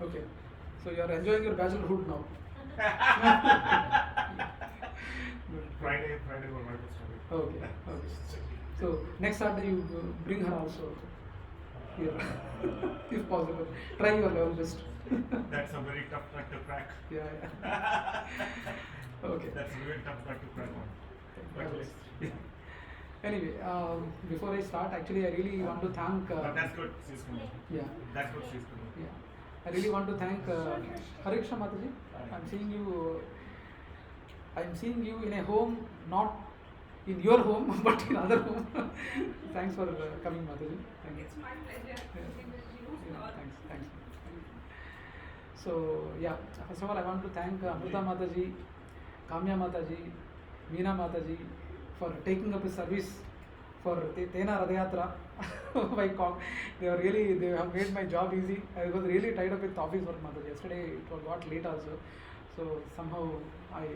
Okay. So you are enjoying your bachelorhood now. Friday for my first study. Okay. So next Saturday you bring her also here, if possible. Try your level best. That's a very tough nut to crack. Yeah. Okay. That's a very tough nut to crack one. But Anyway, before I start, actually I really want to thank. but that's good. She's coming. Yeah. That's good. She's coming. Yeah. I really want to thank Hare Krishna Mataji. I'm seeing you in a home, not in your home, but in other home. Thanks for coming, Mataji. Thank you. It's my pleasure being with you. Yeah, thanks. So yeah, first of all, I want to thank Amrita Mataji, Kamya Mataji, Meena Mataji for taking up a service for Tena Radhayatra. They have made my job easy. I was really tied up with office work, Mataji. Yesterday it got late also, so somehow I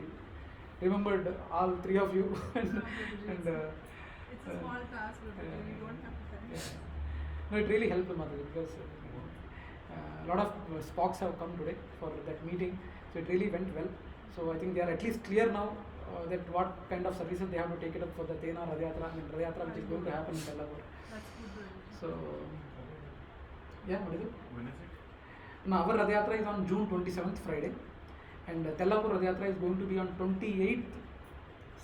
remembered all three of you and it's a small task, but you don't have to finish. No, it really helped Mataji because a lot of spokes have come today for that meeting, so it really went well. So I think they are at least clear now that what kind of services they have to take it up for the Tena Radhayatra which is going to happen in Tellapur. That's good. So yeah, what is it? When is it? No, our Radhayatra is on June 27th, Friday, and Tellapur Radhayatra is going to be on 28th,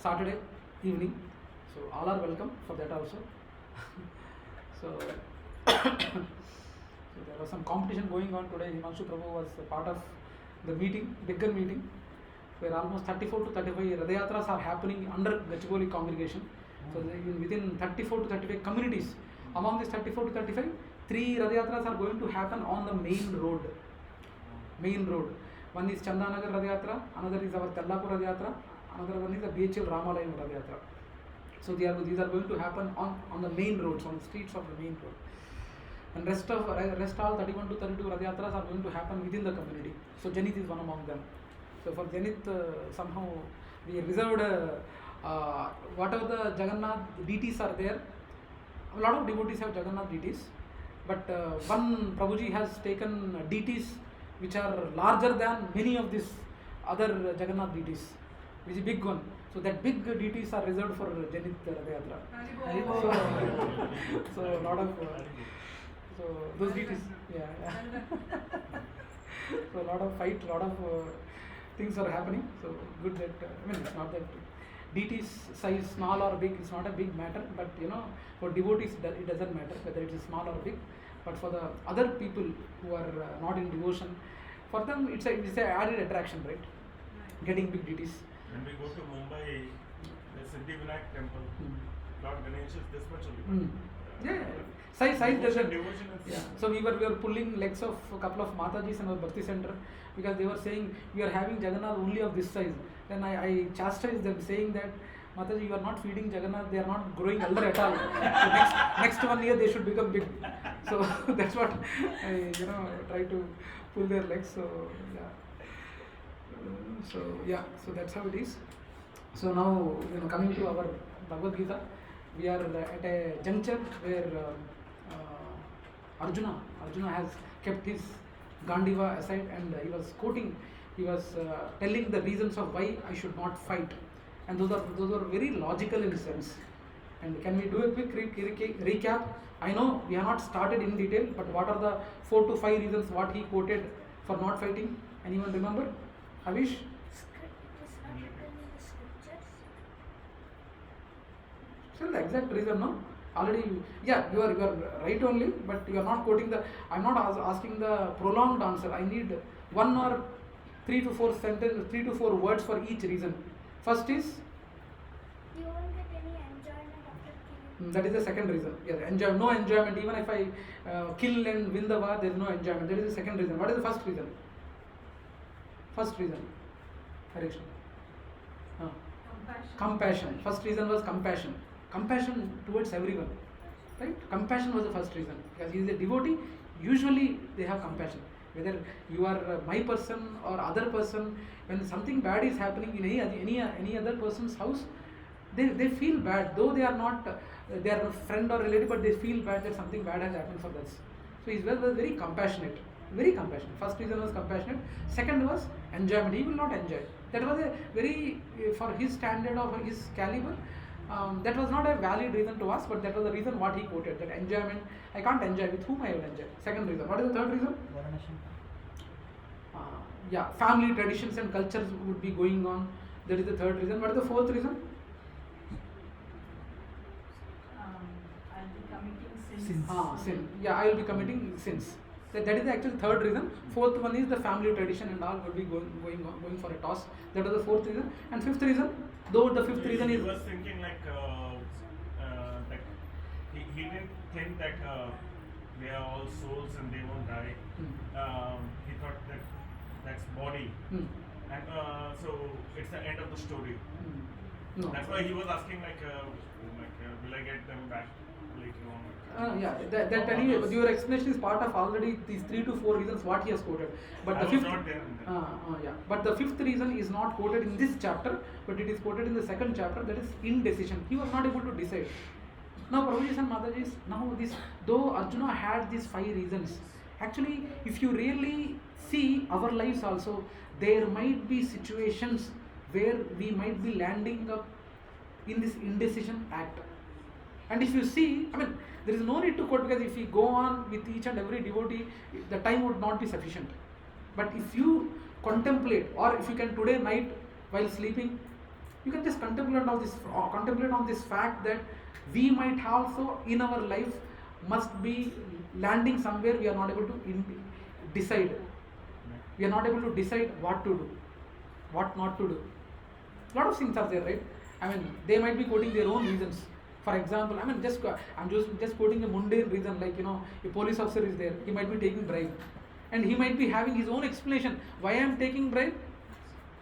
Saturday evening. So all are welcome for that also. So there was some competition going on today. Himanshu Prabhu was a part of the meeting, bigger meeting, where almost 34 to 35 Radhayatras are happening under Gachibowli congregation. So within 34 to 35 communities, among these 34 to 35, 3 Radhayatras are going to happen on the main road. One is Chandanagar Radhayatra, another is our Tellapur Radhayatra, another one is the BHL Ramalayam Radhayatra. So these are going to happen on the main roads, on the streets of the main road. And rest all 31 to 32 Radhayatras are going to happen within the community. So Janith is one among them. So for Janith, somehow we reserved whatever the Jagannath deities are there. A lot of devotees have Jagannath deities, but one Prabhuji has taken deities which are larger than many of these other Jagannath deities, which is a big one. So that big deities are reserved for Janith Radhayatra. So a lot of so those deities, yeah. So a lot of fight, lot of things are happening. So good that it's not that deities size small or big, it's not a big matter, but for devotees it doesn't matter whether it is small or big. But for the other people who are not in devotion, for them it's a added attraction, right? Getting big deities. When we go to Mumbai, the Siddhivinayak temple, Lord Ganesh is this much only. Yeah. Size doesn't. Devotion is. Yeah. So we were pulling legs of a couple of Matajis in our Bhakti center because they were saying we are having Jagannath only of this size. Then I chastised them saying that Mataji, you are not feeding Jagannath, they are not growing elder at all. So next 1 year they should become big. So that's what I try to pull their legs. So yeah. So that's how it is. So now coming to our Bhagavadgita, we are at a juncture where Arjuna has kept his Gandiva aside and he was telling the reasons of why I should not fight, and those are very logical in a sense. And can we do a quick recap? I know we have not started in detail, but what are the 4 to 5 reasons what he quoted for not fighting? Anyone remember? Avish? Still the exact reason, no? Already, yeah, you are right only, but you are not quoting the. I am not asking the prolonged answer. I need 1 or 3 to 4 words for each reason. First is. You won't get any enjoyment after killing. That is the second reason. Yeah, no enjoyment. Even if I kill and win the war, there is no enjoyment. That is the second reason. What is the first reason? Harish. Compassion. First reason was compassion. Compassion towards everyone. Right? Compassion was the first reason. Because he is a devotee, usually they have compassion. Whether you are my person or other person, when something bad is happening in any other person's house, they feel bad, though they are not their friend or relative, but they feel bad that something bad has happened for us. So he was very compassionate. Very compassionate. First reason was compassionate. Second was enjoyment. He will not enjoy. That was a very, for his standard or for his caliber, that was not a valid reason to us, but that was the reason what he quoted. That enjoyment, I can't enjoy. With whom I will enjoy? Second reason. What is the third reason? Yeah, family traditions and cultures would be going on. That is the third reason. What is the fourth reason? I'll be committing sins. Sin. Yeah, I will be committing sins. That is the actual third reason. Fourth one is the family tradition and all would be going for a toss. That is the fourth reason. And fifth reason, though the fifth reason is. He was thinking like he didn't think that they are all souls and they won't die. He thought that that's body, and so it's the end of the story. No. That's why he was asking like will I get them back later on? Yeah, that anyway, but your explanation is part of already these 3 to 4 reasons what he has quoted. But I the was fifth, not there in that. yeah, but the fifth reason is not quoted in this chapter, but it is quoted in the second chapter. That is indecision. He was not able to decide. Now, Prabhuji and Mataji, now this, though Arjuna had these 5 reasons, actually, if you really see our lives also, there might be situations where we might be landing up in this indecision act. And if you see, I mean, there is no need to quote, because if we go on with each and every devotee, the time would not be sufficient. But if you contemplate, or if you can today night while sleeping, you can just contemplate on this fact that we might also in our life must be landing somewhere we are not able to decide. We are not able to decide what to do, what not to do. A lot of things are there, right? I mean, they might be quoting their own reasons. For example, I mean, I'm just quoting a mundane reason, like, a police officer is there, he might be taking bribe, and he might be having his own explanation why I am taking bribe,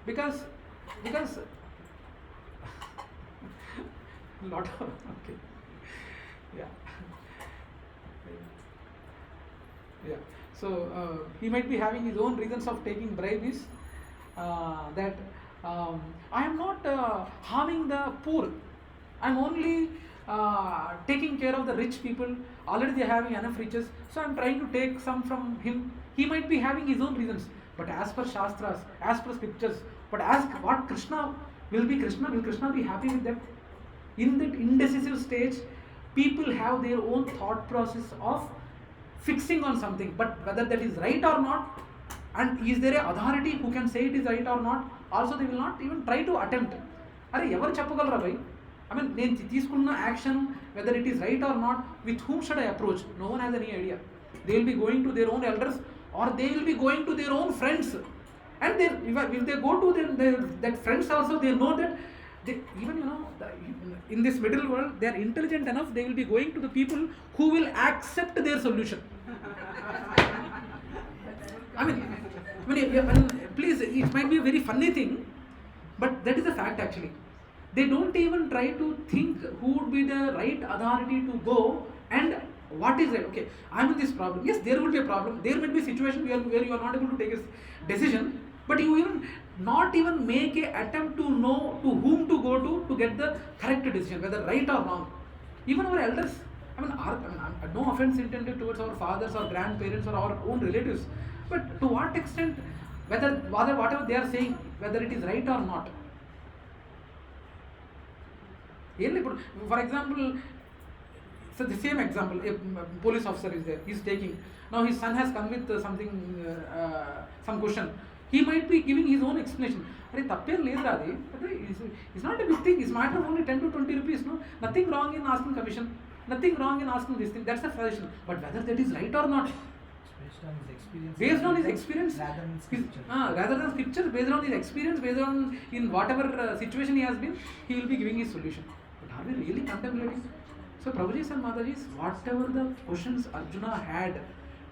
because lot of okay, yeah. So he might be having his own reasons of taking bribe is that I am not harming the poor. I am only taking care of the rich people. Already they are having enough riches, so I am trying to take some from him. He might be having his own reasons, but as per Shastras, as per scriptures, but as what Krishna will be Krishna, will Krishna be happy with that? In that indecisive stage, people have their own thought process of fixing on something, but whether that is right or not, and is there a authority who can say it is right or not, also they will not even try to attempt. Are ever chappagalra bhai? I mean, nenu teeskunna action, whether it is right or not, with whom should I approach? No one has any idea. They will be going to their own elders, or they will be going to their own friends, and then if they go to them, that friends also, they know that they, even in this middle world, they are intelligent enough, they will be going to the people who will accept their solution. I mean, please, it might be a very funny thing, but that is a fact actually. They don't even try to think who would be the right authority to go and what is it. Okay, I am in this problem. Yes, there will be a problem. There may be a situation where you are not able to take a decision, but you even not even make an attempt to know to whom to go to get the correct decision, whether right or wrong. Even our elders, I mean, no offense intended towards our fathers or grandparents or our own relatives, but to what extent, whether whatever they are saying, whether it is right or not. For example, so the same example, a police officer is there, he is taking, now his son has come with something, some question. He might be giving his own explanation. It's not a big thing, it's matter of only 10 to 20 rupees. No? Nothing wrong in asking commission, nothing wrong in asking this thing, that's the suggestion. But whether that is right or not, based on his experience, rather than scripture, based on his experience, based on in whatever situation he has been, he will be giving his solution. But are we really contemplating? So Prabhuji and Mataji, whatever the questions Arjuna had,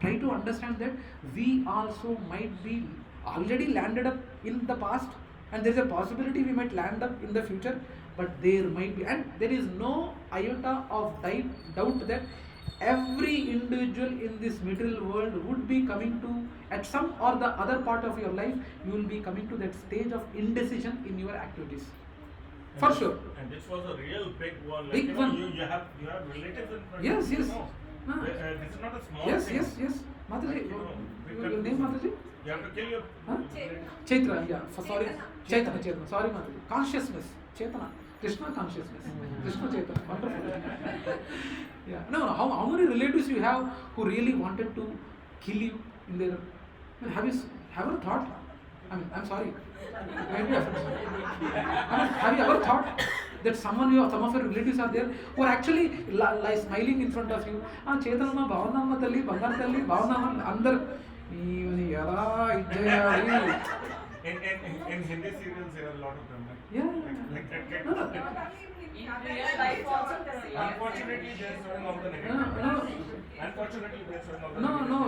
try to understand that we also might be already landed up in the past, and there is a possibility we might land up in the future, but there might be, and there is no iota of doubt that every individual in this material world would be coming to, at some or the other part of your life, you will be coming to that stage of indecision in your activities. For sure. And this was a real big one. Like, Big one. You have relatives in front. Yes. No. This is not a small Yes, thing. yes, yes. Mataji, Like, you know, your name Mataji? You have to kill your. Huh? Chaitra, yeah. Sorry, Chaitana. Sorry, Mataji. Consciousness, Chaitana. Krishna consciousness. Krishna Chaitana. Wonderful. Yeah. No. How many relatives you have who really wanted to kill you in their? I mean, have you ever thought? I mean, I'm sorry. Maybe have you ever thought that some of your relatives are there who are actually smiling in front of you? Ah, Chetanama, Bhavanamma Talli, Bangar Talli, Bhavanamma, Andar. Even yada ideyali. In Hindi serials, there are a lot of them. Yeah. Like that. No. In real life also the same. Unfortunately, they're showing all the negative. Unfortunately, they're showing all the negative. No,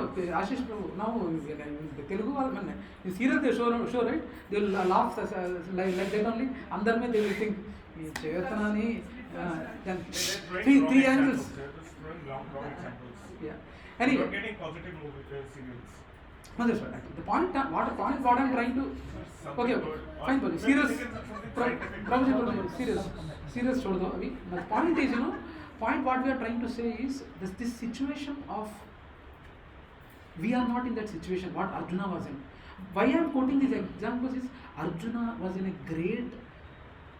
Ashish Prabhu, now Telugu వాళ్ళు in serial they show right, they will laugh like that only, అందరి మీద they will think ఈ చేతనని then three angles. They're just throwing wrong examples. Yeah. Anyway, You're getting positive serials. no, that's right. The point what I'm trying to okay, fine, but serious serious छोड़ दो अभी. The point is, point what we are trying to say is this situation of we are not in that situation what Arjuna was in. Why I am quoting these examples is Arjuna was in a great,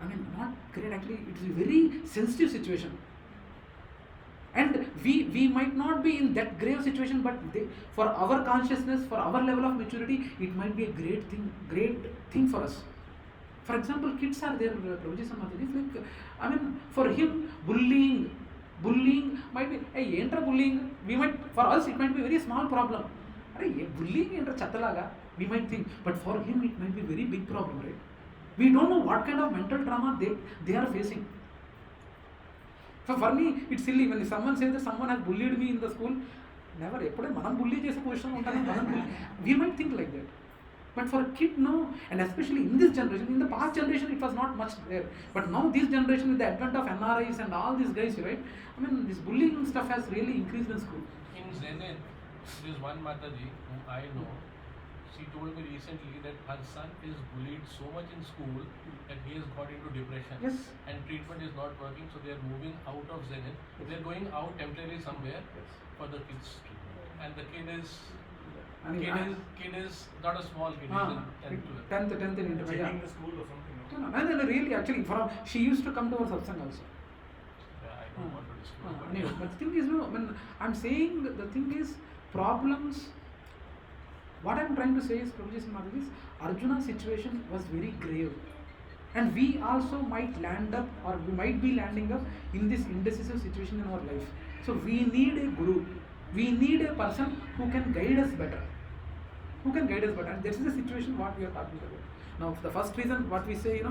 I mean not great, actually it's a very sensitive situation, and we might not be in that grave situation, but for our consciousness, for our level of maturity, it might be a great thing for us. For example, kids are there, Prabhuji Samataji, it's like, I mean, for him, bullying might be, hey, enter bullying, for us it might be a very small problem. Bullying enter chattalaga, we might think, but for him it might be a very big problem, right? We don't know what kind of mental trauma they are facing. So for me, it's silly when someone says that someone has bullied me in the school. Never, manam bully chese position untanu, we might think like that. But for a kid, no, and especially in this generation, in the past generation, it was not much there. But now this generation, with the advent of NRIs and all these guys, right? I mean, this bullying stuff has really increased in school. In Zenith, there is one Mataji whom I know. She told me recently that her son is bullied so much in school that he has got into depression. Yes. And treatment is not working, so they are moving out of Zenith. They are going out temporarily somewhere for the kids' treatment. And the kid is not a small kid. He's in 10th in intermediate. Checking the school or something. No? No, really, actually, she used to come to our satsang also. Yeah, I don't want to disclose. Anyway, but the thing is, when I'm saying the thing is, problems, what I'm trying to say is, Prabhuji Samadhi, is Arjuna's situation was very grave. And we also might land up, or we might be landing up in this indecisive situation in our life. So we need a guru. We need a person who can guide us better. And this is the situation what we are talking about. Now, the first reason what we say,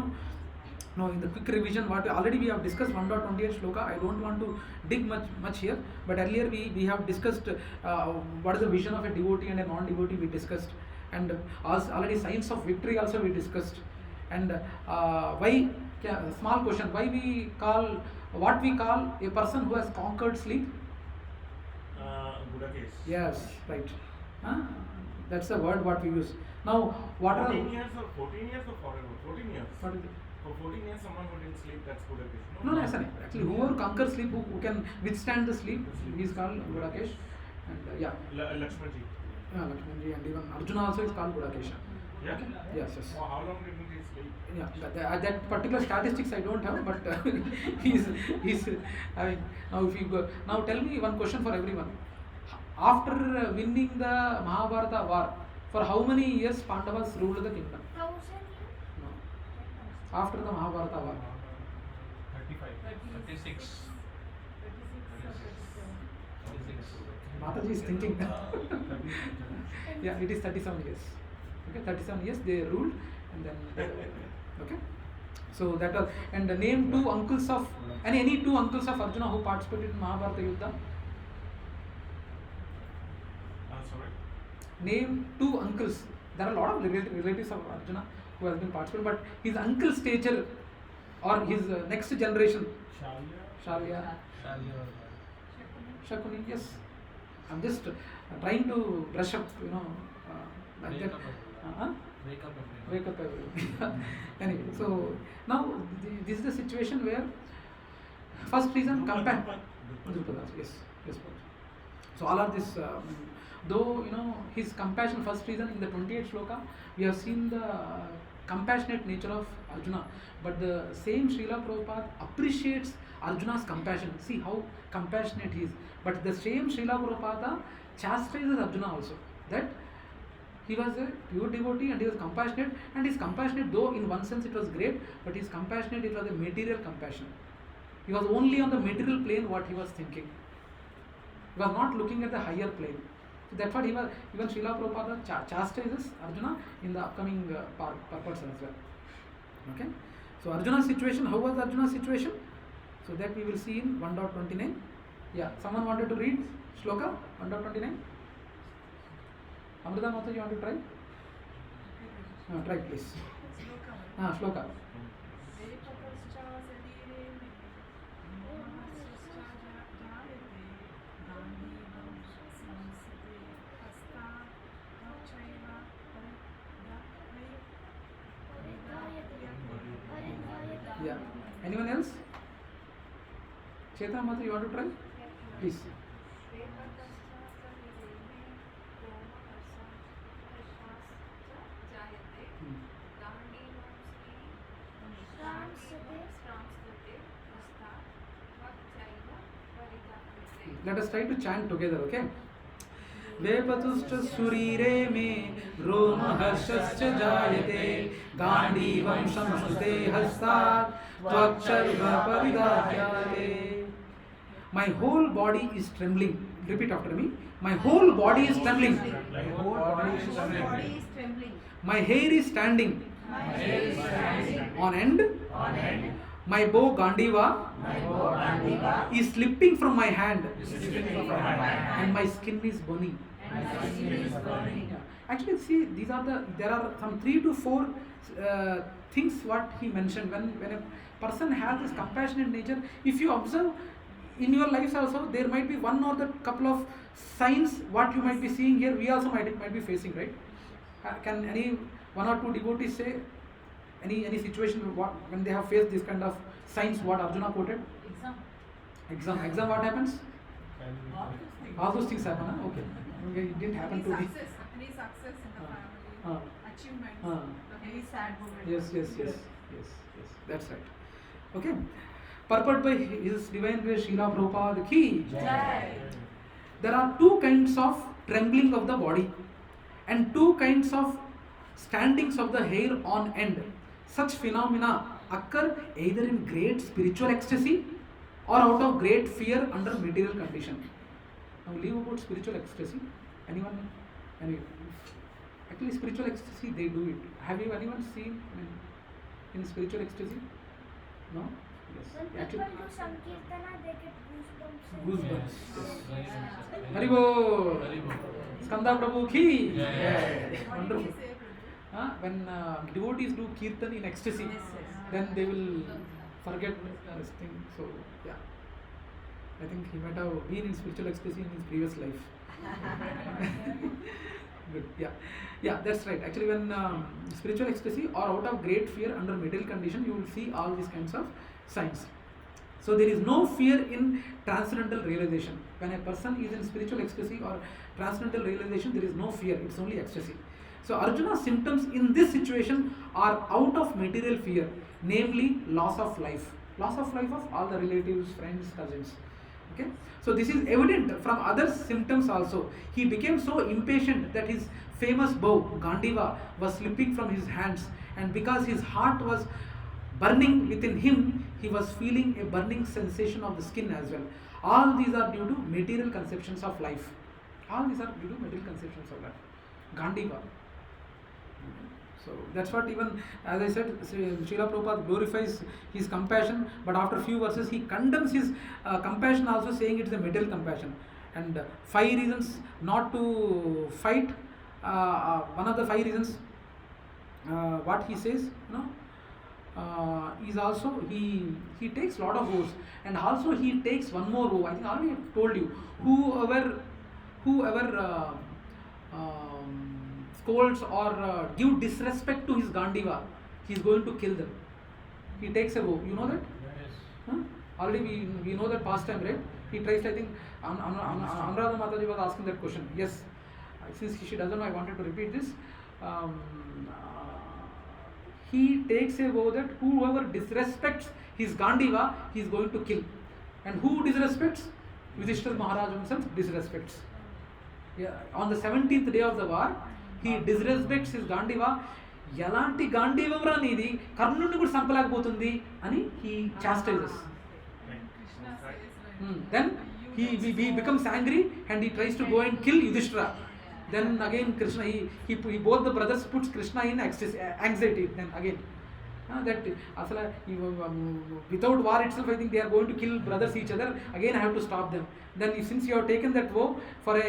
now in the quick revision, what already we have discussed 1.28 shloka. I don't want to dig much here, but earlier we have discussed what is the vision of a devotee and a non-devotee we discussed, and already signs of victory also we discussed, and why, small question, why we call a person who has conquered sleep? Buddha case. Yes, right. That's the word what we use. Now, what 14 years or forever? 14 years. What is it? For 14 years, someone who didn't sleep, that's Buddha case. No, actually, whoever conquers sleep, who can withstand the sleep, he is called Buddhakesh. And Lakshmanji. Lakshmanji, and even Arjuna also is called Buddhakesh. Yeah? Yes. Well, how long didn't he sleep? Yeah, that particular statistics I don't have, but he's I mean, now if you go, now tell me one question for everyone. After winning the Mahabharata war, for how many years Pandavas ruled the kingdom? 1000 years? No. After the Mahabharata war. 36. Mataji is thinking. Yeah, it is 37 years. Okay, 37 years they ruled, and then okay. So that was, and name two uncles of any two uncles of Arjuna who participated in Mahabharata Yuddha. Sorry? Name two uncles. There are a lot of relatives of Arjuna who has been participated, but his uncle's stature or his next generation. Shalya. Shakuni, yes. I'm just trying to brush up, like that. Wake up everyone. Anyway, so now this is the situation where first reason compare. Yes. So all of this, though his compassion, first reason in the 28th shloka, we have seen the compassionate nature of Arjuna, but the same Srila Prabhupada appreciates Arjuna's compassion. See how compassionate he is. But the same Srila Prabhupada chastises Arjuna also. That he was a pure devotee and he was compassionate, and his compassionate, though in one sense it was great, but his compassionate, it was a material compassion. He was only on the material plane what he was thinking. He was not looking at the higher plane. So that's what even Srila Prabhupada chastises Arjuna in the upcoming purports as well. Okay. So Arjuna's situation, how was Arjuna's situation? So that we will see in 1.29. Yeah, someone wanted to read shloka 1.29. Amrita Mata, you want to try? Try please. Shloka. Yeah. Anyone else? Chaitanya Mata, you want to try? Please. Let us try to chant together, okay? Vepatuscha surire me romahashascha jayate gandivam samsute hastat tvakcharva paridahyate. My whole body is trembling. Repeat after me. My whole body is trembling. My hair is standing on end. My bow Gandiva is slipping from my hand, and my skin is burning. Yeah. Actually, see, there are some 3 to 4 things what he mentioned. When a person has this compassionate nature, if you observe in your lives also, there might be one or the couple of signs what you might be seeing here. We also might be facing, right? Can any 1 or 2 devotees say any situation when they have faced this kind of signs what Arjuna quoted? Exam. What happens? All those things happen. Huh? Okay, it didn't happen to me. Any success in the family, achievements, very sad moment. Yes. That's right. Okay. Purport by His Divine Grace Srila Prabhupada ki Jai. There are 2 kinds of trembling of the body and 2 kinds of standings of the hair on end. Such phenomena occur either in great spiritual ecstasy or out of great fear under material condition. Now leave about spiritual ecstasy. Anyone? Actually, spiritual ecstasy, they do it. Have you anyone seen in spiritual ecstasy? No? Yes. When people do Sankirtana, they get Goosebumps. Yes. Hari Bol. Skanda Prabhu ki. What did Wonderful. he say, Prabhu? When devotees do kirtan in ecstasy, then they will forget this thing. So, yeah. I think he might have been in spiritual ecstasy in his previous life. Good. Yeah, that's right. Actually, when spiritual ecstasy or out of great fear under material condition, you will see all these kinds of signs. So there is no fear in transcendental realization. When a person is in spiritual ecstasy or transcendental realization, there is no fear. It's only ecstasy. So Arjuna's symptoms in this situation are out of material fear, namely loss of life of all the relatives, friends, cousins. Okay, so this is evident from other symptoms also. He became so impatient that his famous bow Gandiva was slipping from his hands, and because his heart was burning within him, he was feeling a burning sensation of the skin as well. All these are due to material conceptions of life. Gandiva. So that's what, even as I said, Srila Prabhupada glorifies his compassion, but after few verses he condemns his compassion also, saying it is a material compassion. And 5 reasons not to fight. One of the 5 reasons, what he says, is also he takes lot of vows, and also he takes one more vow. I think I already told you, whoever scolds or give disrespect to his Gandiva, he is going to kill them. He takes a vow. You know that? Yes. Huh? Already we know that pastime, right? He tries to, I think, Anuradha Mataji was asking that question. Yes, since she doesn't know, I wanted to repeat this. He takes a vow that whoever disrespects his Gandiva, he is going to kill. And who disrespects? Yudhishthira Maharaj himself disrespects. Yeah, on the 17th day of the war, he disrespects his Gandiva. ఎలాంటి గాంధీవరా నీది కర్ణుడిని కూడా చంపలేకపోతుంది అని he chastises. Then he becomes angry and he tries to go and kill Yudhishthira. Then again Krishna, he both the brothers puts Krishna in anxiety. Then again that asala without war itself, I think they are going to kill brothers each other. Again I have to stop them. Then since you have taken that vow for a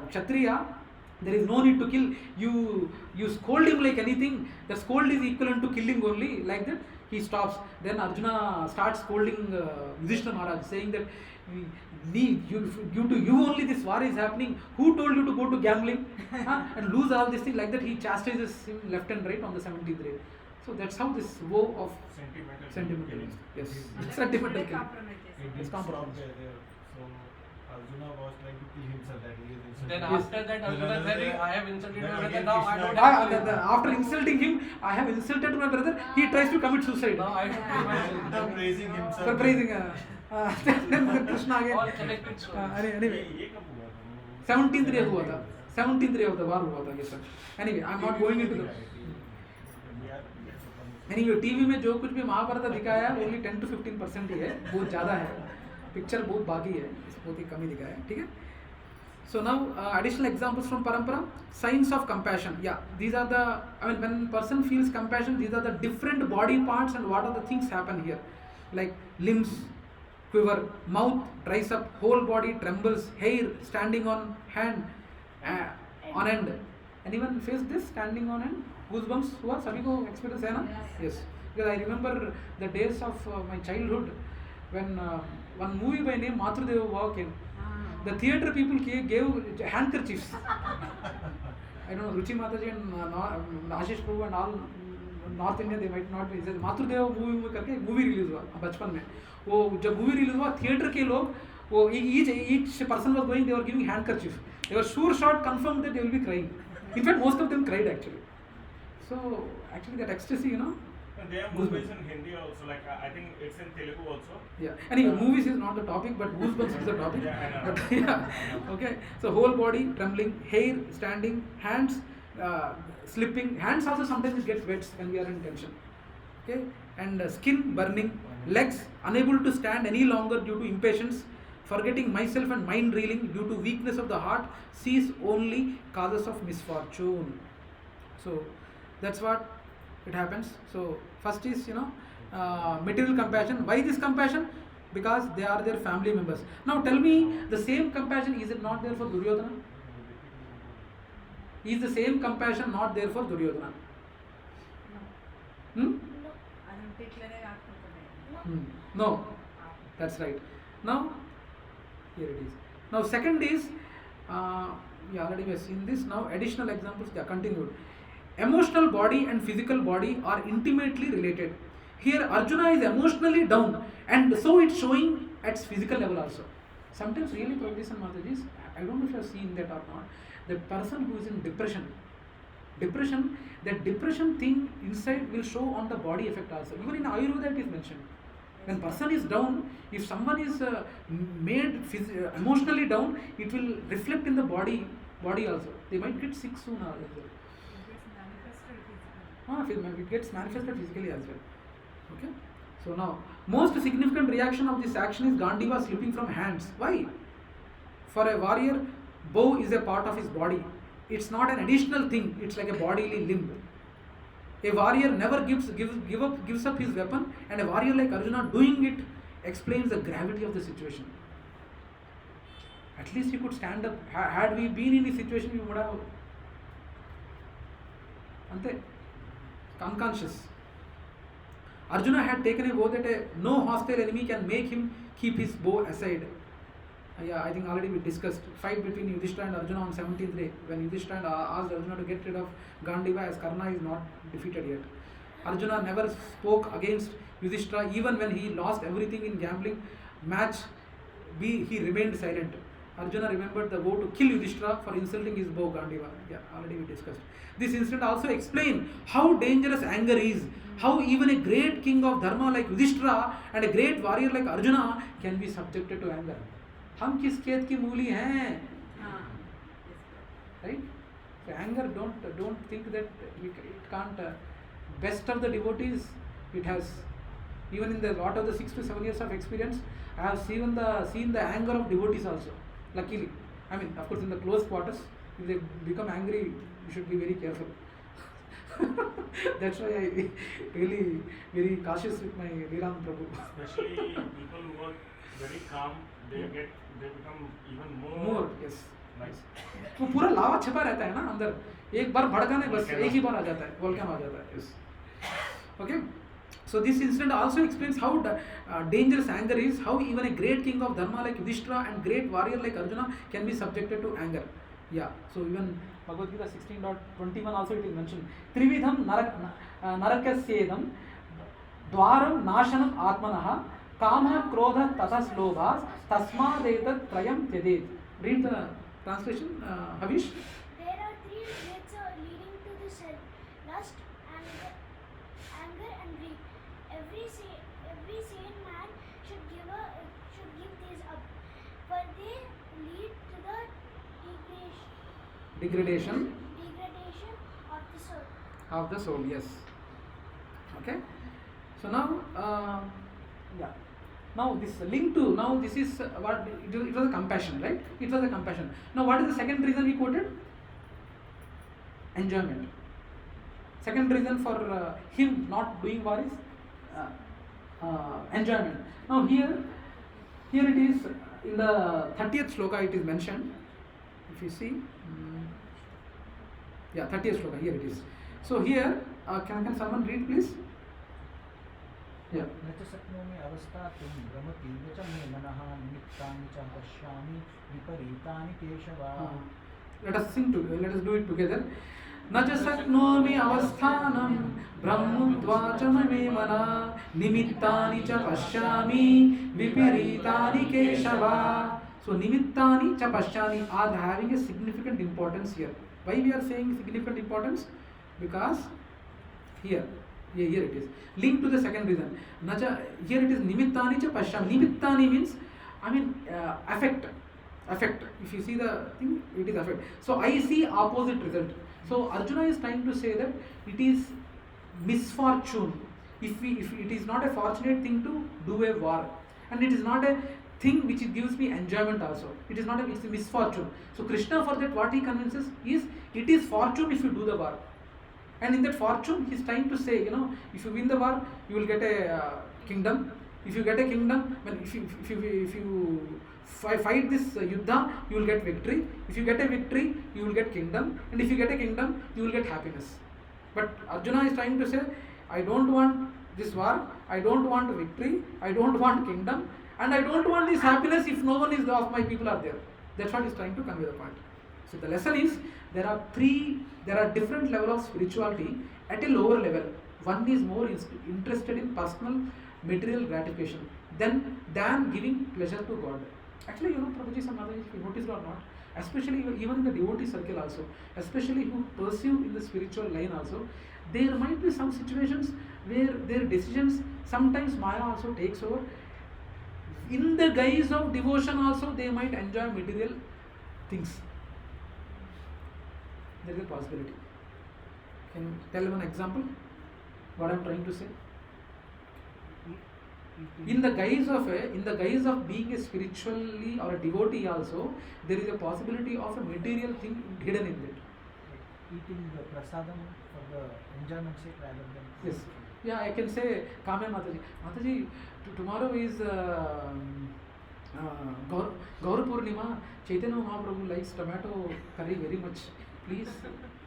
Kshatriya, there is no need to kill. You scold him like anything. The scold is equivalent to killing only. Like that, he stops. Then Arjuna starts scolding Yudhishthira Maharaj, saying that due to you only this war is happening. Who told you to go to gambling and lose all this thing? Like that, he chastises him left and right on the 17th day. So that's how this vow of sentimental. Yes, sentimental killing. It's compromise. So Arjuna was trying to kill himself. That he is insulted. Then after that, Arjuna said, I have insulted my brother, now I don't Ah, have to. after insulting him, I have insulted my brother. He tries to commit suicide. Now I have to After praising himself. For praising then Krishna again. all connected stories. Anyway, ये कब हुआ था? 17th day हुआ था. 17th day of the war हुआ था. Yes sir. Anyway, I am not going into the. Anyway, TV में जो कुछ भी महाभारत दिखाया है, only 10 to 15% ही है. बहुत ज़्यादा है. Picture बहुत बाकी है. बहुत ही कम ही दिखाया है. ठीक है? So now additional examples from Parampara. Signs of compassion. Yeah, these are the. I mean, when person feels compassion, these are the different body parts and what are the things happen here, like limbs quiver, mouth dries up, whole body trembles, hair standing on hand, on end. Anyone face this standing on end? Goosebumps हुआ सभी को experience है ना? Yes. Because I remember the days of my childhood when one movie by name Matrudev Bhava came. The theatre people gave handkerchiefs. I don't know, Ruchi Mataji and Ashish Prabhu and all North India, they might not be. Matrudev movie में करके movie release हुआ बचपन में. वो जब movie release हुआ, theatre के लोग वो each person was going, they were giving handkerchief. They were sure shot confirmed that they will be crying. In fact, most of them cried actually. So actually that ecstasy, you know. And there are movies in Hindi also, like I think it's in Telugu also. Yeah. Anyway, movies is not the topic, but goosebumps is the topic. Yeah, I know. But, yeah. Okay. So whole body trembling, hair standing, hands slipping. Hands also sometimes get wet when we are in tension. Okay. And skin burning, legs unable to stand any longer due to impatience, forgetting myself and mind reeling due to weakness of the heart, sees only causes of misfortune. So that's what it happens. So first is, you know, material compassion. Why this compassion? Because they are their family members. Now tell me, the same compassion, is it not there for Duryodhana? Is the same compassion not there for Duryodhana? No, that's right. Now here it is. Now second is, we already have seen this. Now additional examples, they are continued. Emotional body and physical body are intimately related. Here Arjuna is emotionally down, and so it's showing at physical level also. Sometimes really Prabhupada and Mataji's, I don't know if you have seen that or not, the person who is in depression, that depression thing inside will show on the body effect also. Even in Ayurveda it is mentioned. When person is down, if someone is made emotionally down, it will reflect in the body also. They might get sick soon as well. It gets manifested physically as well. Okay. So now, most significant reaction of this action is Gandiva slipping from hands. Why? For a warrior, bow is a part of his body. It's not an additional thing. It's like a bodily limb. A warrior never gives up his weapon, and a warrior like Arjuna doing it explains the gravity of the situation. At least he could stand up. Had we been in this situation, we would have ante unconscious. Arjuna had taken a vow that no hostile enemy can make him keep his bow aside. Yeah, I think already we discussed fight between Yudhishthira and Arjuna on 17th day, when Yudhishthira asked Arjuna to get rid of Gandiva as Karna is not defeated yet. Arjuna never spoke against Yudhishthira even when he lost everything in gambling match. he remained silent. Arjuna remembered the vow to kill Yudhishthira for insulting his bow Gandiva. Yeah, already we discussed. This incident also explains how dangerous anger is. How even a great king of dharma like Yudhishthira and a great warrior like Arjuna can be subjected to anger. हम किस खेत की मूली हैं? Right? So anger, don't think that it can't. Best of the devotees, it has. Even in the lot of the 6 to 7 years of experience, I have seen the anger of devotees also. Luckily, I mean, of course, in the close quarters, if they become angry, you should be very careful. That's why I really very cautious with my Viram Prabhu. Especially people who are very calm, they become even more. Yes. Nice. वो पूरा लावा छिपा रहता है ना अंदर, एक बार भड़काने बस एक ही बार आ जाता है, वोल्केनो आ जाता है. Yes. Okay. So this incident also explains how dangerous anger is, how even a great king of dharma like Yudhishthira and great warrior like Arjuna can be subjected to anger. Yeah. So even Bhagavadgita 16.21 also it is mentioned. Trividham narakasyedam dwaram nashanam atmanah kama krodha tata slobha tasmadetat trayam tyadet. Read the translation, Havish. There are 3 gates leading to the cell: lust, anger and greed. Every sane man should give these up, for they lead to the Degradation of the soul. Yes. Okay. So now, now this link to, now this is what it was a compassion, right? It was a compassion. Now what is the second reason we quoted? Enjoyment. Second reason for him not doing war is enjoyment. Now here it is in the 30th sloka it is mentioned. If you see, 30th sloka, here it is. So here, can someone read please? Yeah. Let us sing together. Let us do it together. न च शक्नोमि अवस्थानं ब्रह्मोद्वा च मे मना निमित्तानि च पश्यामि विपरीतानि Keshav. So nimittani cha pashyami are having a significant importance here. Why we are saying significant importance? Because here it is linked to the second reason. Here it is nimittani cha pashyami. Nimittani means, I mean, affect. If you see the thing, it is affect. So I see opposite result. So Arjuna is trying to say that it is misfortune if it is not a fortunate thing to do a war, and it is not a thing which gives me enjoyment also. It's a misfortune. So Krishna, for that what he convinces is, it is fortune if you do the war. And in that fortune he is trying to say, if you win the war, you will get a kingdom. If you get a kingdom, if you fight this yuddha, you will get victory. If you get a victory, you will get kingdom. And if you get a kingdom, you will get happiness. But Arjuna is trying to say, I don't want this war, I don't want victory, I don't want kingdom, and I don't want this happiness if no one of my people are there. That's what he's trying to convey the point. So the lesson is, there are different levels of spirituality at a lower level. One is more interested in personal material gratification than giving pleasure to God. Actually, Prabhuji, some other, if you noticed or not, especially even in the devotee circle also, especially who pursue in the spiritual line also, there might be some situations where their decisions, sometimes Maya also takes over. In the guise of devotion also, they might enjoy material things. There is a possibility. Can you tell one example? What I am trying to say? In the guise of being a spiritually or a devotee also, there is a possibility of a material thing hidden in it. Eating the prasadam for the enjoyment sake rather than... Yes. Yeah, I can say, Kamya Mataji. Mataji, tomorrow is Gaur Purnima. Chaitanya Mahaprabhu likes tomato curry very much. Please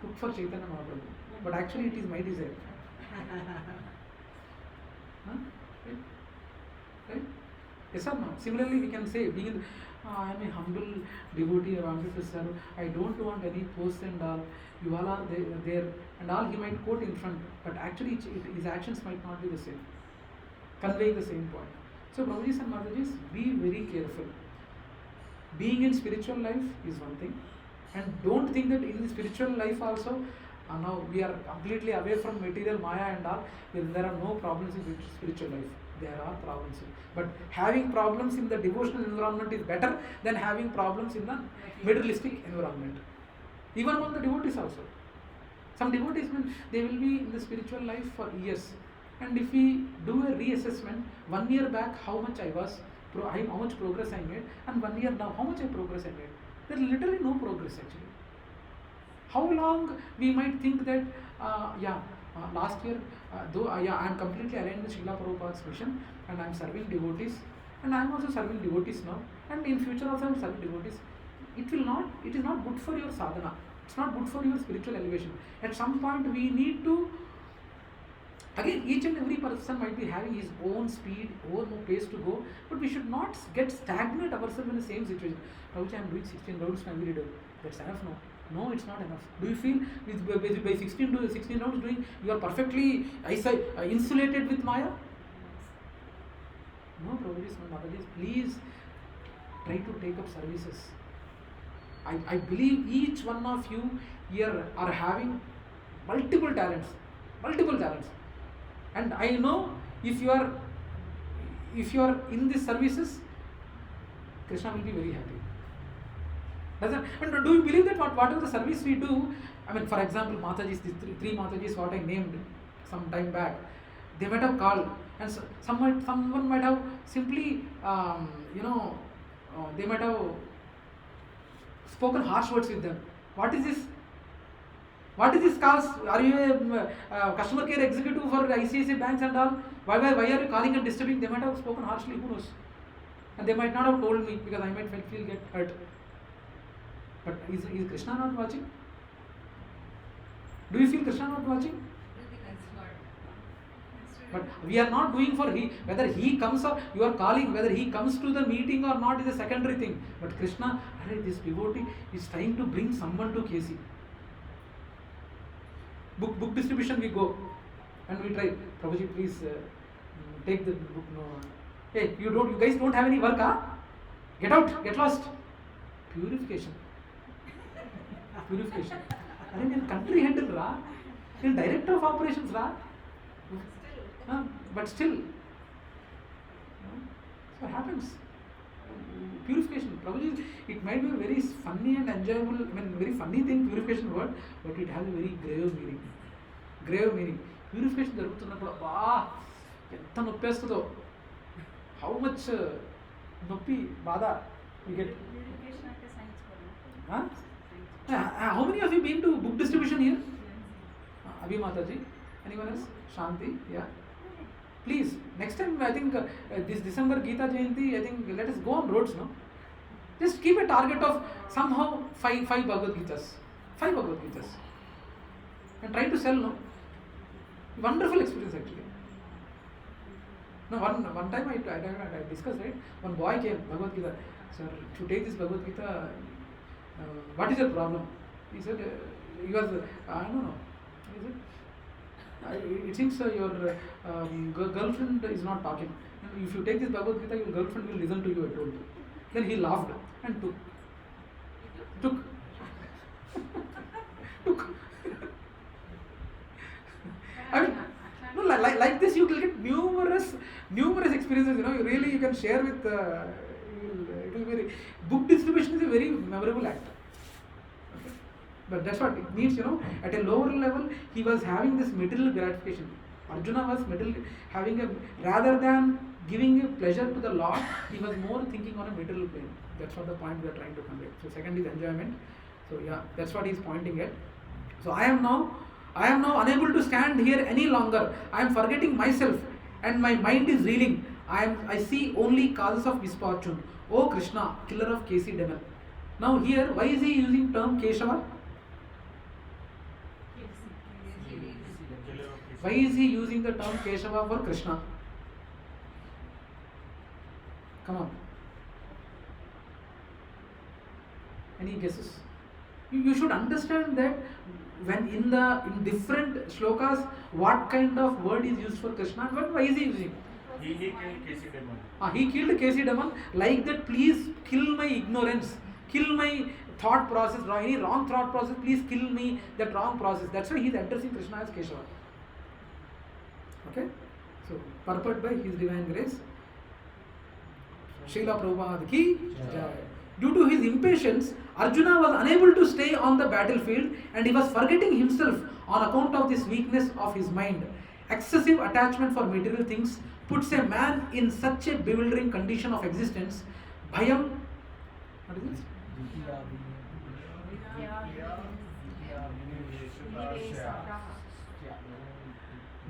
cook for Chaitanya Mahaprabhu. But actually it is my desire. Huh? Right? Yes or no? Similarly, we can say, I am a humble devotee, I wanted to serve, I don't want any posts and all, you all are there, and all he might quote in front, but actually his actions might not be the same, convey the same point. So Prabhuji and Mataji's, be very careful. being in spiritual life is one thing, and don't think that in the spiritual life also, now we are completely away from material Maya and all, there are no problems in spiritual life. There are problems, but having problems in the devotional environment is better than having problems in the materialistic environment. Even among the devotees also. Some devotees, they will be in the spiritual life for years, and if we do a reassessment, 1 year back how much I was, how much progress I made, and 1 year now how much progress I made, there is literally no progress actually. How long we might think that, last year, though I am completely aligned with Srila Prabhupada's mission, and I am serving devotees, and I am also serving devotees now, and in future also I am serving devotees. It is not good for your sadhana. It's not good for your spiritual elevation. At some point we need to, again, each and every person might be having his own speed, own pace to go, but we should not get stagnant ourselves in the same situation. Prabhuji, I am doing 16 rounds every day. That's enough now. No, it's not enough. Do you feel by 16 rounds doing, you are perfectly insulated with Maya? No, Prabhuji, no, Mataji, please try to take up services. I believe each one of you here are having multiple talents. And I know if you are in these services, Krishna will be very happy. And do you believe that whatever the service we do, I mean, for example, Matajis, these three Matajis, what I named some time back, they might have called, and someone might have simply, they might have spoken harsh words with them. What is this? What is this calls? Are you a customer care executive for ICICI banks and all? Why are you calling and disturbing? They might have spoken harshly, who knows? And they might not have told me because I might get hurt. But is Krishna not watching? Do you feel Krishna not watching? But we are not doing for whether he comes or you are calling, whether he comes to the meeting or not is a secondary thing. But Krishna, this devotee is trying to bring someone to KC. Book distribution we go and we try. Prabhuji, please take the book. No. Hey, you guys don't have any work, huh? Get out, get lost. Purification. I mean, country handle ra, director of operations ra. But still, so happens. Purification. Probably it might be a very funny and enjoyable, very funny thing, purification word, but it has a very grave meaning. Purification jarugutunnappudu enta noppestado, how much noppi bada you get. Purification like a science Huh? How many of you been to book distribution here? Abhi Mataji. Anyone else? Shanti? Yeah. Please, next time I think this December Gita Jayanti, I think let us go on roads, no? Just keep a target of somehow five Bhagavad Gitas. 5 Bhagavad Gitas. And try to sell, no? Wonderful experience actually. No, one time I discussed, right? One boy came, Bhagavad Gita. Sir, to take this Bhagavad Gita, what is your problem? He said, he was, I don't know. He said, it seems your girlfriend is not talking. If you take this Bhagavad Gita, your girlfriend will listen to you, I told you. Then he laughed and took. I mean, no, like this you will get numerous experiences. You can share with. It will be book distribution is a very memorable act. Okay? But that's what it means. At a lower level, he was having this material gratification. Arjuna was rather than giving a pleasure to the Lord, he was more thinking on a material plane. That's what the point we are trying to convey. So second is enjoyment. So yeah, that's what he is pointing at. So I am now unable to stand here any longer. I am forgetting myself and my mind is reeling. I see only causes of misfortune. Oh Krishna, killer of KC devil. Now here, why is he using term Keshava? Why is he using the term Keshava for Krishna? Come on. Any guesses? You should understand that when in different shlokas, what kind of word is used for Krishna and why is he using? He killed Casey Demon. He killed Casey Demon like that. Please kill my ignorance, kill my thought process, any wrong thought process. Please kill me that wrong process. That's why he is addressing Krishna as Keshava. Okay, so purport by His Divine Grace. Srila Prabhupada ki jai. Due to his impatience, Arjuna was unable to stay on the battlefield and he was forgetting himself on account of this weakness of his mind. Excessive attachment for material things puts a man in such a bewildering condition of existence. Bhayam, what is this?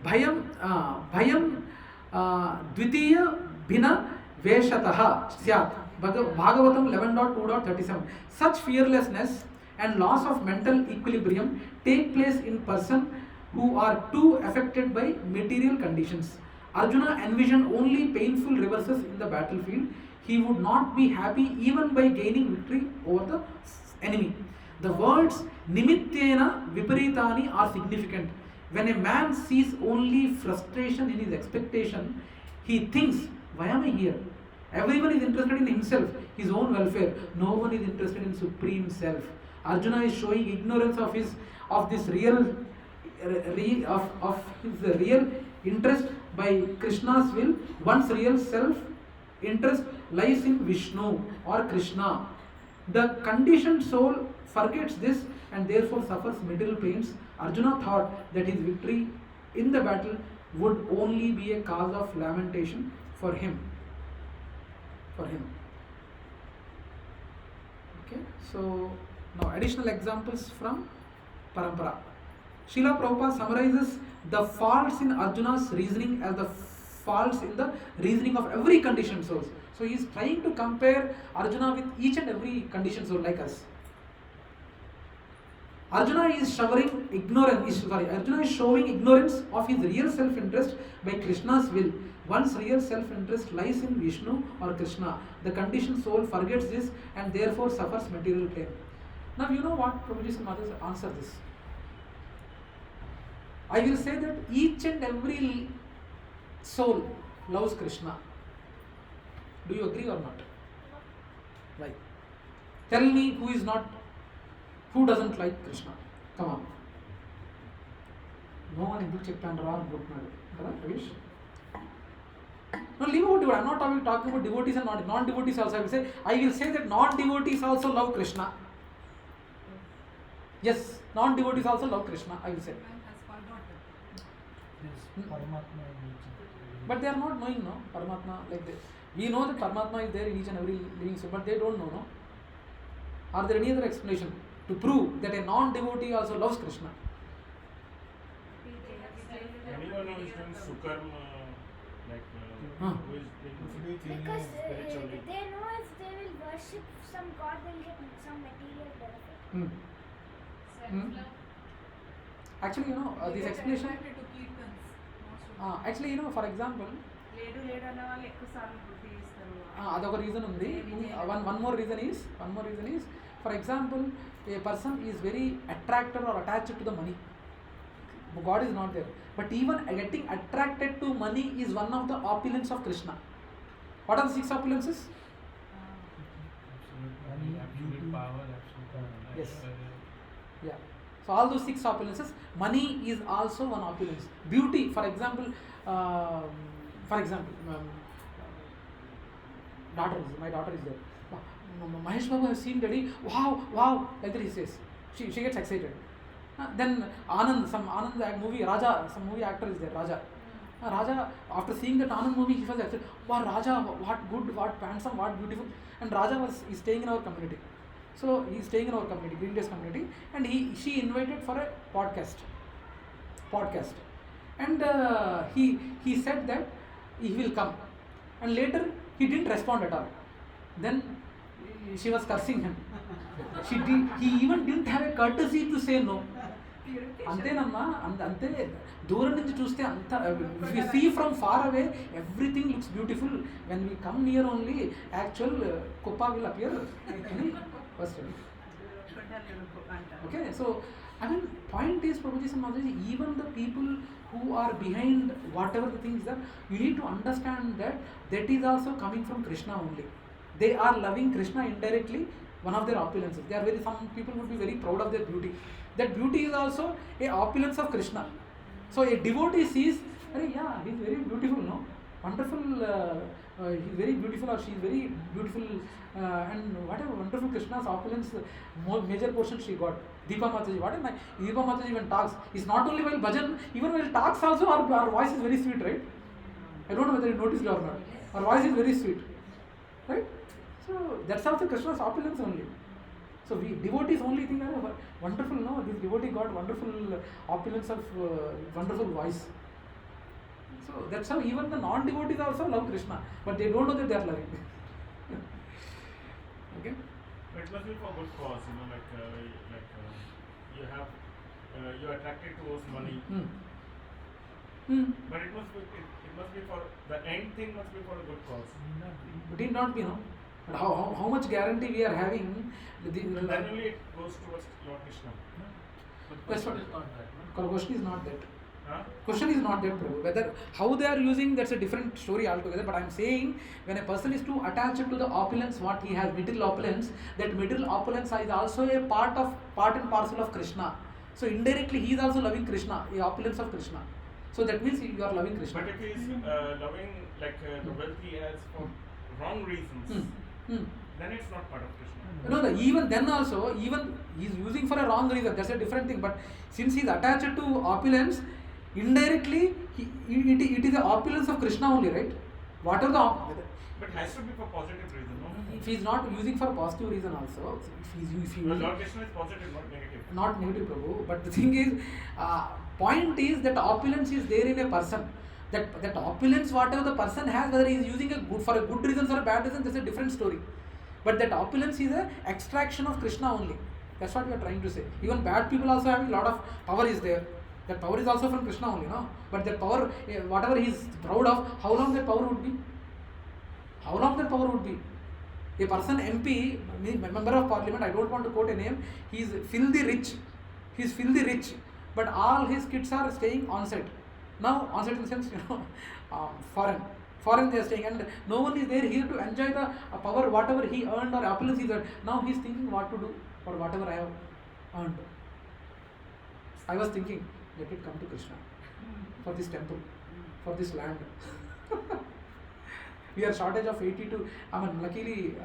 Bhayam Dvitiya Bhina Veshataha Syat. Bhagavatam 11.2.37. Such fearlessness and loss of mental equilibrium take place in person who are too affected by material conditions. Arjuna envisioned only painful reverses in the battlefield. He would not be happy even by gaining victory over the enemy. The words Nimittena Viparitani are significant. When a man sees only frustration in his expectation, he thinks, why am I here? Everyone is interested in himself, his own welfare. No one is interested in Supreme Self. Arjuna is showing ignorance of his real interest by Krishna's will. One's real self interest lies in Vishnu or Krishna. The conditioned soul forgets this and therefore suffers material pains. Arjuna thought that his victory in the battle would only be a cause of lamentation for him. Okay, so now additional examples from Parampara. Srila Prabhupada summarizes the faults in Arjuna's reasoning as the faults in the reasoning of every conditioned soul. So he is trying to compare Arjuna with each and every conditioned soul like us. Arjuna is showing ignorance of his real self-interest by Krishna's will. One's real self-interest lies in Vishnu or Krishna. The conditioned soul forgets this and therefore suffers material pain. Now you know what Prabhuji's mother answer this. I will say that each and every soul loves Krishna. Do you agree or not? Why? Tell me who doesn't like Krishna? Come on. No one in Ravish? No, leave about devotee. I am not talking about devotees and non-devotees also. I will say that non-devotees also love Krishna. Yes, non-devotees also love Krishna, I will say. But they are not knowing, no, Paramatma like this. We know that Paramatma is there in each and every living soul, but they don't know, no. Are there any other explanation to prove that a non-devotee also loves Krishna? Anyone who is doing Sukarma, who is because spiritually? they know if they will worship some god, they'll get some material benefit. Actually, this explanation. Actually, for example, adother reason undi. One more reason is, for example, a person is very attracted or attached to the money. God is not there. But even getting attracted to money is one of the opulence of Krishna. What are the 6 opulences? Absolute power, absolute power. Yes. Yeah. So all those 6 opulences, money is also one opulence. Beauty, for example, my daughter is there. Mahesh Babu has seen Daddy. Wow, like that he says. She gets excited. Then Anand movie, Raja, some movie actor is there, Raja. Raja, after seeing that Anand movie, he was excited. Wow, Raja, what good, what handsome, what beautiful. And Raja is staying in our community. So he is staying in our community, Green Days community, and she invited for a podcast. And he said that he will come. And later he didn't respond at all. Then she was cursing him. He even didn't have a courtesy to say no. అంతేనమ్మా అంతే దూరం నుంచి చూస్తే అంత we see from far away everything looks beautiful, when we come near only actual kupa will appear. First, okay, so I mean, point is, Prabhuji and Mataji, even the people who are behind whatever the things are, you need to understand that that is also coming from Krishna only. They are loving Krishna indirectly, one of their opulences. They are very, some people would be very proud of their beauty. That beauty is also a opulence of Krishna. So a devotee sees, yeah, he's very beautiful, no? Wonderful, he's very beautiful or she's very beautiful, and whatever wonderful Krishna's opulence, major portion she got. Deepa Mataji, what am I? Deepa Mataji when talks, it's not only while bhajan, even while talks also our voice is very sweet, right? I don't know whether you noticed it or not. Our voice is very sweet, right? So that's also Krishna's opulence only. So we devotees only think, wonderful, no? This devotee got wonderful opulence of wonderful voice. So that's how even the non-devotees also love Krishna, but they don't know that they are loving. Okay. But it must be for good cause, you have you're attracted towards money. But it must be for the end thing must be for a good cause. It need not be, no. But how much guarantee we are having? Then only it goes towards Lord Krishna. But question is not that. No? Question is not that. Huh? Question is not that, Prabhu. Whether how they are using, that's a different story altogether. But I am saying, when a person is too attached to the opulence, what he has, material opulence, that material opulence is also a part and parcel of Krishna. So indirectly, he is also loving Krishna, the opulence of Krishna. So that means you are loving Krishna. But if he is loving the wealth he has for wrong reasons, then it's not part of Krishna. No, even then also, even he is using for a wrong reason. That's a different thing. But since he is attached to opulence, indirectly, it is the opulence of Krishna only, right? Whatever the but it has to be for positive reason, no? If he is not using for a positive reason also, if he Lord Krishna is positive, not negative. Not negative, Prabhu. But the thing is, point is that opulence is there in a person. That opulence, whatever the person has, whether he is using for a good reason or a bad reason, that's a different story. But that opulence is an extraction of Krishna only. That's what we are trying to say. Even bad people also having a lot of power is there. That power is also from Krishna only, no? But that power, whatever he is proud of, how long that power would be? How long that power would be? A person MP, member of parliament, I don't want to quote a name, he is filthy rich. He is filthy rich. But all his kids are staying on set. Now, on set in the sense, foreign. Foreign they are staying, and no one is there here to enjoy the power, whatever he earned or opulence he earned. Now he is thinking what to do for whatever I have earned. I was thinking, let it come to Krishna for this temple, for this land. We are shortage of 82. Luckily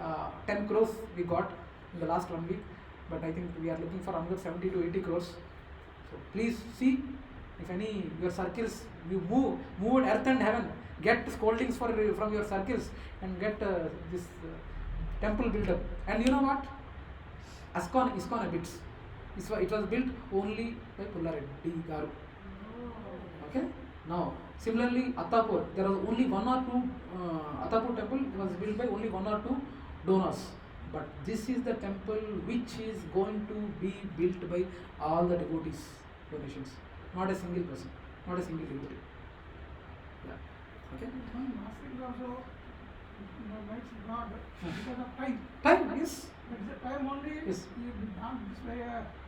10 crores we got in the last 1 week, but I think we are looking for another 70 to 80 crores. So please see, if any your circles, you move earth and heaven, get scoldings from your circles and get this temple built up. And you know what? ISKCON habits. It was built only by Pullareddy Garu. Okay? Now, similarly, Attapur, there was only one or two, Attapur temple was built by only one or two donors. But this is the temple which is going to be built by all the devotees, donations. Not a single person, not a single devotee. Yeah. Okay? Fasting also makes God because of time. Time, yes. That is the time only Yes. you don't display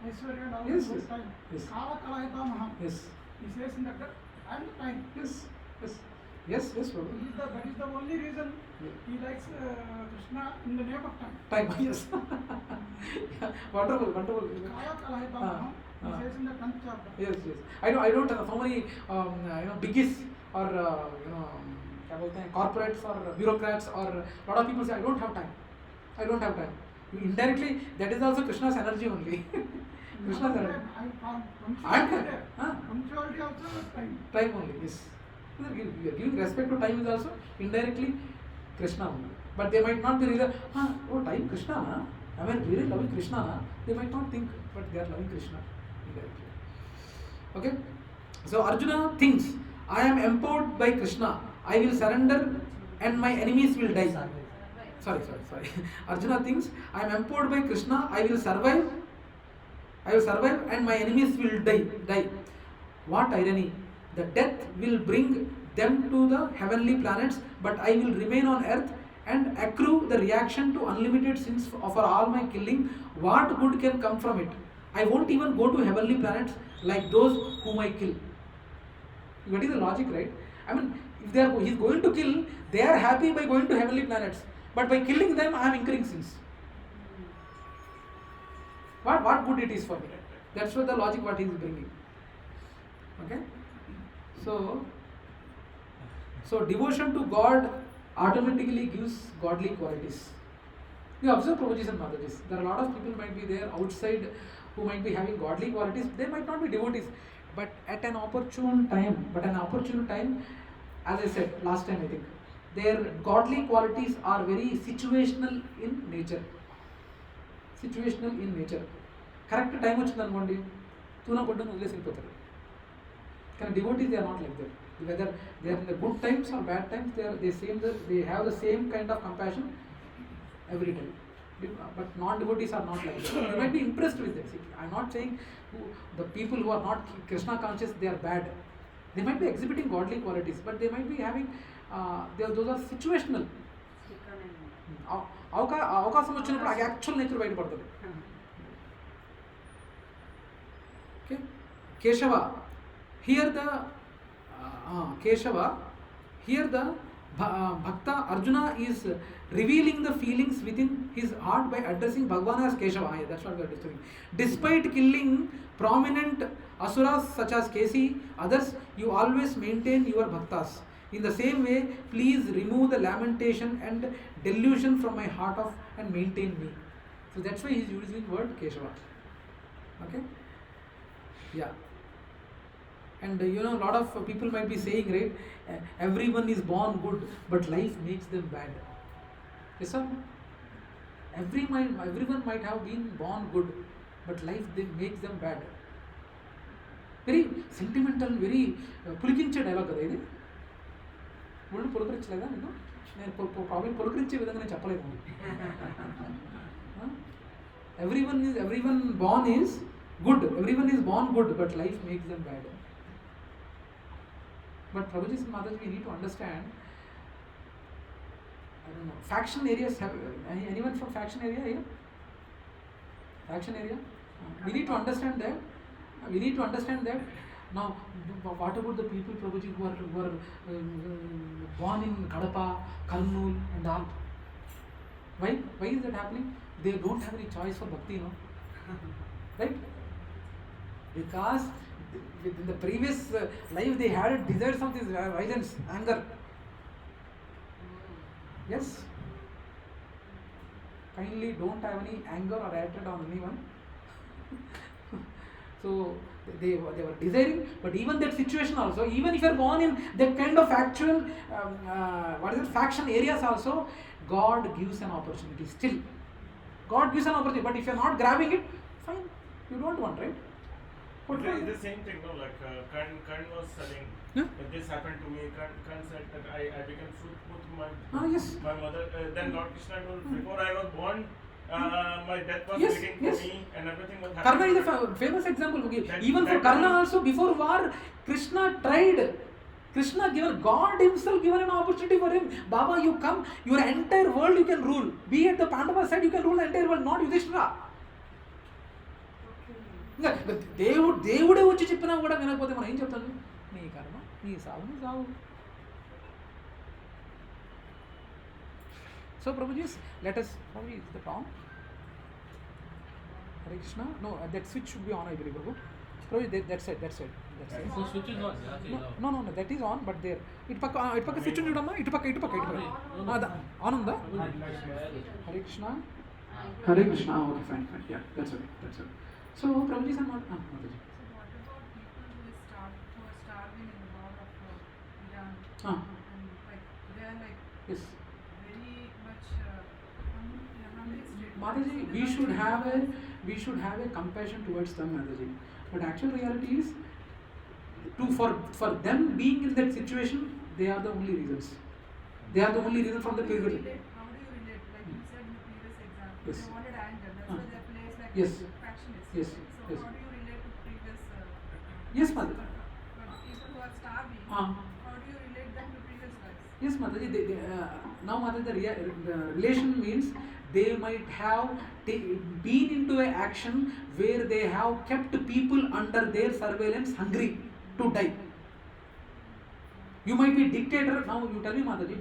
Aishwarya and all Yes, those yes. time. Yes. Kala Kalayata Maham. Yes. He says in that time to time. Yes. Yes. Yes, yes, Prabhu. That is the only reason he likes Krishna in the name of time. Time, yes. Yeah, wonderful, wonderful. Kala Kalayata Maham. He says in the 10th chapter. Yes, yes. I don't so many biggies or corporates or bureaucrats or a lot of people say I don't have time. I don't have time. Indirectly, that is also Krishna's energy only. Krishna's energy. Punctuality also is time. Time only, yes. Giving respect to time is also indirectly Krishna only. But they might not be really, oh, time Krishna, na? Am I really loving Krishna? Na? They might not think, but they are loving Krishna indirectly. Okay? So Arjuna thinks, I am empowered by Krishna. I will surrender and my enemies will die. Sorry. Arjuna thinks, I am empowered by Krishna. I will survive and my enemies will die. What irony! The death will bring them to the heavenly planets, but I will remain on earth and accrue the reaction to unlimited sins for all my killing. What good can come from it? I won't even go to heavenly planets like those whom I kill. What is the logic, right? I mean, if he's going to kill, they are happy by going to heavenly planets. But by killing them, I am incurring sins. What good it is for me? That's what the logic what he is bringing. Okay? So devotion to God automatically gives godly qualities. You observe Prabhuji's and Mataji's. There are a lot of people might be there outside who might be having godly qualities. They might not be devotees, but at an opportune time, as I said last time, I think their godly qualities are very situational in nature. Correct time వచ్చింది అనుకోండి తూన పడ్డను వదిలేసి వెళ్ళిపోతారు. కానీ devotees, they are not like that. Whether they are in the good times or bad times, they have the same kind of compassion every time. But non-devotees are not like that. You might be impressed with them. See, I am not saying the people who are not Krishna conscious, they are bad. They might be exhibiting godly qualities, but they might be having those are situational. అవకాశం వచ్చినప్పుడు ఆ actual nature బయటపడుతుంది. Okay, Keshava. Here the Bhakta Arjuna is revealing the feelings within his heart by addressing Bhagavan as Keshava. That's what we are discussing. Despite killing prominent asuras such as Kesi, others, you always maintain your bhaktas. In the same way, please remove the lamentation and delusion from my heart and maintain me. So that's why he is using word Keshava. Okay? Yeah. And a lot of people might be saying, right, everyone is born good, but life makes them bad. Yes, sir? Everyone might have been born good, but life makes them bad. Very sentimental, very పులికించే dialogue కదా ఇది. ఒళ్ళు పులకరించలేదా నేను problem పులకరించే విధంగా నేను చెప్పలేదు. Everyone born is good. Everyone is born good, but life makes them bad. But Prabhuji and Mataji, we need to understand. I don't know. Faction areas have anyone from faction area here? Faction area? We need to understand that. Now, what about the people, Prabhuji, who are born in Kadapa, Kurnool, and all? Why is that happening? They don't have any choice for bhakti, right? Because in the previous life they had desires of this violence, anger. Yes. Kindly don't have any anger or hatred on anyone. So they were desiring, but even that situation also, even if you are born in that kind of actual faction areas also, God gives an opportunity still. God gives an opportunity, but if you are not grabbing it, fine, you don't want, right? But it's the same thing, no? Like Karn was telling, if this happened to me, Karn said that I became fruitful to my mother. Then Lord Krishna told, before I was born, my death was waiting for me, and everything was happening. Karna is a famous example. Even for Karna also, before war, Krishna tried. God himself given an opportunity for him. Baba, you come, your entire world you can rule. Be at the Pandava side, you can rule the entire world, not Yudhishthira. దేవుడే వచ్చి చెప్పినా కూడా వినకపోతే మనం ఏం చెప్తాను? నీ కర్మ, నీ సావు, నీ సావు. So Prabhuji, let us, Prabhuji, is the on? Hare Krishna? No, that switch should be on, I believe, Prabhu. Prabhuji, that's it. So switch is on. No, that is on, but there. Itpaka switch udamma, itpaka. On unda? Hare Krishna? Hare Krishna, okay, fine. Yeah, that's okay. So Prabhuji and Mataji. So what about people who are starving in the war of Iran? And like they are like Yes. very much hungry state. Mataji, we should have a compassion towards them, Mataji. But actual reality is, for them being in that situation, they are the only reasons. They are the only reason from the previous. How do you relate? Like you said in the previous example, Yes. they wanted anger. That's why they place like Yes. factionists. Yes. So Yes. how do you relate to previous? Yes, Mataji. But people who are starving, Ah. how do you relate them to previous lives? Yes, Mataji. Now, Mataji, the relation means They might have been into an action where they have kept people under their surveillance hungry to die. You might be dictator. Now you tell me, Mataji,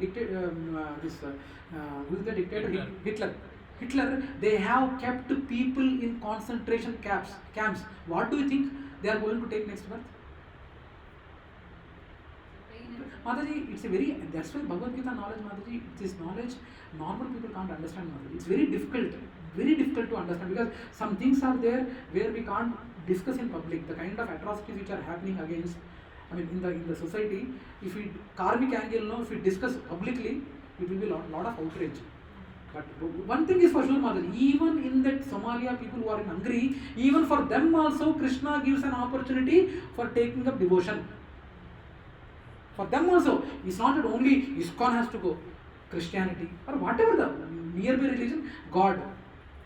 who is the dictator? Hitler. Hitler, they have kept people in concentration camps. What do you think they are going to take next birth? Mataji, it's a that's why Bhagavadgita knowledge, Mataji, this knowledge, normal people can't understand, Mataji. It's very difficult to understand, because some things are there where we can't discuss in public. The kind of atrocities which are happening against, in the society, if we karmic angle, if we discuss publicly, it will be lot of outrage. But one thing is for sure, Mataji, even in that Somalia, people who are hungry, even for them also, Krishna gives an opportunity for taking up devotion. For them also, it's not that only ISKCON has to go. Christianity or whatever the nearby religion, God,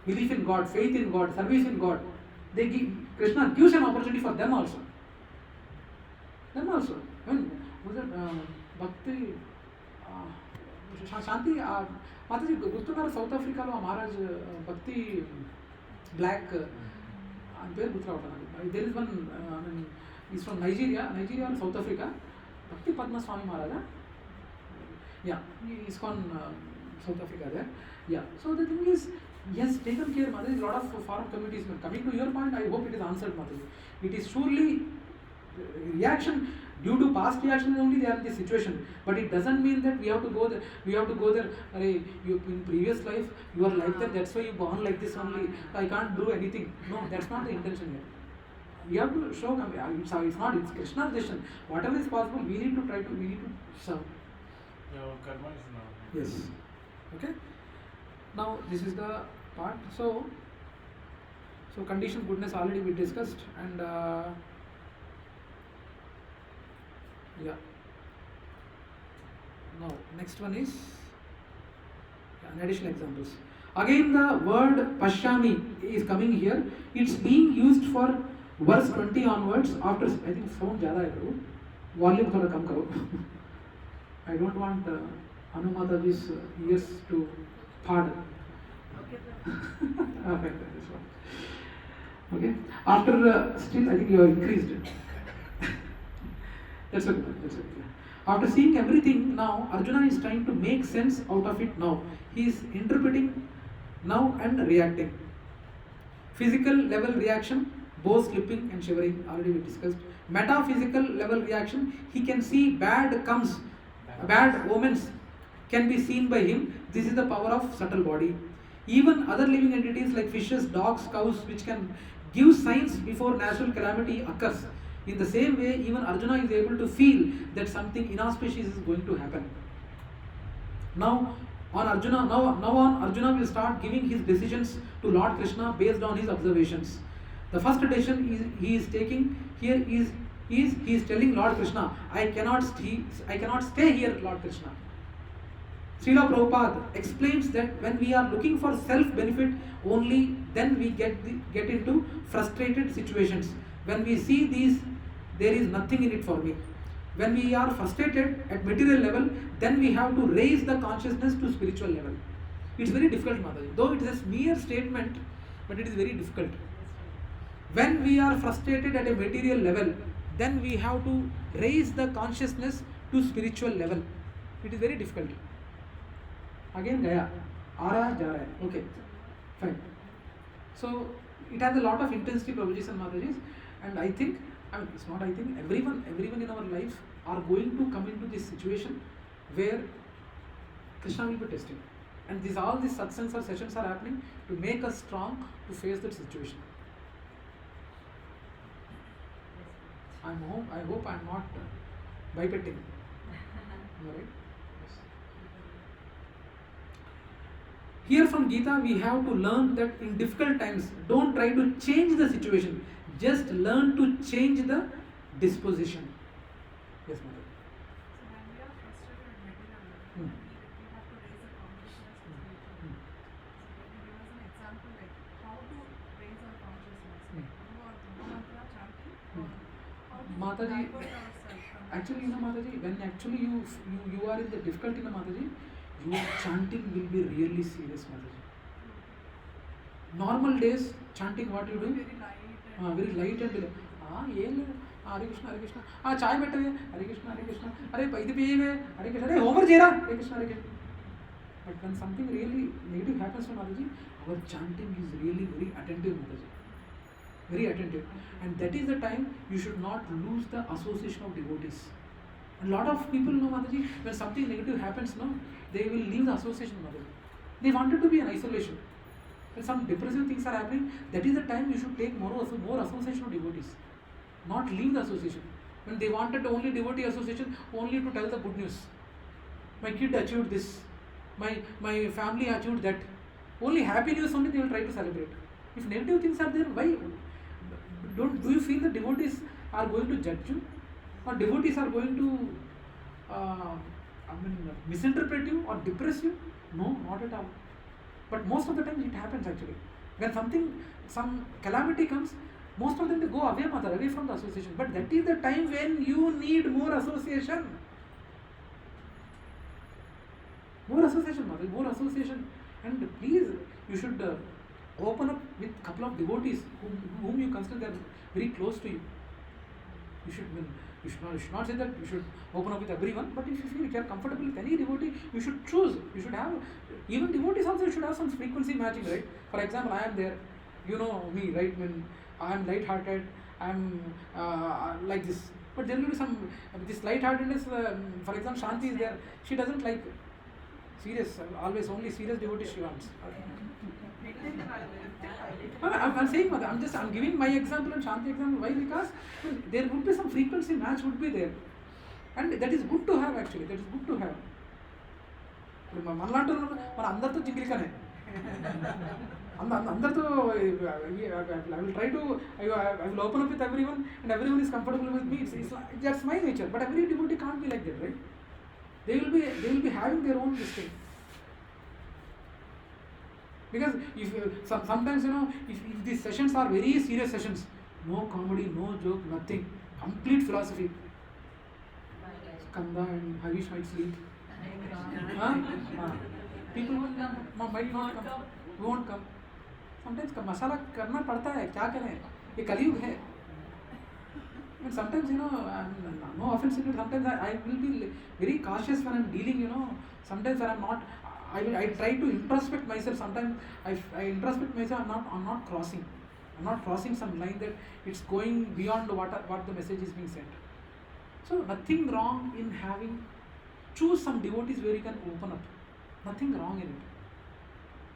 belief in God, faith in God, service in God, Krishna gives an opportunity for them also. When was it Bhakti Shanti Mataji Gurtunar South Africa lo Maharaj Bhakti Black there is one he's from Nigeria or South Africa, Bhakti Padma Swami Maharaj. Yeah, he's gone South Africa there. Yeah. So the thing is, he has taken care, Mataji. A lot of foreign communities. Coming to your point, I hope it is answered, Mataji. It is surely reaction due to past reaction only they are in this situation. But it doesn't mean that we have to go there. You in previous life you are like that. That's why you born like this only. I can't do anything. No, that's not the intention here. We have to show. It's Krishna's decision. Whatever is possible, we need to serve. Karma is now. Yes. Okay. Now this is the part. So conditioned goodness already we discussed, and yeah. Now next one is additional examples. Again the word Pashyami is coming here. It's being used for verse 20 onwards. After I think sound ज़्यादा है करो, volume थोड़ा कम करो. I don't want Anu Mataji's ears to pardon. Okay. After still, I think you have increased it. That's okay. After seeing everything, now Arjuna is trying to make sense out of it. Now he is interpreting now and reacting. Physical level reaction, bow slipping and shivering. Already we discussed. Metaphysical level reaction. He can see bad omens can be seen by him. This is the power of subtle body. Even other living entities like fishes, dogs, cows, which can give signs before natural calamity occurs. In the same way, even Arjuna is able to feel that something inauspicious is going to happen. Now Arjuna will start giving his decisions to Lord Krishna based on his observations. The first decision he is taking here is he is telling Lord Krishna, I cannot stay here, Lord Krishna. Srila Prabhupada explains that when we are looking for self-benefit only, then we get into frustrated situations. When we see these, there is nothing in it for me. When we are frustrated at material level, then we have to raise the consciousness to spiritual level. It's very difficult, Mataji. Though it is a mere statement, but it is very difficult. When we are frustrated at a material level, then we have to raise the consciousness to spiritual level. It is very difficult. Again, gaya. Aa raha hai, ja raha hai. Okay, fine. So, it has a lot of intensity, Prabhuji and Mataji. And it's not I think, everyone in our life are going to come into this situation where Krishna will be testing. And all these satsangs or sessions are happening to make us strong to face that situation. I hope I'm not bypetting. Right? Yes. Here from Gita we have to learn that in difficult times, don't try to change the situation. Just learn to change the disposition. Yes, madam. So when we are frustrated at material level, we have to raise the consciousness to spiritual. So can you give us an example like how to raise our consciousness? Like about mantra chanting or how to Mataji, divert ourselves from actually, Mataji, when actually you are in the difficulty, Mataji, your chanting will be really serious, Mataji. Normal days, chanting what you do? Very light and Very light and ఏం లేదు హరే కృష్ణ హరే కృష్ణ చాయ్ పెట్టవే హరే కృష్ణ హరే కృష్ణ అరే ఇది పియవే హరే కృష్ణ అరే homework చేయరా Hare Krishna Hare Krishna. But when something really negative happens to Mataji, our chanting is really very attentive, Mataji. Very attentive. And that is the time you should not lose the association of devotees. A lot of people know, Mataji, when something negative happens, no, they will leave the association, Mataji. They wanted to be in isolation. When some depressive things are happening, that is the time you should take more association of devotees. Not leave the association. When they wanted only devotee association, only to tell the good news. My kid achieved this. My family achieved that. Only happy news only they will try to celebrate. If negative things are there, why? Do you feel the devotees are going to judge you? Or devotees are going to misinterpret you or depress you? No, not at all. But most of the time it happens actually. When some calamity comes, most of them they go away, mother, away from the association. But that is the time when you need more association. More association, mother, more association. And please, you should open up with a couple of devotees whom you consider they are very close to you. You should not say that you should open up with everyone, but if you feel you are comfortable with any devotee, you should choose. You should have, even devotees also, you should have some frequency matching, right? For example, I am there, you know me, right? When I am light-hearted, I am like this. But there will be some, this light-heartedness, for example, Shanti is there, she doesn't like serious, always only serious devotees she wants. I'm saying, Mother, I'm giving my example and Shanti example. Why? Because there would be some frequency match would be there. And that is good to have actually. That is good to have. మన అందరితో జింగిలికనే అందరితో I will try to I will open up with everyone and everyone is comfortable with me. It's that's my nature. But every devotee can't be like that, right? They will be having their own this thing. Because if sometimes if these sessions are very serious sessions, no comedy, no joke, nothing, complete philosophy. Kanda and Havish might sleep. People might not come, won't come. Sometimes masala करना पड़ता है, क्या करें? ये कलयुग है. And sometimes no offense in it. Sometimes I will be very cautious when I'm dealing. Sometimes when I'm not. I try to introspect myself. Sometimes I introspect myself. I'm not crossing. I'm not crossing some line that it's going beyond what the message is being sent. So nothing wrong in having. Choose some devotees where you can open up. Nothing wrong in it.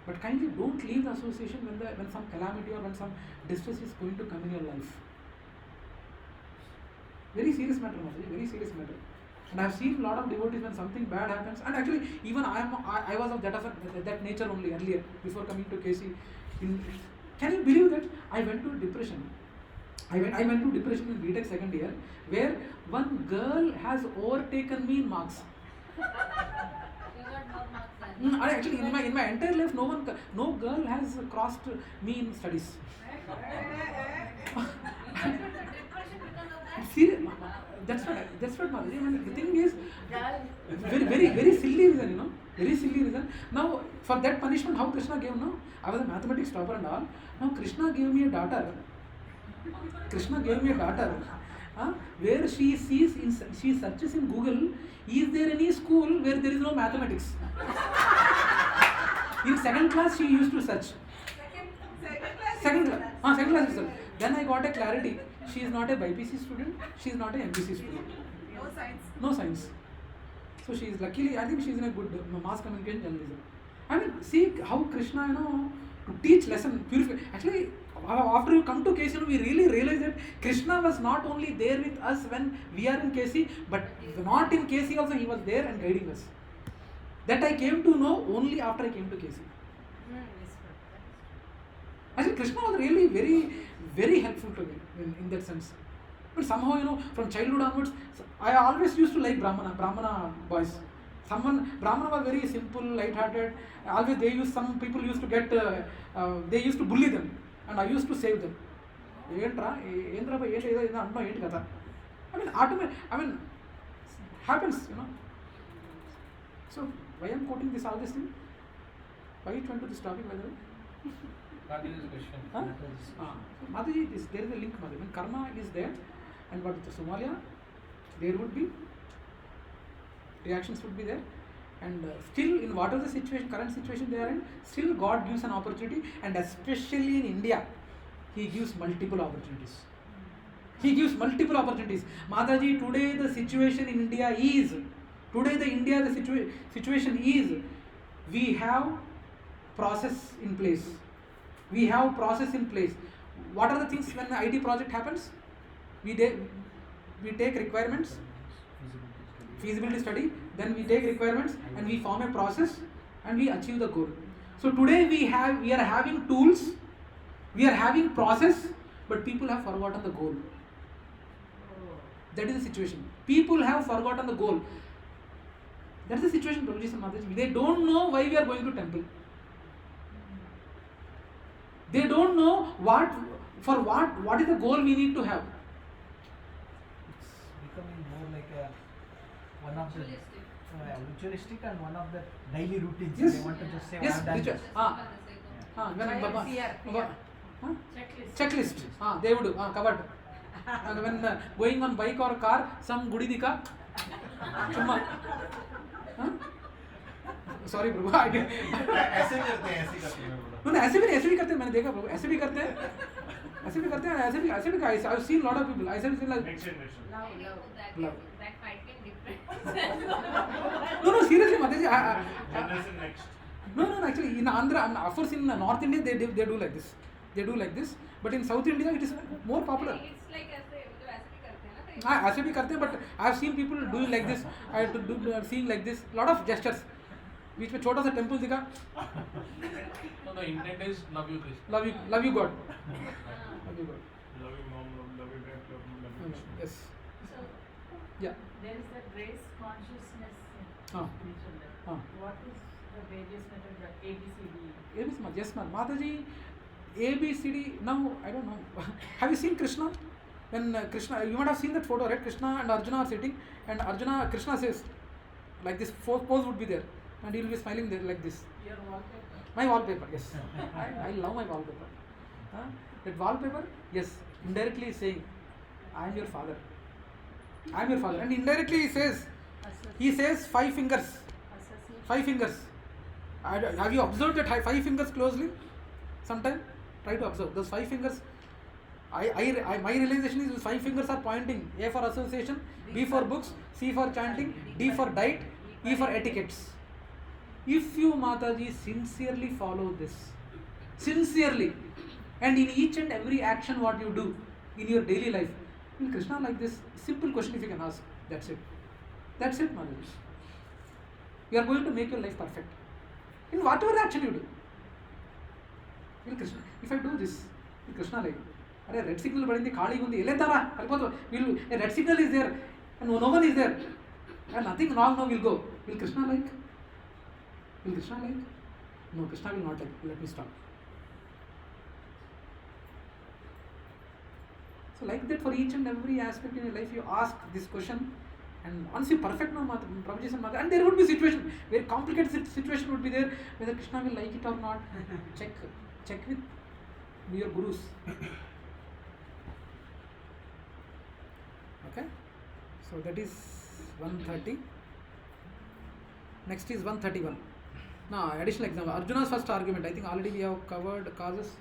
But kindly don't leave the association when some calamity or when some distress is going to come in your life. Very serious matter, Mataji, very serious matter. And I have seen a lot of devotees when something bad happens. And actually, even I was of that nature only earlier, before coming to KC. Can you believe that I went to depression? I went to depression in BTech second year, where one girl has overtaken me in marks. Actually, in my entire life, no girl has crossed me in studies. Serious, that's what Mataji. I mean, the thing is, very silly reason, very silly reason. Now, for that punishment, how Krishna gave, I was a mathematics topper and all. Now, Krishna gave me a daughter. Where she searches in Google, is there any school where there is no mathematics? In second class, she used to search. Second class itself. Then I got a clarity. She is not a BPC student. She is not a MPC student. No science. So she is luckily, I think she is in a good mass communication journalism. I mean, see how Krishna, to teach lesson, purify. Actually, after you come to KC, we really realize that Krishna was not only there with us when we are in KC, but not in KC also, he was there and guiding us. That I came to know only after I came to KC. Actually, Krishna was really very, very helpful to me in that sense. But somehow, from childhood onwards, I always used to like Brahmana boys. Brahmana was very simple, light-hearted. Always some people used to get, they used to bully them. And I used to save them. Happens, So, why I am quoting all this thing? Why it went to this topic, by the way? Mataji's question. Huh? Mataji, there is a link, Mataji. When karma is there, and what is the Somalia, there would be reactions would be there, and still in whatever the situation, current situation they are in, still God gives an opportunity, and especially in India, He gives multiple opportunities. He gives multiple opportunities. Mataji, today the situation in India is, situation is, we have process in place. We have process in place. What are the things when the IT project happens? We take requirements, feasibility study, then we take requirements and we form a process and we achieve the goal. So today we are having tools, we are having process, but people have forgotten the goal. That is the situation. People have forgotten the goal. That is the situation, Prabhuji and Mataji. They don't know why we are going to temple. They don't know what is the goal we need to have. It's becoming more like one of the ritualistic and one of the daily routines. Yes. They want to just say, Yes, "I've done ritual. this." Checklist. They would covered. And when going on bike or car, some gudi dika. Chumma. Sorry Prabhu. ऐसे करते हैं नहीं ऐसे भी करते हैं मैंने देखा प्रभु ऐसे भी करते हैं ऐसे भी I've seen lot of people ऐसे भी like love. No seriously Mataji no actually in Andhra of course in North India they do like this but in South India it is more popular. It's like ऐसे भी करते हैं but I have seen people doing like this. I have to do seeing like this lot of gestures. बीच में छोटा सा temple दिखा. No, the intent is love you Krishna. Love you God. Love you God. Love you mom, love you dad, love you. Yes. So, Yeah. there is the grace consciousness in spiritual life. What is the various methods, the ABCD? Yes, ma'am. Mataji, ABCD. Now I don't know. Have you seen Krishna? When Krishna, you might have seen that photo, right? Krishna and Arjuna are sitting, and Krishna says, like this pose would be there, and he will be smiling there like this. Your wallpaper. My wallpaper, yes. I love my wallpaper. That wallpaper, yes, indirectly is saying, I am your father. I am your father. And indirectly he says 5 fingers. Association. 5 fingers. Have you observed that 5 fingers closely? Sometime try to observe those 5 fingers. My realization is those 5 fingers are pointing. A for association, B for books, C for chanting, D for diet, E for etiquettes. If you Mataji sincerely follow this, sincerely, and in each and every action what you do in your daily life, will Krishna like this? Simple question if you can ask. That's it. That's it, Mataji. You are going to make your life perfect. In whatever action you do. Will Krishna, if I do this, will Krishna like, अरे red signal पड़ेंगे खाली गुंदी ले तारा अल्पा तो will a red signal is there and no one is there and nothing wrong now will go. Will Krishna like? Will Krishna like? No, Krishna will not like. Let me stop. So like that for each and every aspect in your life you ask this question, and once you perfect now Prabhuji and Mata, and there would be situation where complicated situation would be there whether Krishna will like it or not. Check with your gurus. Okay, so that is 130. Next is 131. Now additional example. Arjuna's first argument. I think already we have covered causes.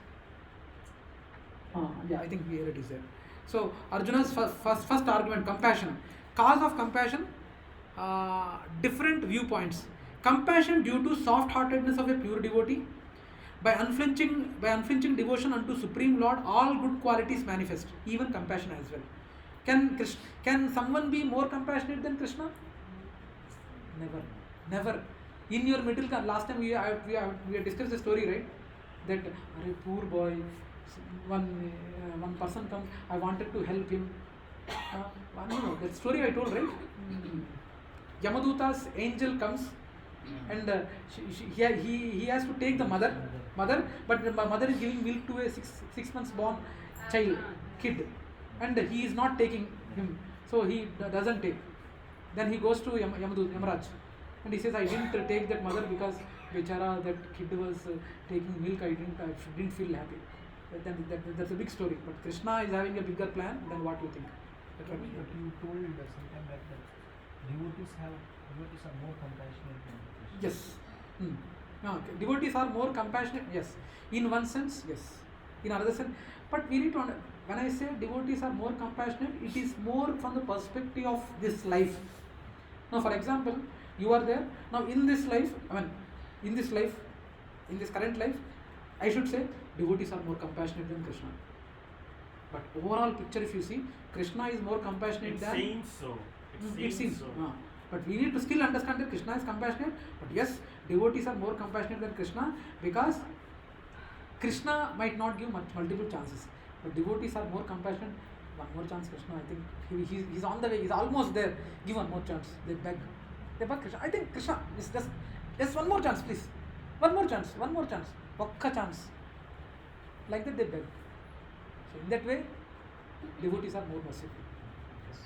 Yeah, I think here it is there. So Arjuna's first argument, compassion. Cause of compassion, different viewpoints. Compassion due to soft-heartedness of a pure devotee. By unflinching devotion unto Supreme Lord, all good qualities manifest, even compassion as well. Can someone be more compassionate than Krishna? Never. In your middle, last time we had discussed the story, right? That poor boy, one person comes, I wanted to help him. That story I told, right? Yamaduta's angel comes, and he has to take the mother, but the mother is giving milk to a 6 months born kid, and he is not taking him, so he doesn't take. Then he goes to Yamaraj, and he says, I didn't take that mother because Bechara, that kid was taking milk, I didn't feel happy. That's a big story. But Krishna is having a bigger plan than what you think. That's what But you told sometime back that devotees are more compassionate than Krishna. Yes. Okay. Devotees are more compassionate. Yes. In one sense, yes. In another sense, but we need to understand. When I say devotees are more compassionate, it is more from the perspective of this life. Now, for example, you are there. Now, in this life, in this current life, I should say, devotees are more compassionate than Krishna. But overall picture, if you see, Krishna is more compassionate than... It seems so. It seems so. But we need to still understand that Krishna is compassionate. But yes, devotees are more compassionate than Krishna, because Krishna might not give multiple chances. But devotees are more compassionate. One more chance, Krishna. I think he's on the way. He's almost there. Give one more chance. They beg Krishna. I think Krishna is just one more chance, please. One more chance. Vakka chance. Like that they beg. So in that way, devotees are more merciful. Yes.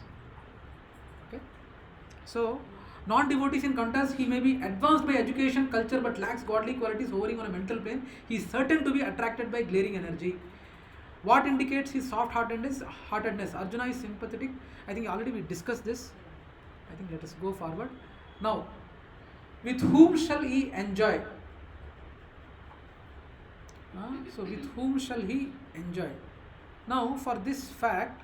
Okay. So non-devotees, in contrast, he may be advanced by education, culture, but lacks godly qualities, hovering on a mental plane. He is certain to be attracted by glaring energy. What indicates his soft-heartedness? Arjuna is sympathetic. I think already we discussed this. I think let us go forward. Now, with whom shall he enjoy? So with whom shall he enjoy? Now, for this fact,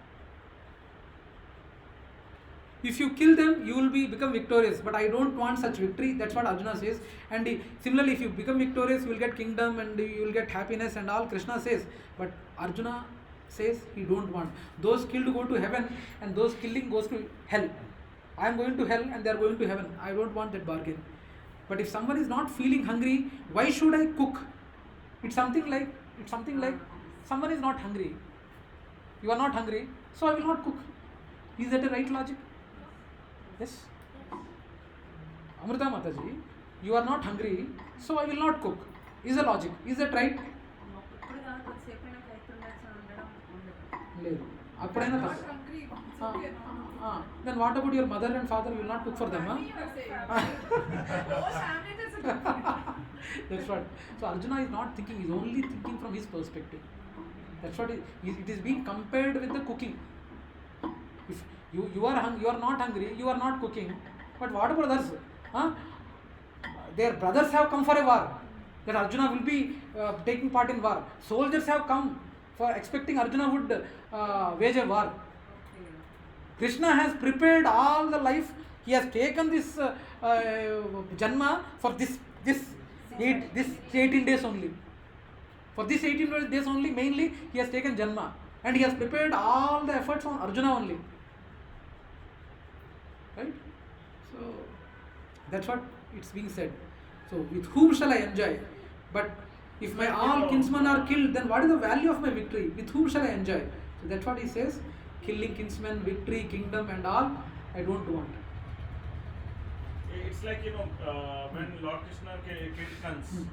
if you kill them, you will become victorious. But I don't want such victory. That's what Arjuna says. And similarly, if you become victorious, you will get kingdom and you will get happiness and all. Krishna says. But Arjuna says he don't want. Those killed go to heaven and those killing goes to hell. I am going to hell and they are going to heaven. I don't want that bargain. But if someone is not feeling hungry, why should I cook? It's something like someone is not hungry. You are not hungry, so I will not cook. Is that a right logic? Yes. Amrita Mataji, you are not hungry, so I will not cook. Is the logic? Is that right? Not hungry. It's okay. Then what about your mother and father? You will not cook for them, huh? That's what. So Arjuna is not thinking, he is only thinking from his perspective. That's what it is being compared with the cooking. If you are not hungry, you are not cooking. But what about others? Their brothers have come for a war. That Arjuna will be taking part in war. Soldiers have come for expecting Arjuna would wage a war. Krishna has prepared all the life. He has taken this Janma for this 18 days only. For this 18 days only, mainly he has taken Janma. And he has prepared all the efforts on Arjuna only. Right? So, that's what it's being said. So, with whom shall I enjoy? But if my all kinsmen are killed, then what is the value of my victory? With whom shall I enjoy? So, that's what he says. Killing kinsmen, victory, kingdom and all, I don't want. It's like, when Lord Krishna killed Kans,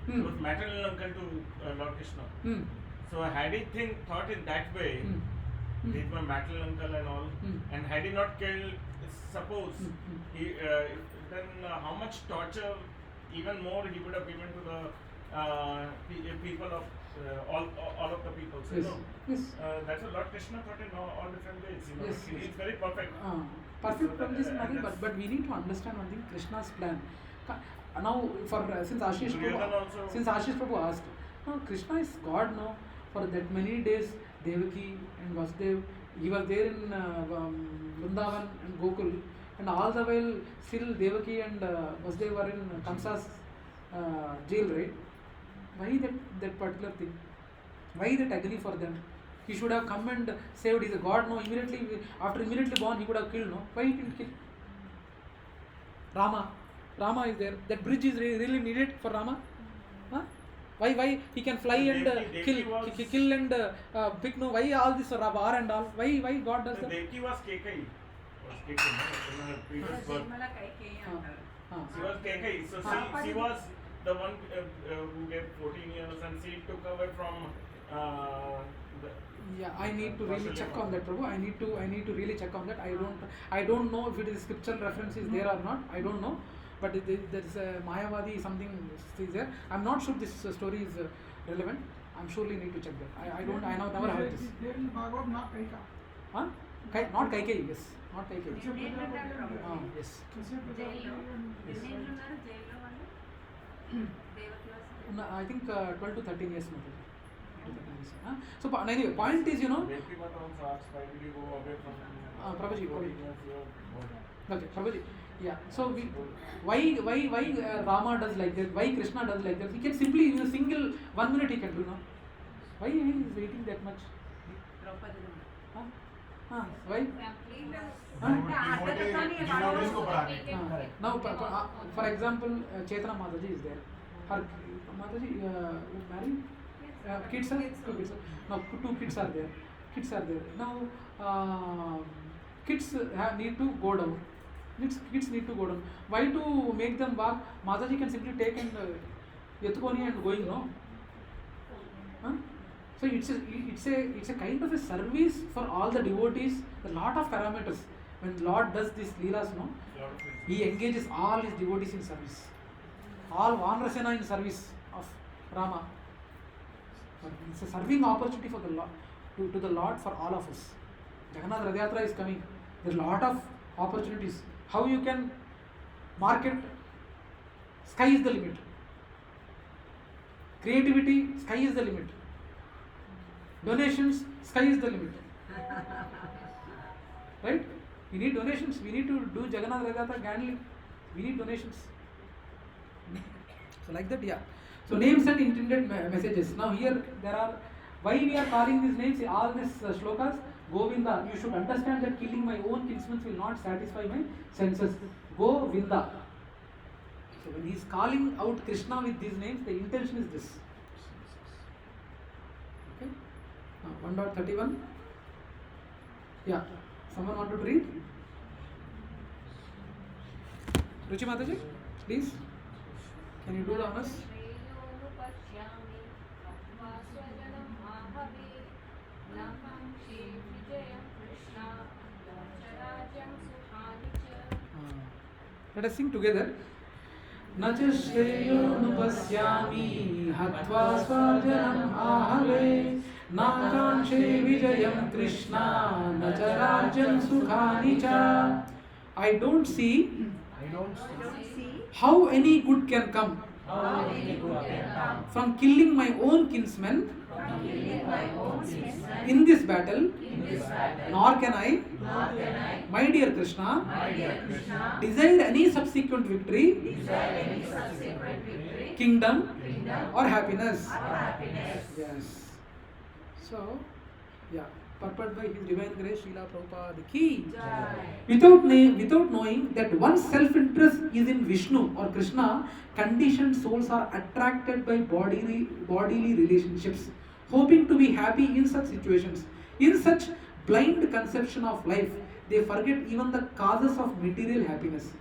he was maternal uncle to Lord Krishna. So had he thought in that way, he's my maternal uncle and all, and had he not killed, suppose, then how much torture, even more, he would have given to the people of all of the people. So, Yes. That's what Lord Krishna thought in all different ways. Yes. He's very perfect. Perfect from this matter, but we need to understand one thing: Krishna's plan. Now, since Ashish Prabhu asked, no, Krishna is God. No, for that many days, Devaki and Vasudev, he was there in Vrindavan and Gokul, and all the while still Devaki and Vasudev were in Kamsa's jail, right? Why that particular thing? Why that agony for them? He should have come and saved. He's a God. No, immediately born, he could have killed. No, why he didn't kill? Rama is there. That bridge is really needed for Rama. Huh? Why he can fly and kill and pick? No, why all this war and all? Why God does that? Devaki was Kekai. She was Kekai. So she was the one who gave 14 years, and she took away from. I need to really check on that, Prabhu. I need to really check on that. I don't know if it is scriptural reference is there or not. I don't know. but there is a Mayavadi something is there. I'm not sure this story is relevant. I'm surely need to check that. I don't. I know never heard this. There in Bhagavad, not Kaika. Huh? Not Kaikeyi. Yes, not Kaikeyi. Yes. I think 12 to 13 years. So anyway, point is, Devki Mata also asks, why did you go away from Prabhuji. Okay, Prabhuji. Yeah. So why Rama does like that? Why Krishna does like that? He can simply in a single 1 minute he can do, no? Why he is waiting that much? Why? Now, for example, Chaitanya Mataji is there. Her Mataji married. Kids are 2 kids. Now 2 kids are there. Now kids need to go down. Kids need to go down. Why to make them walk? Mataji can simply take and yatukoni and going, no? Huh? So it's a kind of a service for all the devotees. A lot of parameters. When Lord does this leelas, no, he engages all his devotees in service. All Vanrasena in service of Rama. It's a serving opportunity for the Lord, to the Lord for all of us. Jagannath Radhyatra is coming. There are a lot of opportunities. How you can market? Sky is the limit. Creativity, sky is the limit. Donations, sky is the limit. Right? We need donations. We need to do Jagannath Radhyatra grandly. We need donations. So like that, yeah. So names and intended messages. Now here there are, why we are calling these names, all these shlokas, Govinda. You should understand that killing my own kinsmen will not satisfy my senses. Govinda. So when he is calling out Krishna with these names, the intention is this. Okay. Now 1.31. Yeah. Someone want to read? Ruchi Mataji, please. Can you do the honors? Let us sing together. न च श्रेयोनुपश्यामि हत्वा स्वजनम् आहवे नाकाङ्क्षे विजयं कृष्णा न च राज्यं सुखानि च. I don't see how any good can come from killing my own kinsmen in this battle, nor can I, my dear Krishna, desire any subsequent victory, kingdom, or happiness. Yes. So, yeah. Purport by His Divine Grace, Srila Prabhupada ki. Without knowing that one's self-interest is in Vishnu or Krishna, conditioned souls are attracted by bodily relationships, hoping to be happy in such situations. In such blind conception of life, they forget even the causes of material happiness.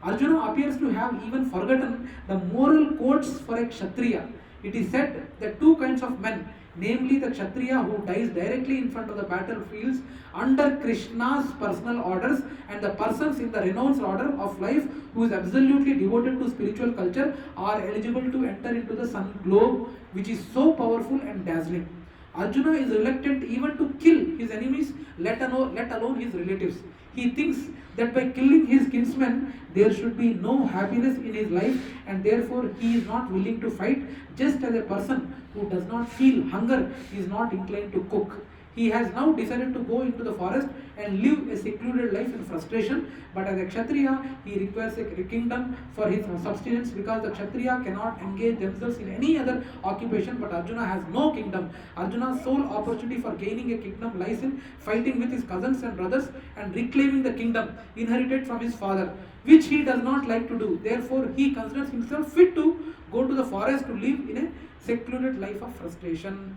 Arjuna appears to have even forgotten the moral codes for a Kshatriya. It is said that 2 kinds of men, namely the Kshatriya who dies directly in front of the battlefields under Krishna's personal orders, and the persons in the renounced order of life who is absolutely devoted to spiritual culture, are eligible to enter into the sun globe, which is so powerful and dazzling. Arjuna is reluctant even to kill his enemies, let alone his relatives. He thinks that by killing his kinsmen, there should be no happiness in his life, and therefore he is not willing to fight, just as a person who does not feel hunger is not inclined to cook. He has now decided to go into the forest and live a secluded life in frustration, but as a Kshatriya, he requires a kingdom for his subsistence, because the Kshatriya cannot engage themselves in any other occupation, but Arjuna has no kingdom. Arjuna's sole opportunity for gaining a kingdom lies in fighting with his cousins and brothers and reclaiming the kingdom inherited from his father, which he does not like to do. Therefore, he considers himself fit to go to the forest to live in a secluded life of frustration.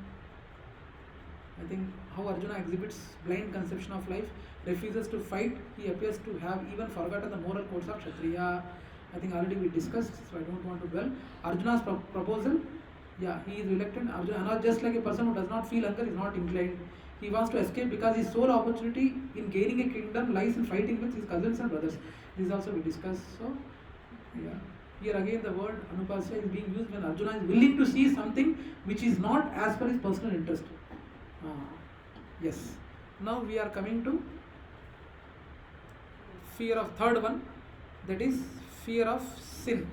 I think how Arjuna exhibits blind conception of life, refuses to fight. He appears to have even forgotten the moral codes of Kshatriya. I think already we discussed, so I don't want to dwell. Arjuna's proposal, yeah, he is reluctant. Arjuna, just like a person who does not feel hunger, is not inclined. He wants to escape because his sole opportunity in gaining a kingdom lies in fighting with his cousins and brothers. This also we discussed. So, Yeah. Here again the word anupasya is being used when Arjuna is willing to see something which is not as per his personal interest. Yes. Now we are coming to fear of third one, that is fear of sin.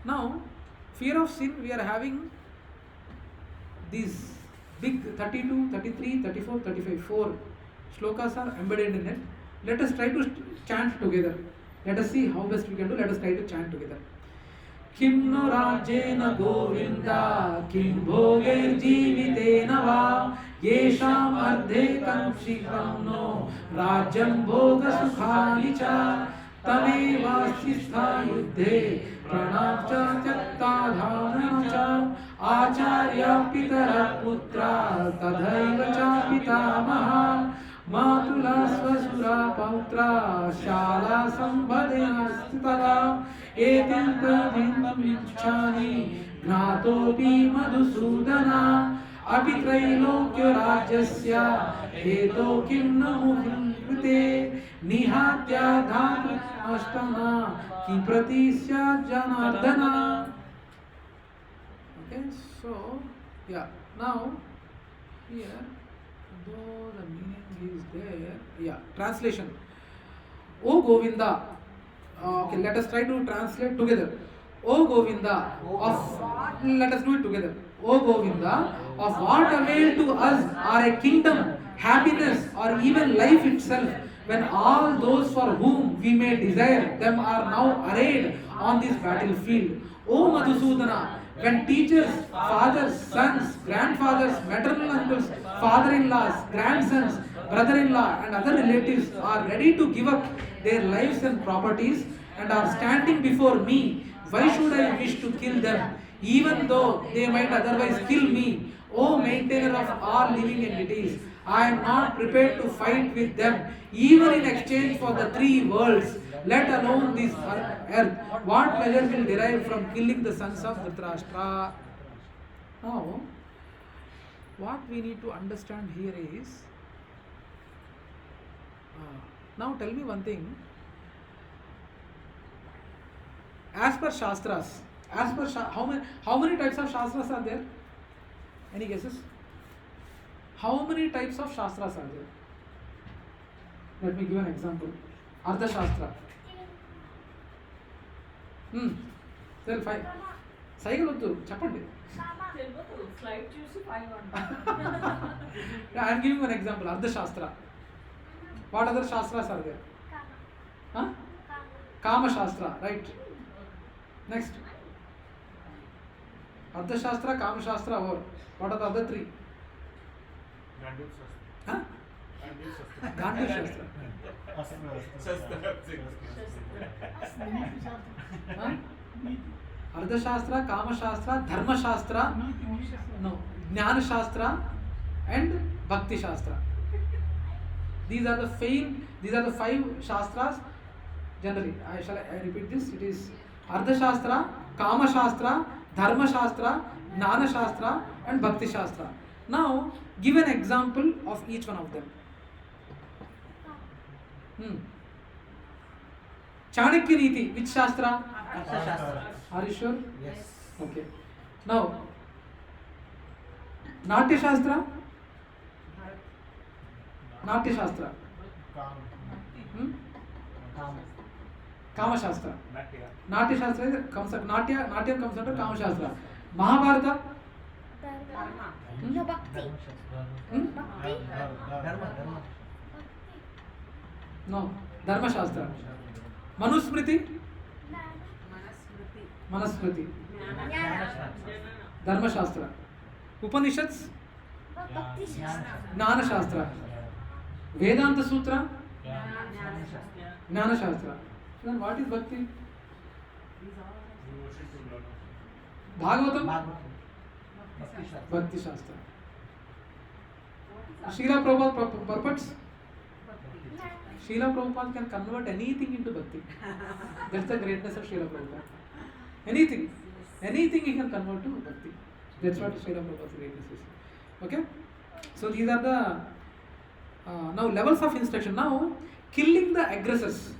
Now, fear of sin, we are having these big 32, 33, 34, 35, 4 shlokas are embedded in it. Let us try to chant together. Let us see how best we can do. Let us try to chant together. Kim no rajena govinda, kim bhoger jivitena va, yesham ardhe kamshikam no, rajyam bhoga sukhani cha, tamevasistha yuddhe, pranavcha tyakta dharana cha, acharya pitara putra, tadhaiva cha pitamaha, matula swasura pautra, shala sambhadena stitara, etintavinchani gnatopi madhusudana apitrailokya rajasya heto kim namukrite nihatya dhatu ashtana ki pratisya janardana. Okay, so yeah, now here though the meaning is there, yeah, translation. O Govinda. Okay, let us try to translate together. O Govinda, let us do it together. O Govinda, of what avail to us are a kingdom, happiness, or even life itself, when all those for whom we may desire them are now arrayed on this battlefield. O Madhusudana, when teachers, fathers, sons, grandfathers, maternal uncles, father-in-laws, grandsons, brother-in-law, and other relatives are ready to give up their lives and properties and are standing before me, why should I wish to kill them, even though they might otherwise kill me? O maintainer of all living entities, I am not prepared to fight with them, even in exchange for the 3 worlds, let alone this earth. What pleasure will derive from killing the sons of Dhritarashtra? Now, what we need to understand here is, now tell me one thing. As per Shastras, how many types of Shastras are there? Any guesses? How many types of Shastras are there? Let me give an example. Ardha Shastra. Tell 5. Cycle vadu, chappandi. Slide choose 5 Yeah, I am giving one example. Ardha Shastra. What other Shastras are there? Kama Shastra, right? Next. Ardha Shastra, Kama Shastra, or what are the other 3? Gandiv Shastra. Ardha Shastra, Kama Shastra, Dharma Shastra, no, Jnana Shastra, and Bhakti Shastra. These are the 5 Shastras. Generally, I repeat this. It is Ardha Shastra, Kama Shastra, Dharma Shastra, Jnana Shastra, and Bhakti Shastra. Now, give an example of each one of them. Chanakya Niti, which Shastra? Shastra. Are you sure? Yes. Okay. Now, Natya Shastra? Natya Shastra. Kama Shastra. Natya Shastra comes Natya comes under Kama Shastra. Mahabharata? No, Bhakti. Dharma. No, Dharma Shastra. Manusmriti? Manusmriti. Dharma Shastra. Upanishads? Bhakti Shastra. Jnana Shastra. Vedanta Sutra? Jnana Shastra. Then what is Bhakti? Bhagavatam? Bhakti Shastra. Srila Prabhupada purports? Srila Prabhupada can convert anything into Bhakti. That's the greatness of Srila Prabhupada. Anything he can convert to Bhakti. That's what Srila Prabhupada's greatness is. Okay? So these are the now levels of instruction. Now, killing the aggressors.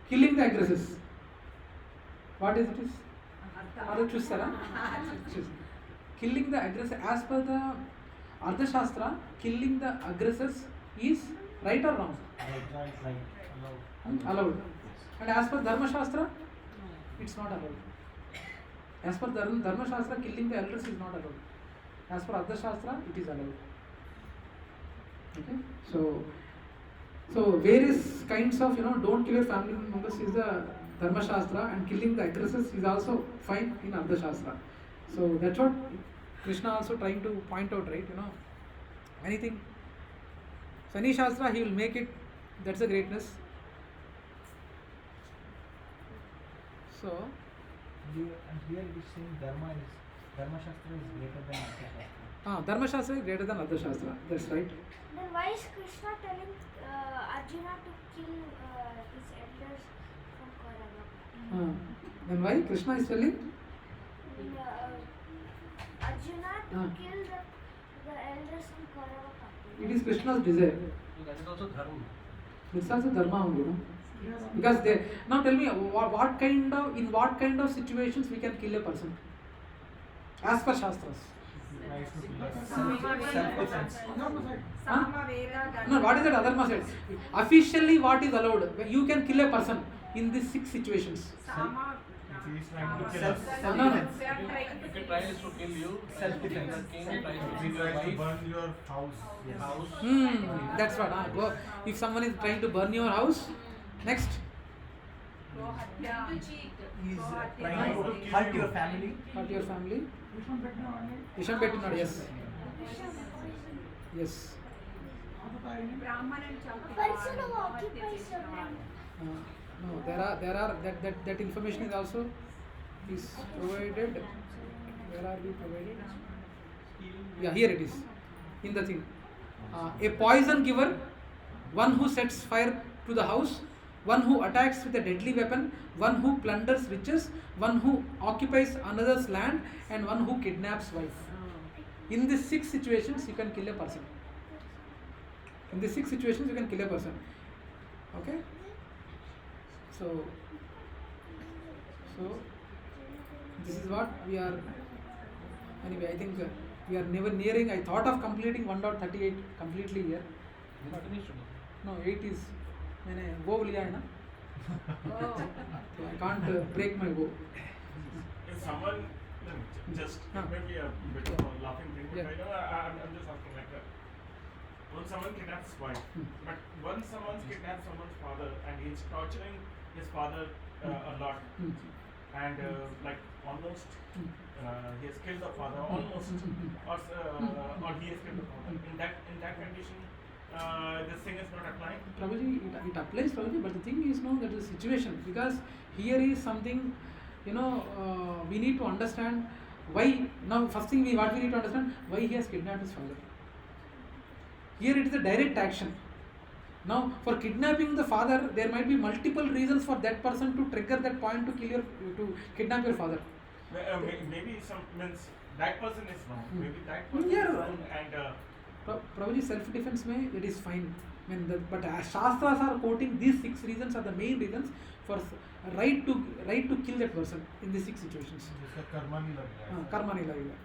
killing the aggressors. What is it? Chustara? Killing the aggressor, as per the Ardhashastra, killing the aggressors is right or wrong? Right. Allowed. And as per Dharma Shastra, it's not allowed. As per Dharma Shastra, killing the elders is not allowed. As per Ardhashastra, it is allowed. Okay? So various kinds of, don't kill your family members is the Dharma Shastra, and killing the aggressors is also fine in Ardhashastra. So that's what Krishna also trying to point out, right? Anything. So any Shastra, he will make it, that's the greatness. So And here it is saying Dharma Shastra is greater than Artha Shastra. Dharma Shastra is greater than Ardhashastra. That's right. Then why is Krishna telling Arjuna to kill his elders from Kaurava? Then why Krishna is telling? Arjuna to kill the elders from Kaurava. It is Krishna's desire. So that is also dharma. It's also dharma only, because they now tell me in what kind of situations we can kill a person as per Shastras. Self-defense. No, what is that Adharma said? Officially, what is allowed? You can kill a person in these 6 situations. He's trying to kill us. Self-defense. If he tries to kill you, Self-defense. the king tries to He kill your tries to wife, burn your house. house. That's what. If someone is trying to burn your house, next. He is trying to hurt your family. Hurt your family. Visham Pettinad, yes. Yes. A person who occupies your land. No, there are that information is also is provided. Where are we provided? Yeah, here it is in the thing. A poison giver, one who sets fire to the house, one who attacks with a deadly weapon, one who plunders riches, one who occupies another's land, and one who kidnaps wife. In these 6 situations, you can kill a person. In these 6 situations, you can kill a person. Okay? So this is what we are. Anyway, I think we are never nearing. I thought of completing 1.38 completely here. Not finished. No, 8 is. मैंने वो लिया है ना. So I can't break my vow. If someone just maybe a bit of a laughing thing, but I'm just asking when someone kidnaps wife, but when someone kidnaps someone's father and he's torturing his father a lot, and like almost he has killed the father almost, or he has killed the father. In that condition, this thing is not applying. Prabhuji, it applies, Prabhuji, but the thing is, that is a situation, because here is something, we need to understand why. Now, first thing what we need to understand, why he has kidnapped his father. Here it is a direct action. Now, for kidnapping the father, there might be multiple reasons for that person to trigger that point to kidnap your father. Maybe means that person is wrong. Maybe that person is wrong, and Prabhuji, self-defense it is fine. But Shastras are quoting these 6 reasons are the main reasons for right to kill that person in these 6 situations. karma nahi lag Karma nahi lagega.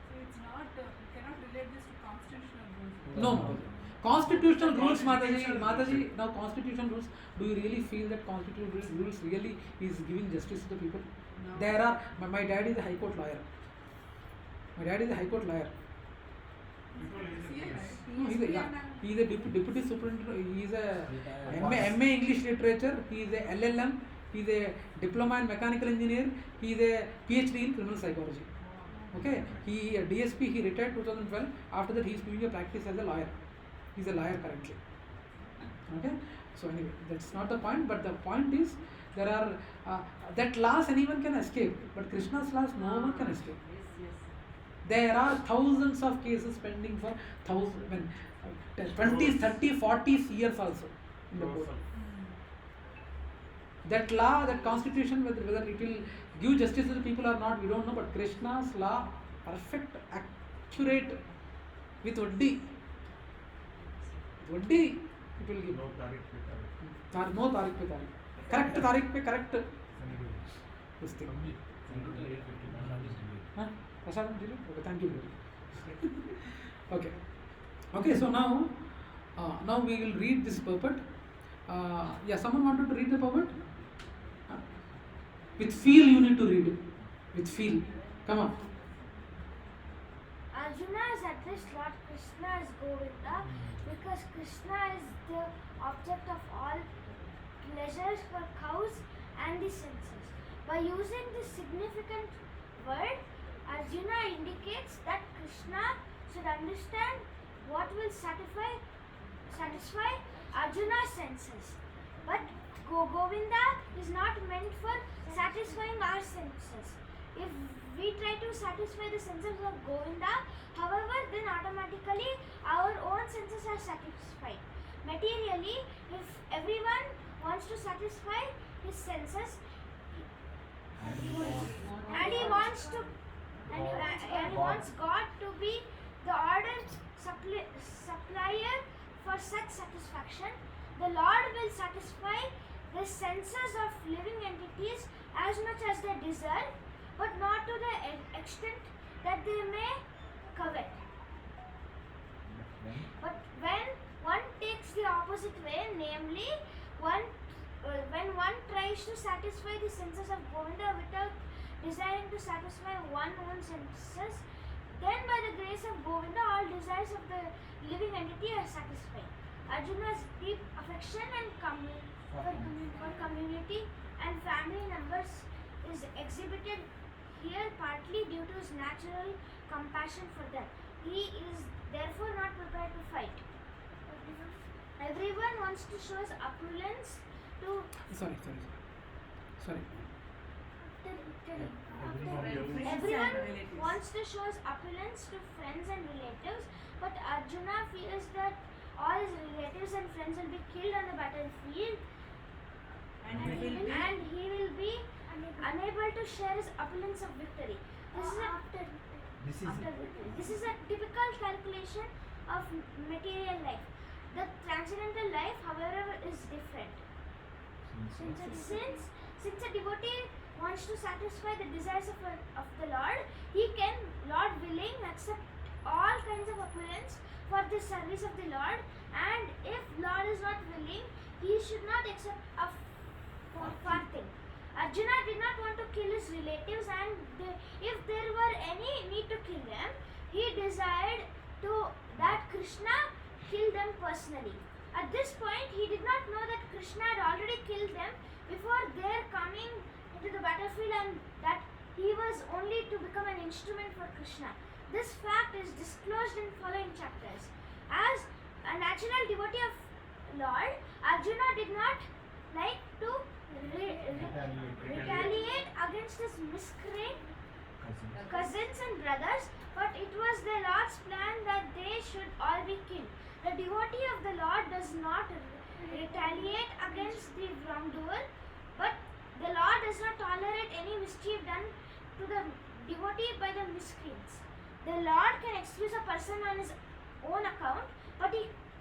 So it's not, you cannot relate this to constitutional rules. No, Mataji. Constitutional rules, Mataji. Now, constitutional rules. Do you really feel that constitutional rules really is giving justice to the people? No. There are. My dad is a high court lawyer. No, he's a deputy superintendent. He's a MA English literature. He is a LLM. He is a diploma in mechanical engineer. He is a PhD in criminal psychology. Okay, he DSP. He retired 2012. After that, he is doing a practice as a lawyer. He's a lawyer currently. Okay, so anyway, that's not the point. But the point is, there are that laws anyone can escape, but Krishna's laws no one can escape. There are thousands of cases pending for 20, 30, 40 years also in the court. That law, that constitution, whether it will give justice to the people or not, we don't know. But Krishna's law, perfect, accurate, with Vaddi, it will give. no tarik pe tarik. No tarik pe tarik. Correct तारीख पे correct this thing. Huh? Prasadam, did you? Okay, thank you. Okay. Okay, so now we will read this purport. Yeah, someone wanted to read the purport? With feel you need to read it. With feel. Come on. Arjuna has addressed Lord Krishna as Govinda because Krishna is the object of all pleasures for cows and the senses. By using this significant word, Arjuna indicates that Krishna should understand what will satisfy Arjuna's senses. But Govinda is not meant for satisfying our senses. If we try to satisfy the senses of Govinda, however, then automatically our own senses are satisfied. Materially, if everyone wants to satisfy his senses, and he wants God to be the ardent supplier for such satisfaction, the Lord will satisfy the senses of living entities as much as they deserve, but not to the extent that they may covet. But when one takes the opposite way, namely, when one tries to satisfy the senses of Govinda without desiring to satisfy one's own senses, then by the grace of Govinda, all desires of the living entity are satisfied. Arjuna's deep affection and for community and family members is exhibited here partly due to his natural compassion for them. He is therefore not prepared to fight. Everyone wants to show his opulence to... Sorry. Everyone wants to show his opulence to friends and relatives, but Arjuna fears that all his relatives and friends will be killed on the battlefield, and he will be unable to share his opulence of victory. This is a typical calculation of material life. The transcendental life, however, is different. Since a devotee wants to satisfy the desires of the Lord, he can, Lord willing, accept all kinds of opulence for the service of the Lord, and if Lord is not willing, he should not accept a far thing. Arjuna did not want to kill his relatives, and if there were any need to kill them, he desired that Krishna kill them personally. At this point, he did not know that Krishna had already killed them before their coming into the battlefield, and that he was only to become an instrument for Krishna. This fact is disclosed in following chapters. As a natural devotee of Lord, Arjuna did not like to retaliate against his miscreant cousins and brothers, but it was the Lord's plan that they should all be killed. The devotee of the Lord does not retaliate against the wrongdoer, but the Lord does not tolerate any mischief done to the devotee by the miscreants. The Lord can excuse a person on his own account, but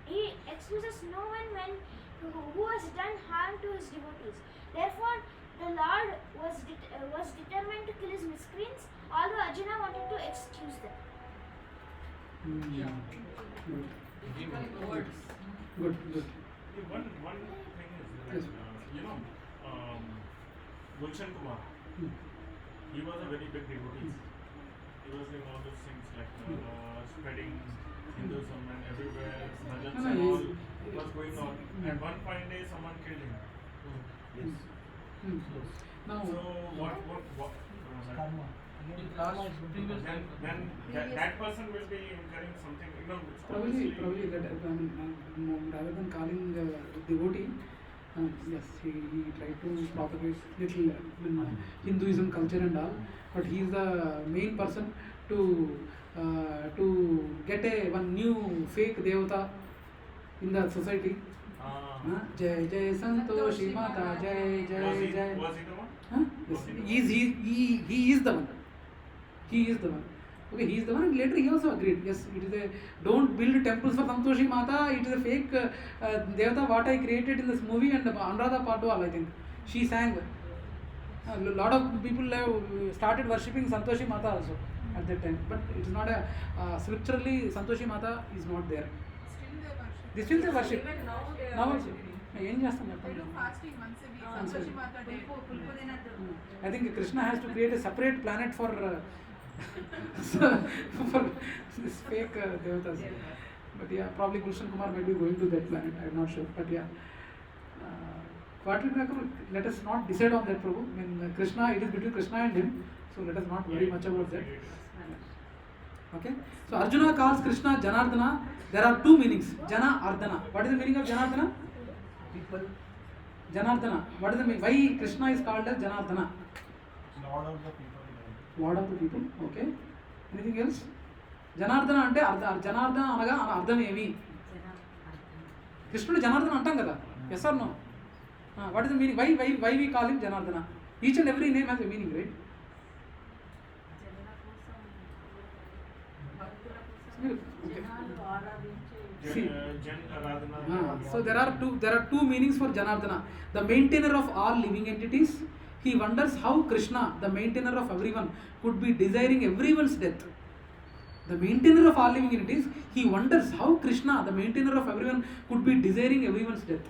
he excuses no one who has done harm to his devotees. Therefore, the Lord was determined to kill his miscreants, although Arjuna wanted to excuse them. Good. One thing is that, Gulshan Kumar, he was a very big devotee. He was doing all those things like spreading Hinduism and everywhere, bhajans and all was going on. And one fine day, someone killed him. Yes. Now, so what Karma. then that person will be incurring something, it's probably that rather than calling devotee, yes, he tried to propagate little Hinduism culture and all, but he is the main person to get one new fake devata in the society. Jai Jai Santoshi Mata, Jai. Was he the one? Yes, he is the one. He is the one. Okay, he is the one, and later he also agreed. Yes, it is don't build temples for Santoshi Mata. It is a fake devata what I created in this movie and Anuradha Padwal, I think. She sang. A lot of people have started worshipping Santoshi Mata also at that time, but it is not a scripturally Santoshi Mata is not there. Still they worship. They still they worship. Even now they Now are also. ఏం చేస్తాం They చెప్పండి. do fasting once a week. Santoshi Mata Day. I think Krishna has to create a separate planet for for this fake devatas. But yeah, probably Krishna Kumar might be going to that planet. I'm not sure. But yeah, what will happen? Let us not decide on that, Prabhu. I mean, Krishna, it is between Krishna and him. So let us not worry much about that. Okay. So Arjuna calls Krishna Janardana. There are two meanings. Jana Ardana. What is the meaning of Janardana? People. Janardana. What is the meaning? Why Krishna is called as Janardana? Lord of the people. Lord of the people. Okay. Anything else? Janardana అంటే జనార్దన అనగా అర్థం ఏమి? కృష్ణుడు జనార్దన అంటాం కదా. Yes or no? What is the meaning? Why we call him Janardana? Each and every name has a meaning, right? See. So there are two meanings for Janardana. The maintainer of all living entities. He wonders how Krishna, the maintainer of everyone, could be desiring everyone's death. The maintainer of all living entities, he wonders how Krishna, the maintainer of everyone, could be desiring everyone's death.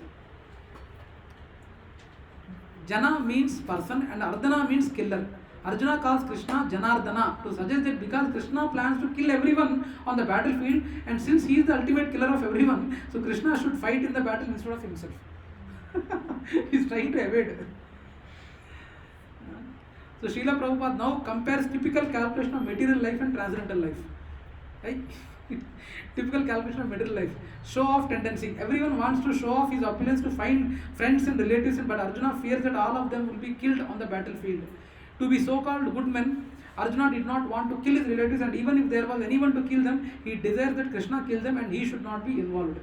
Jana means person and Ardana means killer. Arjuna calls Krishna Janardana to suggest that because Krishna plans to kill everyone on the battlefield, and since he is the ultimate killer of everyone, so Krishna should fight in the battle instead of himself. He is trying to evade. So Srila Prabhupada now compares typical calculation of material life and transcendental life. Right? Typical calculation of material life. Show off tendency. Everyone wants to show off his opulence to find friends and relatives, but Arjuna fears that all of them will be killed on the battlefield. To be so-called good men, Arjuna did not want to kill his relatives, and even if there was anyone to kill them, he desires that Krishna kill them and he should not be involved.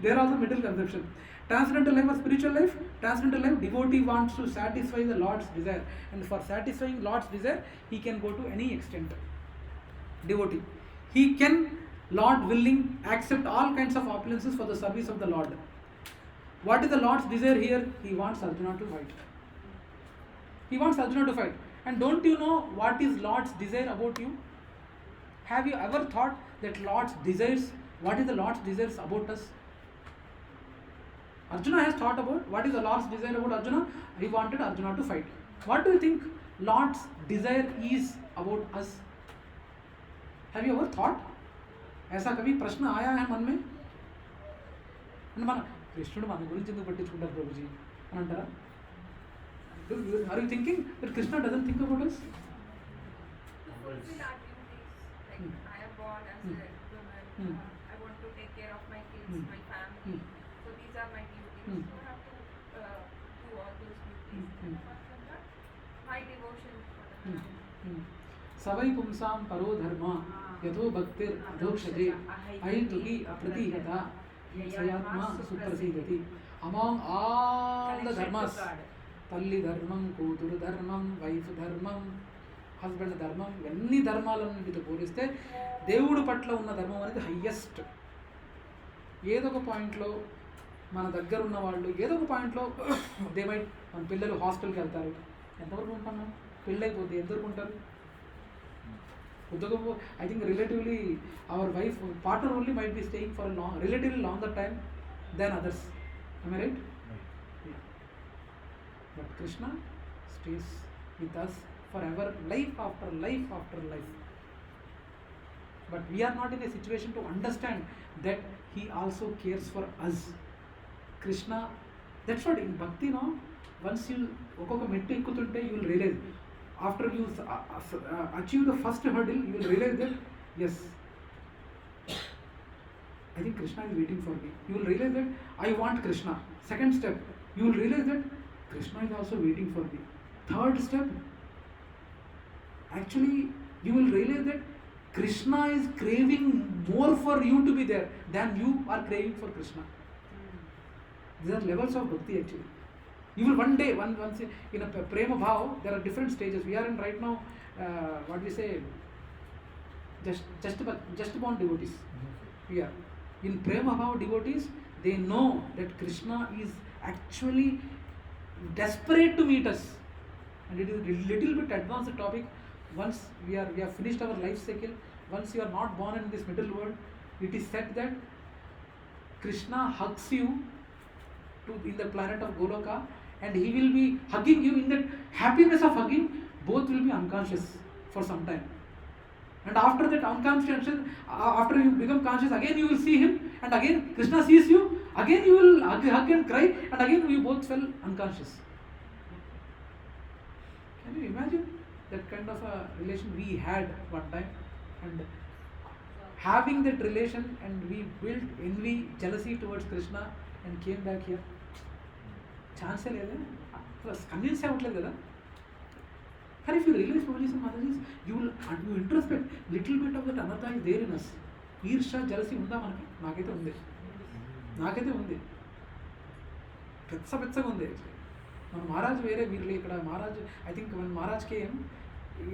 There also middle conception. Transcendental life or spiritual life? Transcendental life, devotee wants to satisfy the Lord's desire, and for satisfying Lord's desire, he can go to any extent. Devotee. He can, Lord willing, accept all kinds of opulences for the service of the Lord. What is the Lord's desire here? He wants Arjuna to fight. He wants Arjuna to fight. And don't you know what is Lord's desire about you? Have you ever thought that Lord's desires, what is the Lord's desires about us? Arjuna has thought about what is the Lord's desire about Arjuna. He wanted Arjuna to fight. What do you think Lord's desire is about us? Have you ever thought? ऐसा कभी प्रश्न आया है मन में? మన కృష్ణుడు మన గురించి ఎందుకు పట్టించుకుంటారు ప్రభుజీ అని అంటారా? Are you thinking that Krishna doesn't think about us? To fulfill our duties, like I am born as a woman, I want to take care of my kids, my family. So these are my duties. So I have to do all those duties. Apart from that, my devotion for the family. सवै पुंसां परो धर्म यथो भक्तिर अधोक्षजे अहितुकी अप्रतिहता सयात्मा सुप्रसिद्धति. Among all the dharmas, తల్లి ధర్మం, కూతురు ధర్మం, wife ధర్మం, husband ధర్మం, ఇవన్నీ ధర్మాలన్నిటితో పోలిస్తే దేవుడు పట్ల ఉన్న ధర్మం అనేది హయ్యెస్ట్. ఏదో ఒక పాయింట్లో మన దగ్గర ఉన్న వాళ్ళు ఏదో ఒక పాయింట్లో దేమైట్ మన పిల్లలు హాస్టల్కి వెళ్తారు, ఎంతవరకు ఉంటాము? పెళ్ళైపోతే ఎంతవరకు ఉంటారు? ఉద్యోగం I think relatively our wife partner only might be staying for relatively longer time than others. Am I right? Yeah. But Krishna stays with us forever, life after life after life. But we are not in a situation to understand that he also cares for us. Krishna, that's what in bhakti, no? Once you okoka mettu ekkutunte, you will realize, after you achieve the first hurdle, you will realize that yes, I think Krishna is waiting for me. You will realize that I want Krishna. Second step, you will realize that Krishna is also waiting for me. Third step, actually you will realize that Krishna is craving more for you to be there than you are craving for Krishna. These are levels of bhakti actually. You will one day, once in a prema bhav, there are different stages. We are in right now, what we say, just born devotees. We are in prema bhav devotees. They know that Krishna is actually desperate to meet us. And it is a little bit advanced topic. Once we have finished our life cycle, once you are not born in this middle world, it is said that Krishna hugs you in the planet of Goloka, and he will be hugging you. In that happiness of hugging, both will be unconscious for some time. And after that unconscious, after you become conscious, again you will see him, and again Krishna sees you, again you will hug and cry, and again you both fell unconscious. Can you imagine that kind of a relation we had one time? And having that relation, and we built envy, jealousy towards Krishna and came back here. Chance లేదా convince అవ్వట్లేదు కదా. కానీ if you realize Prabhuji and Mataji's, you introspect little bit of that anartha is there in us. ఈర్ష jealousy ఉందా మనకి? నాకైతే ఉంది పెచ్చగా ఉంది. మన మహారాజ్ వేరే, వీళ్ళు ఇక్కడ Maharaj, I think when Maharaj came,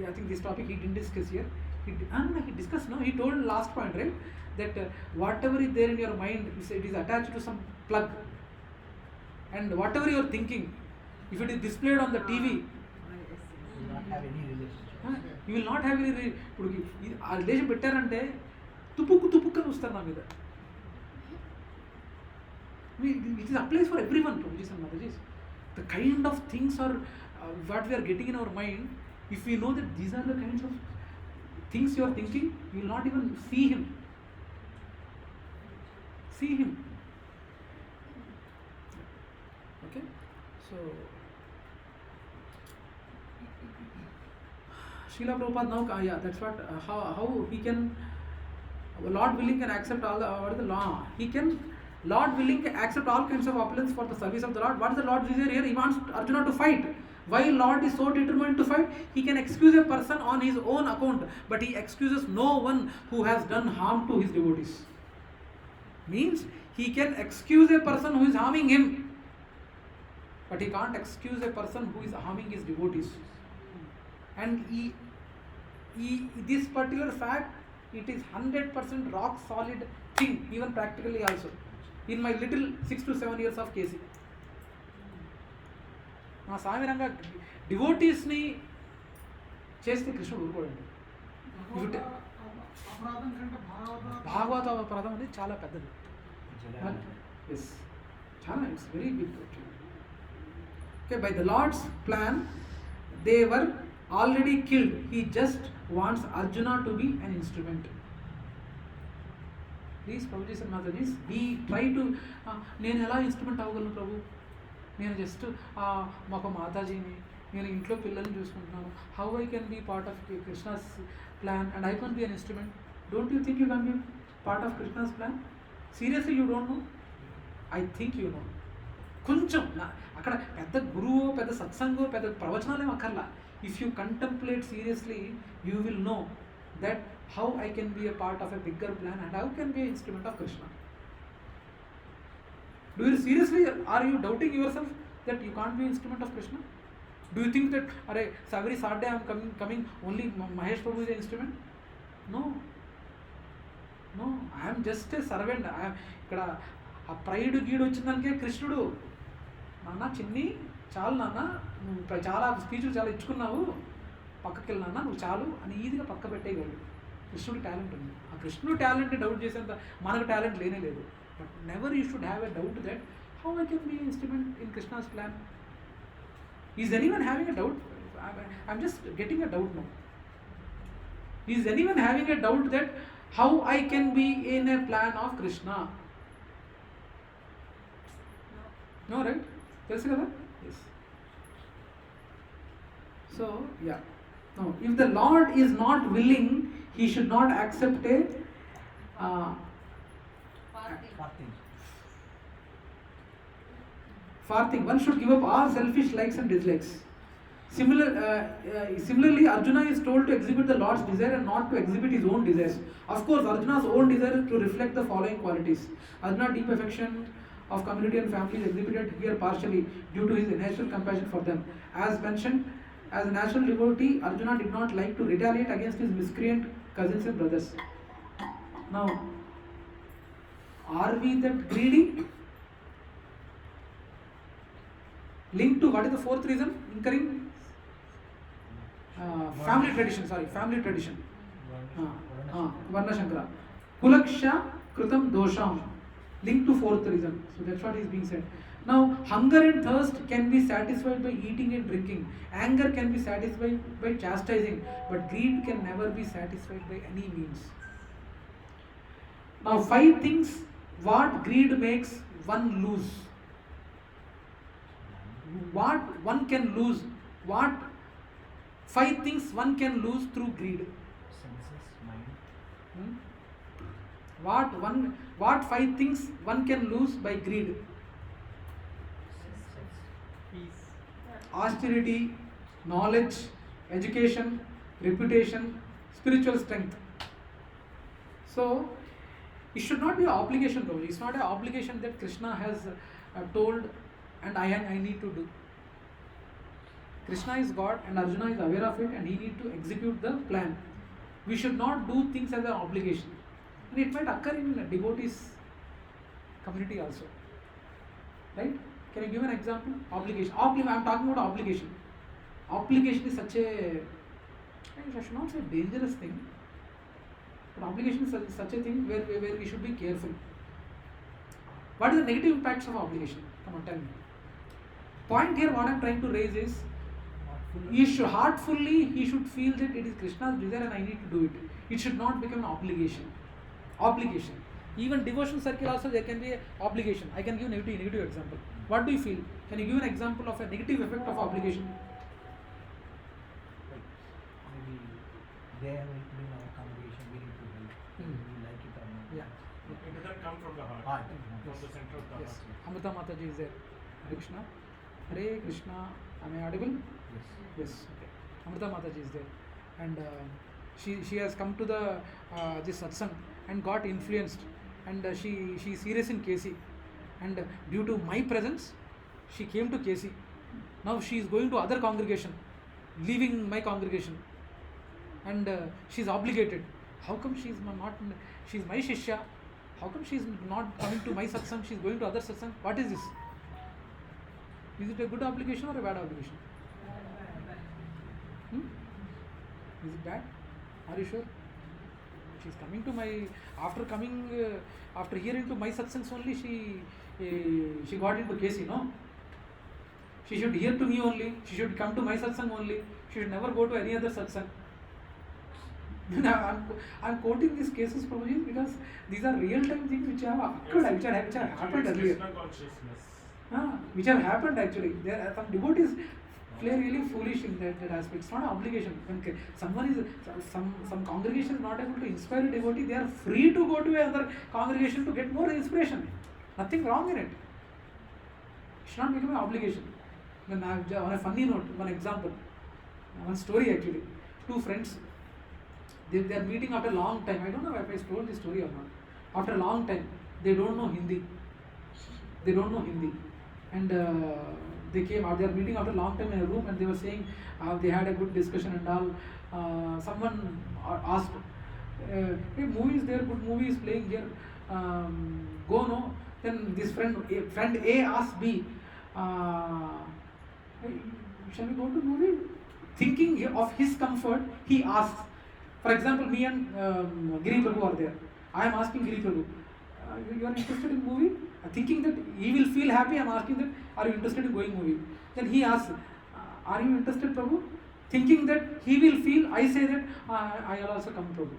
I think this topic he didn't discuss here. He discussed, no, he told last point, right, that whatever is there in your mind, it is attached to some plug, and whatever you are thinking, if it is displayed on the TV, You will not have any relationship. you will not have any ఇప్పుడు ఆ relation పెట్టారంటే తుపుక్కని వస్తారు నా మీద. It is applies for everyone, Prabhuji and Mataji. The kind of things are what we are getting in our mind. If we know that these are the kinds of things you are thinking, you will not even see him. Okay, so Srila Prabhupada now, yeah, that's what how he can, Lord willing, can accept all the what is the law? He can, Lord willing, can accept all kinds of opulence for the service of the Lord. What is the Lord's desire here? He wants Arjuna to fight. Why Lord is so determined to fight? He can excuse a person on his own account, but he excuses no one who has done harm to his devotees. Means he can excuse a person who is harming him, but he can't excuse a person who is harming his devotees. And this particular fact, it is 100% rock solid thing, even practically also. In my little 6 to 7 years of KC, మా సామిరంగా డివోటీస్ని చేస్తే కృష్ణుడు ఊరుకోడండి. అపరాధం కంటే భాగవత అపరాధం అనేది చాలా పెద్దది. Yes, చాలా, it's very big. Okay, by the Lord's plan they were already killed. He just wants Arjuna to be an instrument. Please, Prabhuji and Mataji, we try to, నేను ఎలా ఇన్స్ట్రుమెంట్ అవ్వగలను ప్రభు? నేను జస్ట్ మాకు మాతాజీని, నేను ఇంట్లో పిల్లల్ని చూసుకుంటున్నాను. How I can be part of Krishna's plan and I can be an instrument? Don't you think you can be part of Krishna's plan? Seriously you don't know? I think you know. కొంచెం అక్కడ పెద్ద గురువు, పెద్ద సత్సంగం, పెద్ద ప్రవచనాలు ఏమి అక్కర్లా. If you contemplate seriously, you will know that how I can be a part of a bigger plan and how can be an instrument of Krishna. Do you seriously, are you doubting yourself that you can't be an instrument of Krishna? Do you think that every Saturday I am coming only Mahesh Prabhu is an instrument? No, I am just a servant. I am ఇక్కడ ఆ pride గీడు వచ్చిందానికే కృష్ణుడు, నాన్న చిన్ని చాలు నాన్న, నువ్వు చాలా స్పీచ్లు చాలా ఇచ్చుకున్నావు, పక్కకి వెళ్ళి నాన్న నువ్వు చాలు అని ఈజీగా పక్క పెట్టేయగలడు. కృష్ణుడి టాలెంట్ ఉంది. ఆ కృష్ణుడి టాలెంట్ని డౌట్ చేసేంత మనకు టాలెంట్ లేనే లేదు. But never you should have a doubt that how I can be instrument in Krishna's plan. Is anyone having a doubt? I'm just getting a doubt now. Is anyone having a doubt that how I can be in a plan of Krishna? No, right? తెలుసు కదా? Yes. So, yeah. Now, if the Lord is not willing, he should not accept a fourth thing. One should give up all selfish likes and dislikes. Similarly, Arjuna is told to exhibit the Lord's desire and not to exhibit his own desires. Of course, Arjuna's own desire is to reflect the following qualities. Arjuna's deep affection of community and family is exhibited here partially due to his natural compassion for them. As mentioned, as a natural devotee, Arjuna did not like to retaliate against his miscreant cousins and brothers. Now, are we that greedy? Linked to what is the fourth reason? Incurring family tradition. Family tradition. Varna Shankara. Kulaksha Kritam Dosham. Linked to fourth reason. So that's what is being said. Now, hunger and thirst can be satisfied by eating and drinking. Anger can be satisfied by chastising. But greed can never be satisfied by any means. Now, 5 things what greed makes one lose. What one can lose. What 5 things one can lose through greed. Senses, mind. What 5 things one can lose by greed? Peace. Austerity, knowledge, education, reputation, spiritual strength. So, it should not be an obligation, though. It's not an obligation that Krishna has told and I need to do. Krishna is God and Arjuna is aware of it and he needs to execute the plan. We should not do things as an obligation. And it might occur in devotees community also. Right? Can you give an example? Obligation. I am talking about obligation. Obligation is such a, I should not say dangerous thing, but obligation is such a thing where we should be careful. What is the negative impacts of obligation? Come on, tell me. Point here, what I am trying to raise is, he should feel that it is Krishna's desire and I need to do it. It should not become an obligation. Obligation. Even devotion circle also there can be an obligation. I can give negative example. What do you feel? Can you give an example of a negative effect of obligation? Maybe they have included in our congregation, we need to help. We like it or not. Yeah. It doesn't come from the heart. Heart. From the center of the Yes. heart. Amrita Mataji is there. Hare Krishna. Hare Krishna. Am I audible? Yes. Yes. Okay. Amrita Mataji is there, and she has come to the this satsang and got influenced, and she is serious in KC, and due to my presence, she came to KC. Now she is going to other congregation, leaving my congregation, and she is obligated. How come she is not? She is my shishya. How come she is not coming to my satsang? She is going to other satsang. What is this? Is it a good obligation or a bad obligation? Is it bad? Are you sure? She is coming to my, after hearing to my satsangs only, she got into KC, no? She should hear to me only, she should come to my satsang only, she should never go to any other satsang. I'm quoting these cases, Prabhuji, because these are real-time things which have occurred, which have happened earlier. Krishna consciousness. Which have happened actually. There are some devotees play really foolish in that aspect. It's not an obligation. When some congregation is not able to inspire a devotee, they are free to go to another congregation to get more inspiration. Nothing wrong in it. It should not become an obligation. When on a funny note, one example, one story actually. 2 friends, they are meeting after a long time. I don't know if I told this story or not. After a long time, they don't know Hindi. And they came out, they are meeting after a long time in a room, and they were saying they had a good discussion and all. Someone asked, hey, movie is there, good movie is playing here, go no. Then this friend A asked B, hey, shall we go to movie? Thinking of his comfort, he asks. For example, me and Giri Prabhu are there. I am asking Giri Prabhu, you are interested in movie? Thinking that he will feel happy, I am asking that, are you interested in going movie? Then he asks, are you interested, Prabhu? Thinking that he will feel, I say that, I will also come, Prabhu.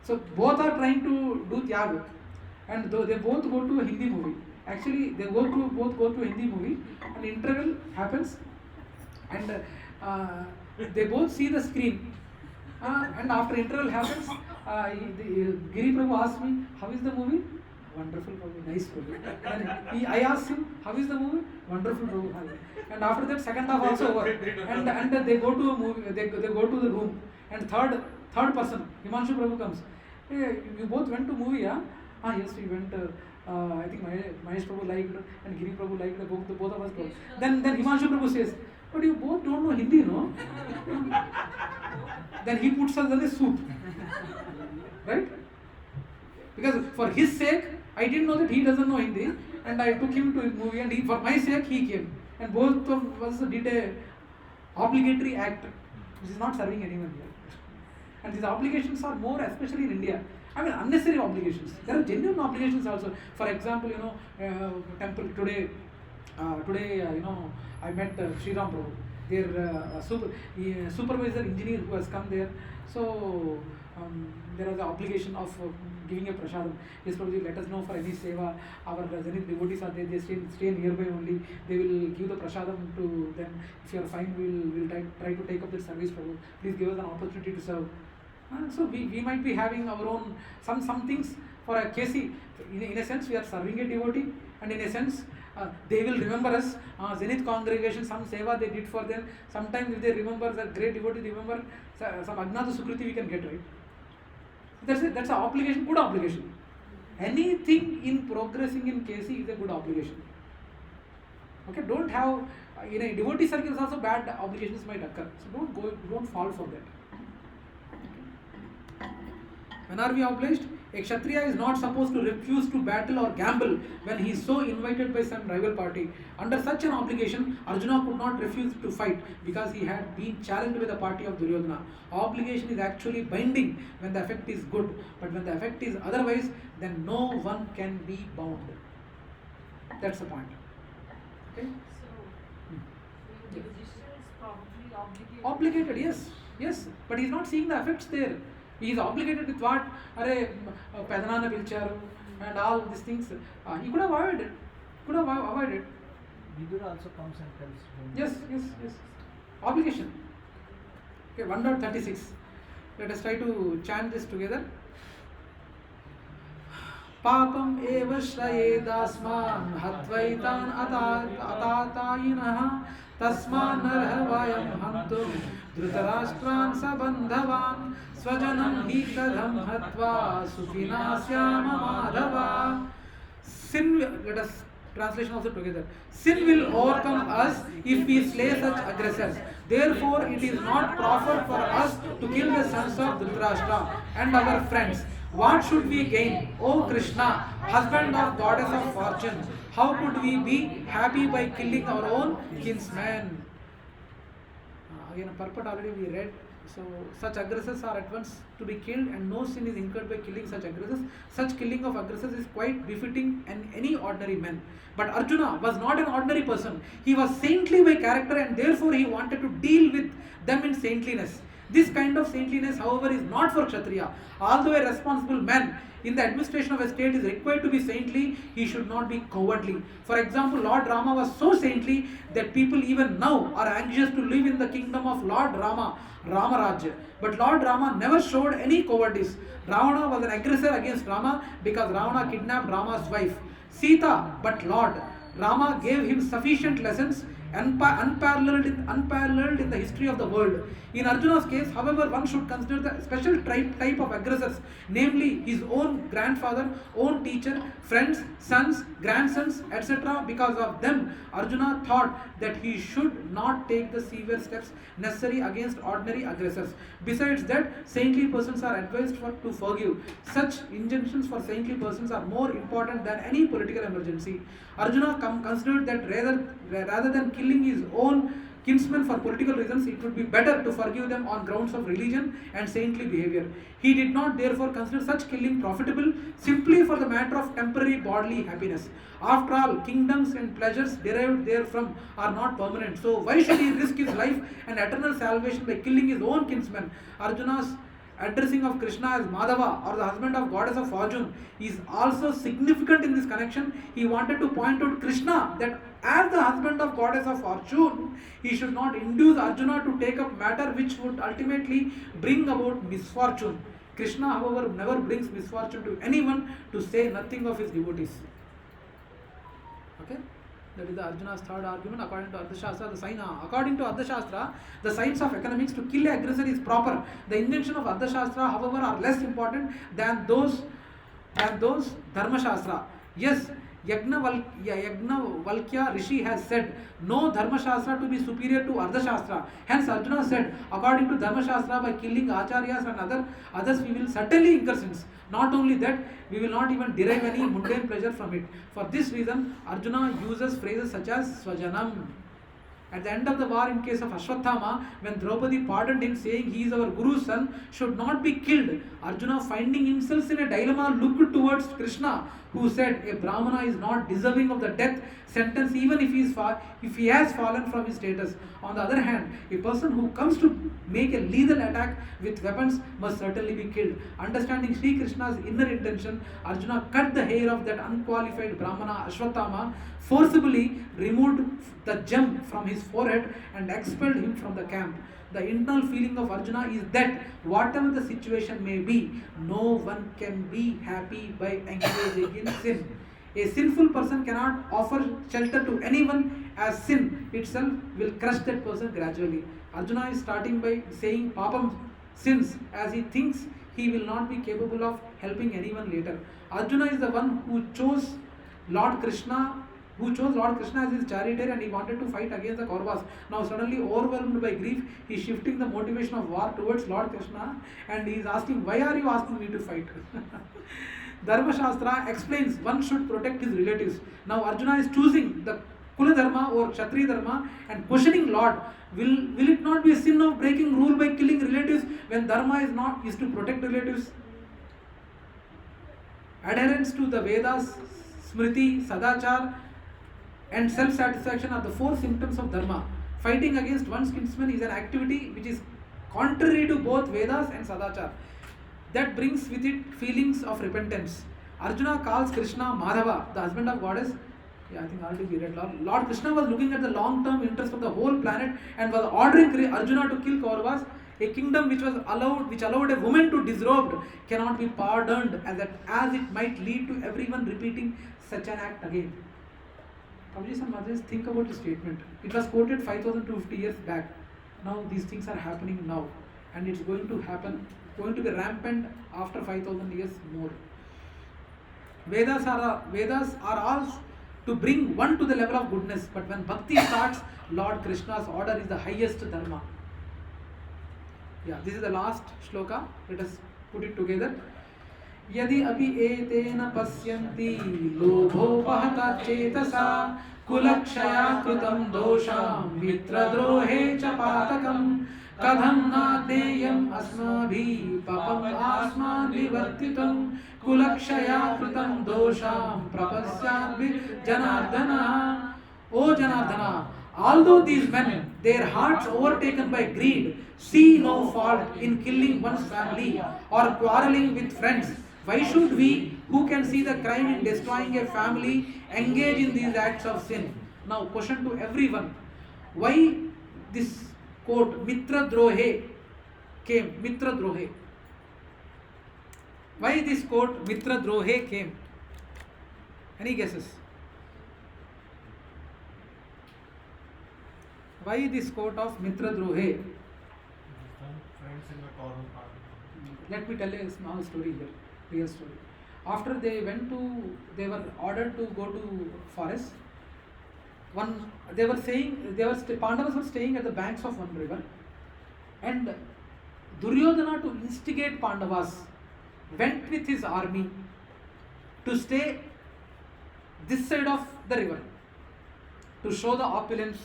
So both are trying to do tyaga, and they both go to a Hindi movie. Actually, they both go to a Hindi movie, an interval happens, and they both see the screen. And after interval happens, Giri Prabhu asks me, how is the movie? Wonderful, Prabhu, nice, Prabhu. And I asked him, how is the movie? Wonderful, Prabhu. And after that, second half also over. And they go to a movie, they go to the room. And third person, Himanshu Prabhu comes. Hey, you both went to movie, yeah? Yes, we went. I think Mahesh Prabhu liked and Giri Prabhu liked, both of us go. Then Himanshu Prabhu says, but you both don't know Hindi, no? Then he puts us in a soup. Right? Because for his sake, I didn't know that he doesn't know Hindi, and I took him to his movie, and for my sake, he came. And both of us did a obligatory act, which is not serving anyone here. And these obligations are more, especially in India. I mean, unnecessary obligations. There are genuine obligations also. For example, temple today, I met Sri Ram Prabhu, their supervisor engineer who has come there. So there was the obligation of giving a prasadam. Yes, Prabhuji, let us know for any seva. Our Zenith devotees are there, they stay nearby only. They will give the prasadam to them. If you are fine, we will try to take up that service, Prabhu. Please give us an opportunity to serve. So we might be having our own some things for a KC. In a sense, we are serving a devotee, and in a sense, they will remember us. Zenith congregation, some seva they did for them. Sometimes if they remember that great devotee, remember some Agnata Sukriti we can get, right? That's an obligation, good obligation. Anything in progressing in KC is a good obligation. Okay, don't have in a devotee circles also bad obligations might occur. So don't fall for that. When are we obliged? A Kshatriya is not supposed to refuse to battle or gamble when he is so invited by some rival party. Under such an obligation, Arjuna could not refuse to fight because he had been challenged by the party of Duryodhana. Obligation is actually binding when the effect is good, but when the effect is otherwise, then no one can be bound. That's the point. Okay? So the musician is probably Obligated, yes. But he is not seeing the effects there. He is obligated with what? Pedanana pilcharu and all these things. He could have avoided. Vidura also comes and tells him. Yes. Obligation. Okay, 1.36. Let us try to chant this together. Papam eva shrayedasman hatvaitan atatayinah tasman narhavayam hantum dhritarashtran sabandhavan swajanam hi kadham hatva sukhinasyama madhava. Sin, let us translation also together. Sin will overcome us if we slay such aggressors. Therefore, it is not proper for us to kill the sons of Dhritarashtra and our friends. What should we gain? O Krishna, husband of goddess of fortune, how could we be happy by killing our own kinsmen? Again, a purport already we read. So, such aggressors are at once to be killed, and no sin is incurred by killing such aggressors. Such killing of aggressors is quite befitting any ordinary man. But Arjuna was not an ordinary person. He was saintly by character, and therefore he wanted to deal with them in saintliness. This kind of saintliness, however, is not for Kshatriya. Although a responsible man in the administration of a state is required to be saintly, he should not be cowardly. For example, Lord Rama was so saintly that people even now are anxious to live in the kingdom of Lord Rama, Ramarajya. But Lord Rama never showed any cowardice. Ravana was an aggressor against Rama because Ravana kidnapped Rama's wife, Sita, but Lord Rama gave him sufficient lessons unparalleled in the history of the world. In Arjuna's case, however, one should consider the special type of aggressors, namely his own grandfather, own teacher, friends, sons, grandsons, etc. Because of them, Arjuna thought that he should not take the severe steps necessary against ordinary aggressors. Besides that, saintly persons are advised to forgive. Such injunctions for saintly persons are more important than any political emergency. Arjuna considered that rather than killing his own kinsmen for political reasons, it would be better to forgive them on grounds of religion and saintly behavior. He did not therefore consider such killing profitable simply for the matter of temporary bodily happiness. After all, kingdoms and pleasures derived therefrom are not permanent. So why should he risk his life and eternal salvation by killing his own kinsmen? Arjuna's addressing of Krishna as Madhava, or the husband of goddess of fortune, is also significant in this connection. He wanted to point out Krishna that as the husband of goddess of fortune, he should not induce Arjuna to take up matter which would ultimately bring about misfortune. Krishna, however, never brings misfortune to anyone, to say nothing of his devotees. Okay? That is the Arjuna's third argument according to Arthashastra. According to Arthashastra, the science of economics, to kill an aggressor is proper. The invention of Arthashastra, however, are less important than those Dharmashastra. Yes, Yagnavalkya Rishi has said, no Dharmashastra to be superior to Ardhashastra. Hence Arjuna said, according to Dharmashastra, by killing Acharyas and others we will certainly incur sins. Not only that, we will not even derive any mundane pleasure from it. For this reason, Arjuna uses phrases such as Swajanam. At the end of the war, in case of Ashwathama, when Draupadi pardoned him, saying he is our Guru's son, should not be killed, Arjuna, finding himself in a dilemma, looked towards Krishna, who said, a Brahmana is not deserving of the death sentence even if he has fallen from his status. On the other hand, a person who comes to make a lethal attack with weapons must certainly be killed. Understanding Sri Krishna's inner intention, Arjuna cut the hair of that unqualified Brahmana Ashwathama, forcibly removed the gem from his forehead and expelled him from the camp. The internal feeling of Arjuna is that whatever the situation may be, no one can be happy by engaging in sin. A sinful person cannot offer shelter to anyone, as sin itself will crush that person gradually. Arjuna is starting by saying papam sins, as he thinks he will not be capable of helping anyone later. Arjuna is the one who chose Lord Krishna as his charioteer, and he wanted to fight against the Kauravas. Now suddenly overwhelmed by grief, he is shifting the motivation of war towards Lord Krishna, and he is asking, why are you asking me to fight? Dharma Shastra explains one should protect his relatives. Now Arjuna is choosing the Kula Dharma or Kshatriya Dharma and questioning Lord, will it not be a sin of breaking rule by killing relatives when Dharma is to protect relatives? Adherence to the Vedas, Smriti, Sadachar and self-satisfaction are the four symptoms of Dharma. Fighting against one's kinsman is an activity which is contrary to both Vedas and Sadachar. That brings with it feelings of repentance. Arjuna calls Krishna Madhava, the husband of goddess. I think already we read. Lord Krishna was looking at the long-term interest of the whole planet and was ordering Arjuna to kill Kauravas. A kingdom which allowed a woman to disrobed cannot be pardoned, as it might lead to everyone repeating such an act again. Prabhuji and Madhus, think about the statement. It was quoted 5,250 years back. Now these things are happening now, and it's going to happen, going to be rampant after 5,000 years more. Vedas are all to bring one to the level of goodness, but when bhakti starts, Lord Krishna's order is the highest dharma. Yeah, this is the last shloka. Let us put it together. यदि अपि एतेन पश्यन्ति लोभोपहता चेतसा कुलक्षया कृतं दोषां मित्रद्रोहे च पातकं कथं नाज्ञेयम् अस्माभिः पापम् अस्मान् विवर्तितं कुलक्षया कृतं दोषां प्रपश्याद्भिः जनार्दनः. O Janardana, although these men, their hearts overtaken by greed, see no fault in killing one's family or quarreling with friends, why should we, who can see the crime in destroying a family, engage in these acts of sin? Now, question to everyone: why this quote Mitra Drohe came? Mitra Drohe. Why this quote Mitra Drohe came? Any guesses? Why this quote of Mitra Drohe? Let me tell you a small story here, real story. After they were ordered to go to forest. Pandavas were staying at the banks of one river, and Duryodhana, to instigate Pandavas, went with his army to stay this side of the river, to show the opulence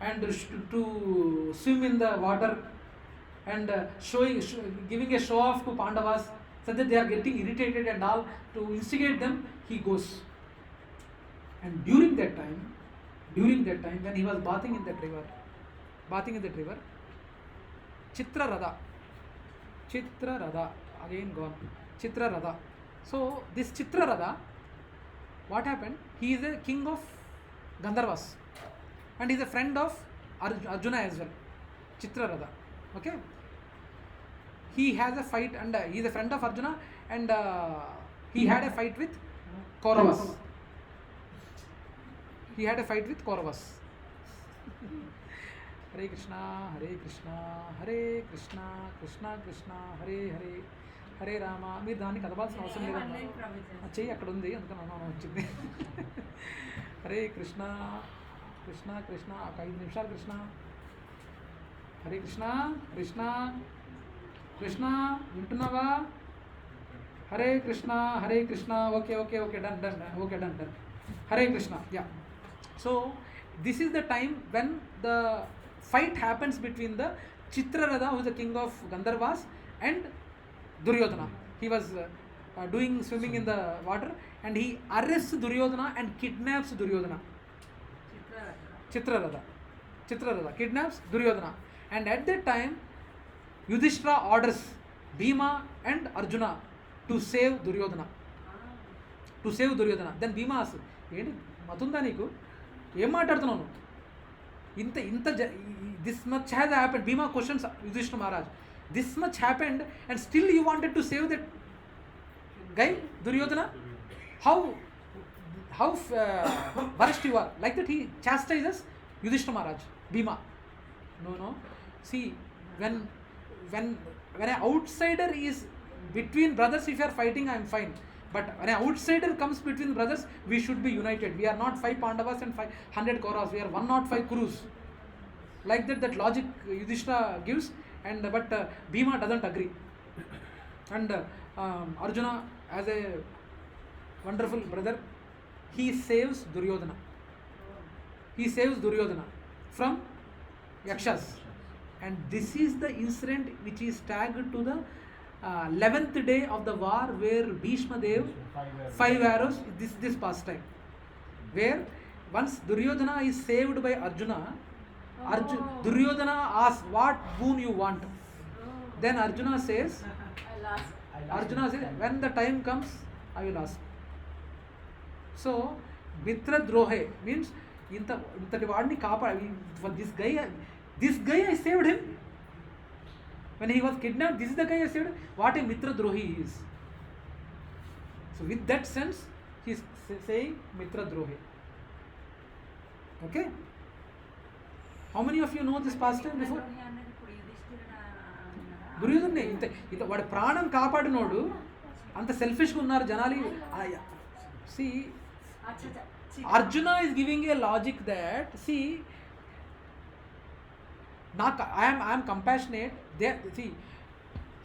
and to swim in the water and giving a show off to Pandavas, so that they are getting irritated and all. To instigate them, he goes. And during that time, when he was bathing in that river, Chitra Radha, again gone, Chitra Radha. So this Chitra Radha, what happened? He is a king of Gandharvas, and he is a friend of Arjuna as well, Chitra Radha. Okay, he has a fight, and he is a friend of Arjuna, and he had a fight with Kauravas. Hare Krishna, Hare Krishna, Krishna Krishna, Hare Hare, Hare Rama. మీరు దాన్ని కదపాల్సిన అవసరం లేదమ్మా, చెయ్యి అక్కడ ఉంది, అందుకని అన్నాను వచ్చింది. హరే కృష్ణ కృష్ణ కృష్ణ, ఒక 5 నిమిషాలు కృష్ణ. హరే కృష్ణ కృష్ణ కృష్ణ, వింటున్నావా? Hare Krishna okay, done, okay, done. Hare Krishna. Yeah. So this is the time when the fight happens between the Chitraratha, who is the king of Gandharvas, and Duryodhana. He was doing swimming in the water, and he arrests Duryodhana and kidnaps Duryodhana. Chitraratha kidnaps Duryodhana, and at that time Yudhishthira orders Bhima and Arjuna to save Duryodhana. Then Bhima asks, ఏంటి మతుందా నీకు, ఏం మాట్లాడుతున్నావు, this much has happened. Bhima questions Yudhishthira Maharaj, this much happened and still you wanted to save that guy Duryodhana? How worst you are. Like that he chastises Yudhishthira Maharaj, Bhima. No. See, when an outsider is between brothers, if you are fighting, I am fine. But when an outsider comes between brothers, we should be united. We are not 5 Pandavas and 100 Kauravas. We are 105 Kurus. Like that logic Yudhishthira gives, but Bhima doesn't agree. And Arjuna, as a wonderful brother, he saves Duryodhana. From Yakshas. And this is the incident which is tagged to the 11th day of the war, where Bhishma Dev 5 arrows, this pastime, where once Duryodhana is saved by Arjuna, Duryodhana asks, what boon you want? Then Arjuna says, when the time comes, I will ask. So Mitra Drohe means intati vaadni kaapadi, for this guy I saved him. When he was kidnapped, this is the guy I saved. What a Mitra Drohi is. So with that sense, he is saying Mitra Drohi. Okay? How many of you know this pastime before? Duryodhane ఇంత వాడి ప్రాణం కాపాడినోడు అంత సెల్ఫిష్గా ఉన్నారు జనాలు. See, Arjuna is giving a logic that, see, I am compassionate.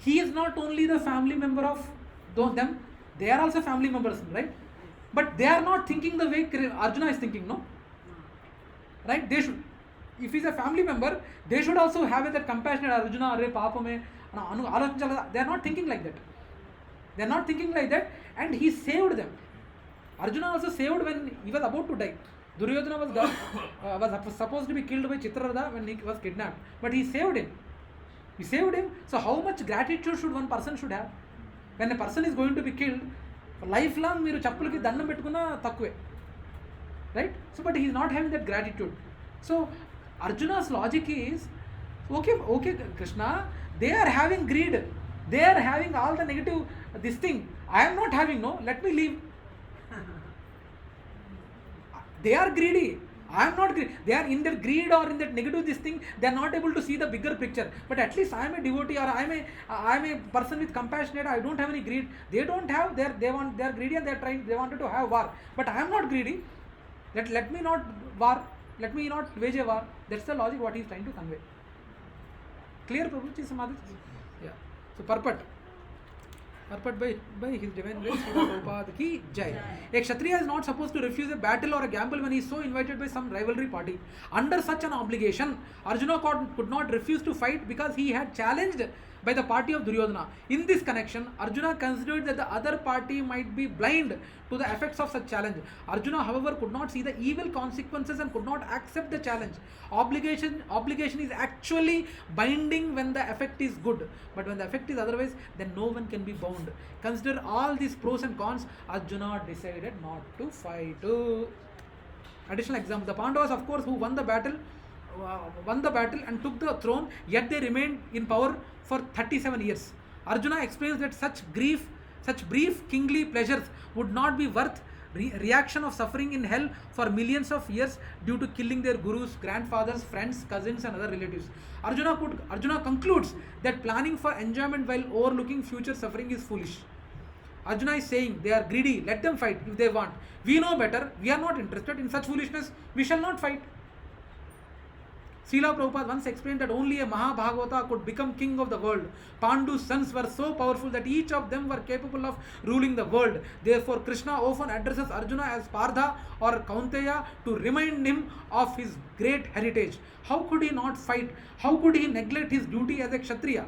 He is not only the family member of them, they are also family members, right? But they are not thinking the way Arjuna is thinking, no? Right? They should, if he is a family member, they should also have that compassionate Arjuna, Arre Papame, they are not thinking like that. And he saved them. Arjuna also saved when he was about to die. Duryodhana was supposed to be killed by Chitraratha when he was kidnapped, but he saved him. So how much gratitude should one person should have? When a person is going to be killed, for lifelong మీరు చెప్పులకి దండం పెట్టుకున్నా తక్కువే, right? So but he is not having that gratitude. So Arjuna's logic is, okay Krishna, they are having greed, they are having all the negative this thing, I am not having, no, let me leave. They are greedy, I am not greedy. They are in their greed or in that negative this thing, they are not able to see the bigger picture. But at least I am a devotee, or I am a person with compassionate, I don't have any greed. They don't have, they are greedy and they wanted to have war. But I am not greedy. Let me not war, let me not wage a war. That's the logic what he is trying to convey. Clear, Prabhu? Yeah. So purport by his divine grace, Prabhupada ki jai. A Kshatriya is not supposed to refuse a battle or a gamble when he is so invited by some rivalry party. Under such an obligation, Arjuna could not refuse to fight because he had challenged by the party of Duryodhana. In this connection, Arjuna considered that the other party might be blind to the effects of such challenge. Arjuna, however, could not see the evil consequences and could not accept the challenge. Obligation is actually binding when the effect is good, but when the effect is otherwise, then no one can be bound. Consider all these pros and cons. Arjuna decided not to fight. Additional example: the Pandavas, of course, who won the battle and took the throne, yet they remained in power for 37 years. Arjuna explains that such brief kingly pleasures would not be worth reaction of suffering in hell for millions of years due to killing their gurus, grandfathers, friends, cousins and other relatives. Arjuna concludes that planning for enjoyment while overlooking future suffering is foolish. Arjuna is saying they are greedy, let them fight if they want. We know better, we are not interested in such foolishness, we shall not fight. Srila Prabhupada once explained that only a Mahabhagavata could become king of the world. Pandu's sons were so powerful that each of them were capable of ruling the world. Therefore, Krishna often addresses Arjuna as Partha or Kaunteya to remind him of his great heritage. How could he not fight? How could he neglect his duty as a Kshatriya?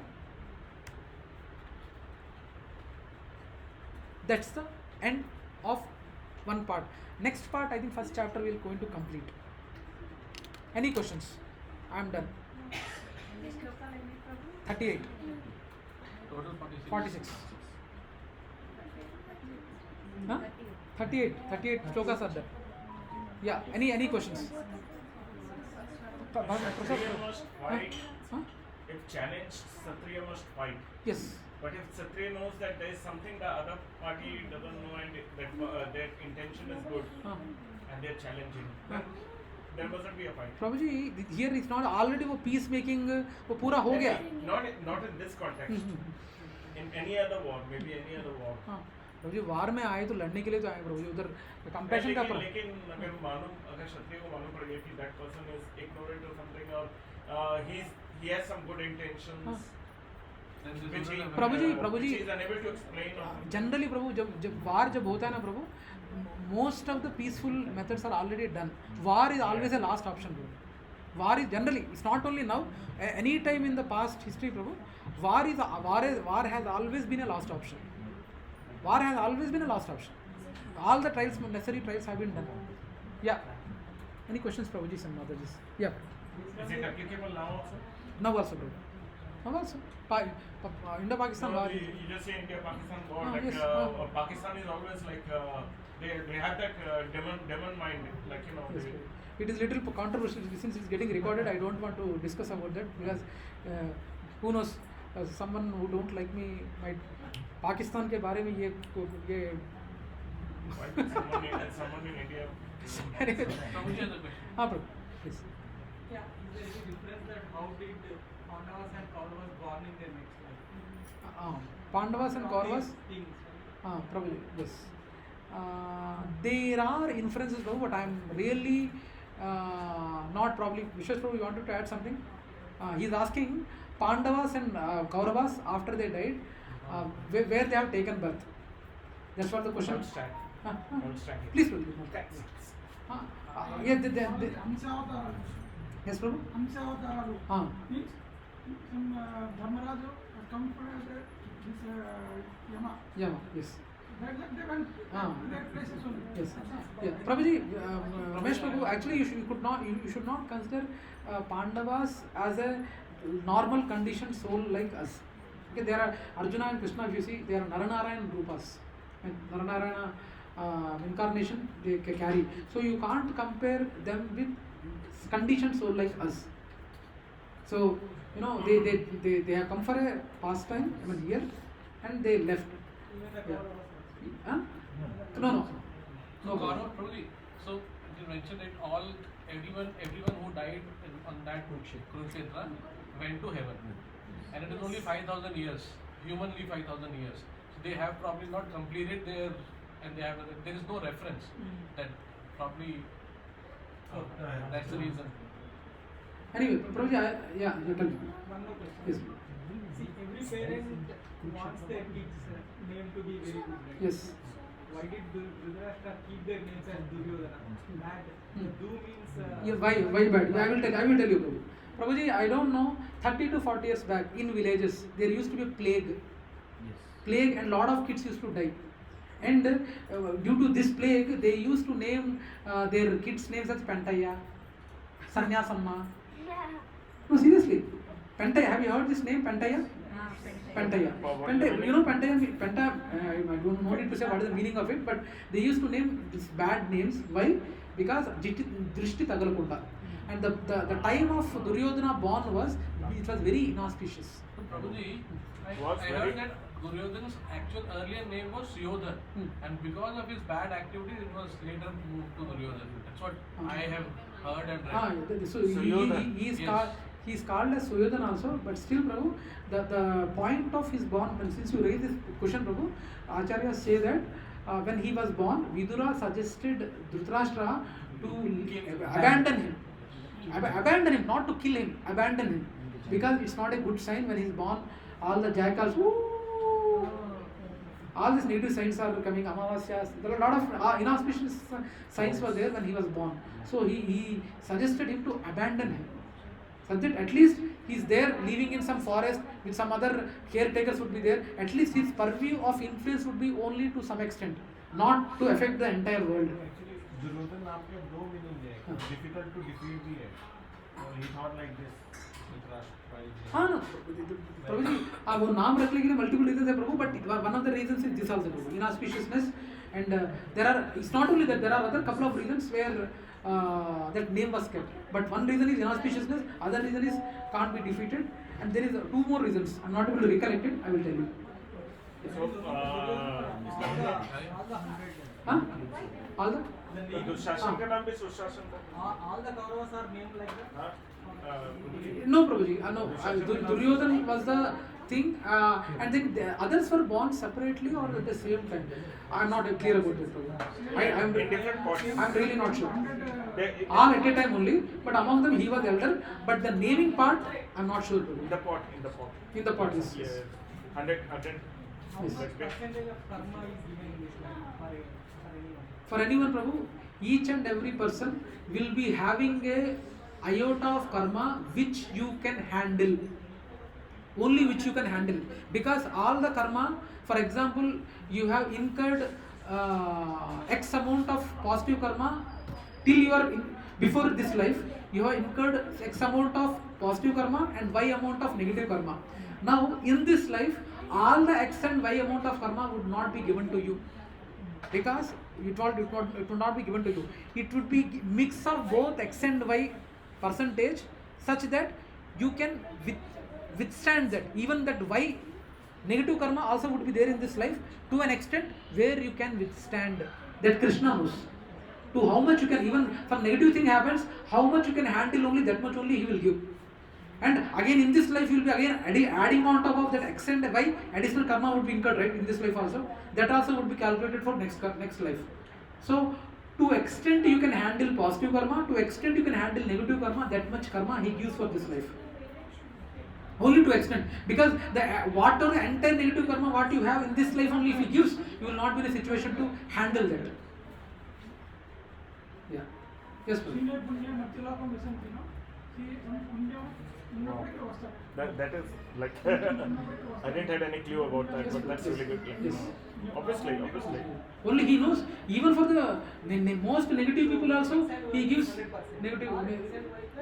That's the end of one part. Next part, I think first chapter we are going to complete. Any questions? I am done. 38. Total 46. Huh? 38 shlokas are there. Yeah, any questions? Kshatriya must fight. Huh? If challenged, Kshatriya must fight. Yes. But if Kshatriya knows that there is something the other party doesn't know and that their intention is good and they are challenging, then there mustn't be a fight. Prabhuji, here it's not already वो peacemaking वो पूरा हो गया. Not in this context. In any other war, maybe any other war. प्रभुजी वार में आए तो लड़ने के लिए तो आए प्रभुजी उधर कंपैशन का लेकिन अगर क्षत्रिय को मालूम पड़ गया कि that person is ignorant or something or he has some good intentions Prabhuji which he is unable to explain or something. Generally प्रभु जब वार जब होता है ना प्रभु, most of the peaceful methods are already done. War is always a last option. War is generally, it's not only now, any time in the past history, Prabhu, war has always been a last option. War has always been a last option. All the trials, necessary trials have been done. Yeah. Any questions, Prabhuji, some Mataji's? Yeah. Is it applicable now also? Now also, Prabhu. Now also. Indo-Pakistan war. You just say India-Pakistan war. Yes. Pakistan is always like, they have that demon mind, like, you know. Yes, it is little controversial since it's getting recorded. I don't want to discuss about that because who knows, someone who don't like me might Pakistan के बारे में ये someone in India. Anyway, हाँ प्रभु, please. Yeah, is there any difference that how did Pandavas and Kauravas born in their next life? Pandavas and Kauravas. Probably yes. There are inferences, Prabhu, but I am really not probably. Vishwas Prabhu, you wanted to add something? He is asking Pandavas and Kauravas after they died, where they have taken birth. That's what the question. Please, Prabhu. Yes, yes, Prabhu. Means Dharmaraj come from this Yama. Yama, yes. They went that places only. Yes. Yeah. Prabhuji, Ramesh Prabhu, actually you should not consider Pandavas as a normal conditioned soul like us. Okay, there are Arjuna and Krishna, if you see, they are Naranarayan Rupas. And Naranarayana incarnation they carry. So you can't compare them with conditioned soul like us. So, you know, they have come for a pastime, I mean here, and they left. Yeah. Huh? No. So Gaurav, probably. So you mentioned that everyone who died on that Kurukshetra went to heaven, and it is only 5,000 years, humanly 5,000 years. So they have probably not completed their, and there is no reference that probably that's the reason. Anyway, Prabhuji, yeah, you tell me. One more question. Yes. See, every parent wants their kids' name to be very good, right? Yes. Why did Dhritarashtra keep their names as Duryodhana? Bad. Du means. Yeah, why bad? I will tell you, Prabhu. Prabhuji, I don't know. 30 to 40 years back, in villages, there used to be plague. Yes. Plague, and lot of kids used to die. And due to this plague, they used to name their kids' names as Pentaya, Sanyasamma. No, seriously. Pentaya, have you heard this name, Pentaya? Pentaya. You know Pentaya, I don't know to say what is the meaning of it, but they used to name these bad names. Why? Because Drishti Tagalakunda. And the time of Duryodhana born was very inauspicious. Prabhuji, I heard that Duryodhana's actual earlier name was Suyodhan, and because of his bad activities, it was later moved to Duryodhana. That's what I have heard and read. So he is called as Suyodhan also, but still, Prabhu, the point of his born, since you raised this question, Prabhu, Acharyas say that when he was born, Vidura suggested Dhritarashtra to abandon him. Abandon him, not to kill him, abandon him. Because it's not a good sign when he's born, all the jackals, all these negative signs are coming, Amavasyas, there are a lot of inauspicious signs were there when he was born. So he suggested him to abandon him. So that at least he's there living in some forest with some other caretakers would be there. At least his purview of influence would be only to some extent, not to affect the entire world. Actually, Duryodhan नाम के दो meaning है. Difficult to defeat भी है. He thought like this. हाँ ना प्रभु जी वो नाम रखने के लिए multiple reasons है प्रभु, but one of the reasons is this also Prabhu, inauspiciousness, and there are, it's not only that, there are other couple of reasons where that name was kept, but one reason is inauspiciousness, other reason is can't be defeated, and there is two more reasons. I'm not able to recollect it, I will tell you. So Huh? All the Dushasan का नाम भी सुशासन का. All the Kauravas are named like that. No, Prabhuji, no. Duryodhan was the thing, and then the others were born separately or at the same time. I'm not clear about it, Prabhu. I'm in different pots. I'm really not sure. All at a time only, but among them he was elder. But the naming part, I'm not sure, Prabhu. In the pot. In the pot, yes. Yes. 100. How much percentage of karma is given in this life for anyone? For anyone, Prabhu, each and every person will be having a iota of karma which you can handle. Only which you can handle. Because all the karma, for example, you have incurred X amount of positive karma till you are before this life, you have incurred X amount of positive karma and Y amount of negative karma. Now, in this life, all the X and Y amount of karma would not be given to you. Because it would not be given to you. It would be mix of both X and Y percentage such that you can withstand that. Even that Y negative karma also would be there in this life to an extent where you can withstand. That Krishna knows. To how much you can, even some negative thing happens, how much you can handle, only that much only he will give. And again in this life you will be again adding on top of that X and Y, additional karma would be incurred, right, in this life also. That also would be calculated for next life. So to extent you can handle positive karma, to extent you can handle negative karma, that much karma he gives for this life. Only to extent. Because whatever the entire negative karma what you have in this life only, if he gives, you will not be in a situation to handle that. Yeah. Yes, please. That is like I didn't have any clue about that, but that's really good. Yes. Obviously. Only he knows. Even for the most negative people also, he gives negative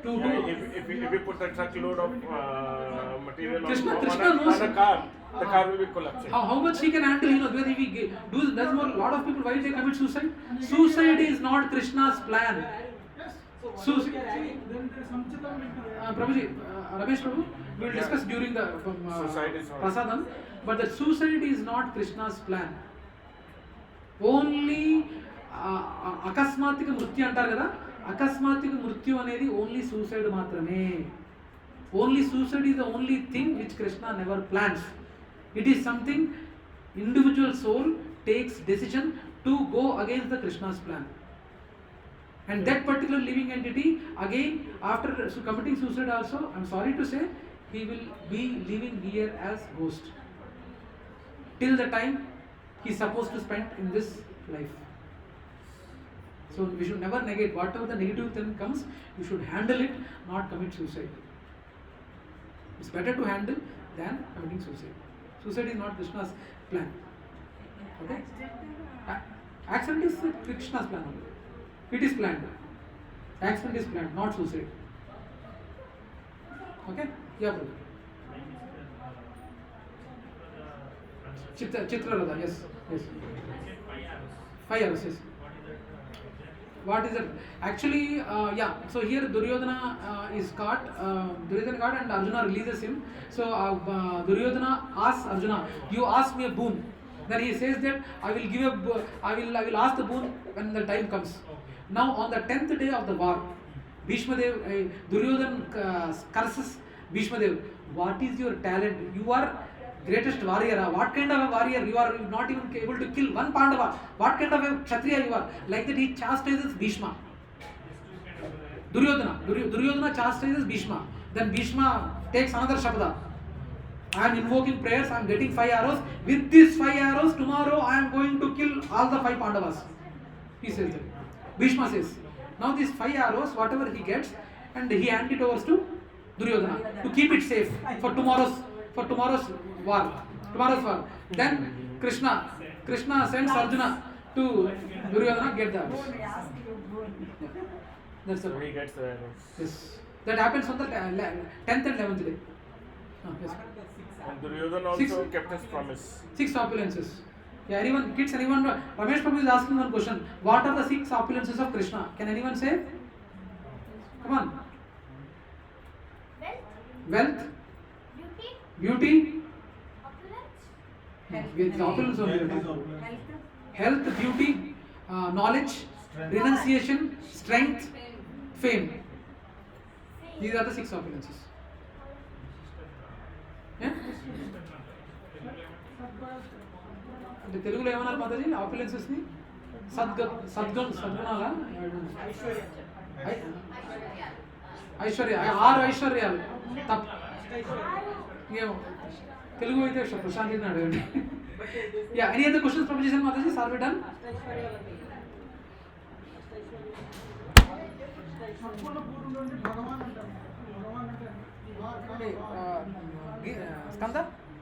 to if you put a truckload of material Krishna on knows. a car, the car will be collapsing. How much he can handle, whether he does. There's more. A lot of people, why they commit suicide? Suicide is not Krishna's plan. Prabhuji, Ramesh Prabhu, we will discuss during the Prasadam, but the suicide is not Krishna's plan. Only akasmatika mrityu antaru kada, akasmatika mrityu anedi only suicide maatrame. Only suicide is the only thing which Krishna never plans. It is something individual soul takes decision to go against the Krishna's plan. And that particular living entity, again, after committing suicide also, I'm sorry to say, he will be living here as ghost. Till the time he is supposed to spend in this life. So we should never negate. Whatever the negative thing comes, you should handle it, not commit suicide. It's better to handle than committing suicide. Suicide is not Krishna's plan. Okay? Accident is Krishna's plan only. It is planned. Accident is planned, not suicide. Okay? Yeah, brother. Chitra Radha, yes. 5 arrows, yes. What is it? Actually, so here Duryodhana is caught. Duryodhana caught and Arjuna releases him. So Duryodhana asks Arjuna, you ask me a boon. Then he says that I will give I will ask the boon when the time comes. Now on the 10th day of the war, Bhishmadev, Duryodhana curses Bhishmadev. What is your talent? You are greatest warrior. What kind of a warrior? You are not even able to kill one Pandava. What kind of a Kshatriya you are? Like that he chastises Bhishma. Duryodhana chastises Bhishma. Then Bhishma takes another Shabda. I am invoking prayers, I am getting 5 arrows. With these 5 arrows, tomorrow I am going to kill all the 5 Pandavas. He says that. Bhishma says. Now these 5 arrows, whatever he gets, and he hands it over to Duryodhana to keep it safe for tomorrow's war. Then Krishna sends Arjuna to Duryodhana get the arrows. That's So he gets the arrows. Yes. That happens on the 10th and 11th day. Yes. And Duryodhana also kept his promise. 6 opulences. Yeah, anyone? Ramesh Prabhu is asking one question. What are the 6 opulences of Krishna? Can anyone say? Come on. Wealth. Beauty. With opulence only. Health, beauty, knowledge, renunciation, strength, fame. These are the 6 opulences. Yeah? అంటే తెలుగులో ఏమన్నారు మాతాజీ ఆపులెన్సెస్ని సద్గుణాలా ఐశ్వర్య 6 ఐశ్వర్యాలు ఏమో తెలుగు అయితే ప్రశాంత్ అడగండి. Yeah any other questions proposition మాతాజీ sir we done.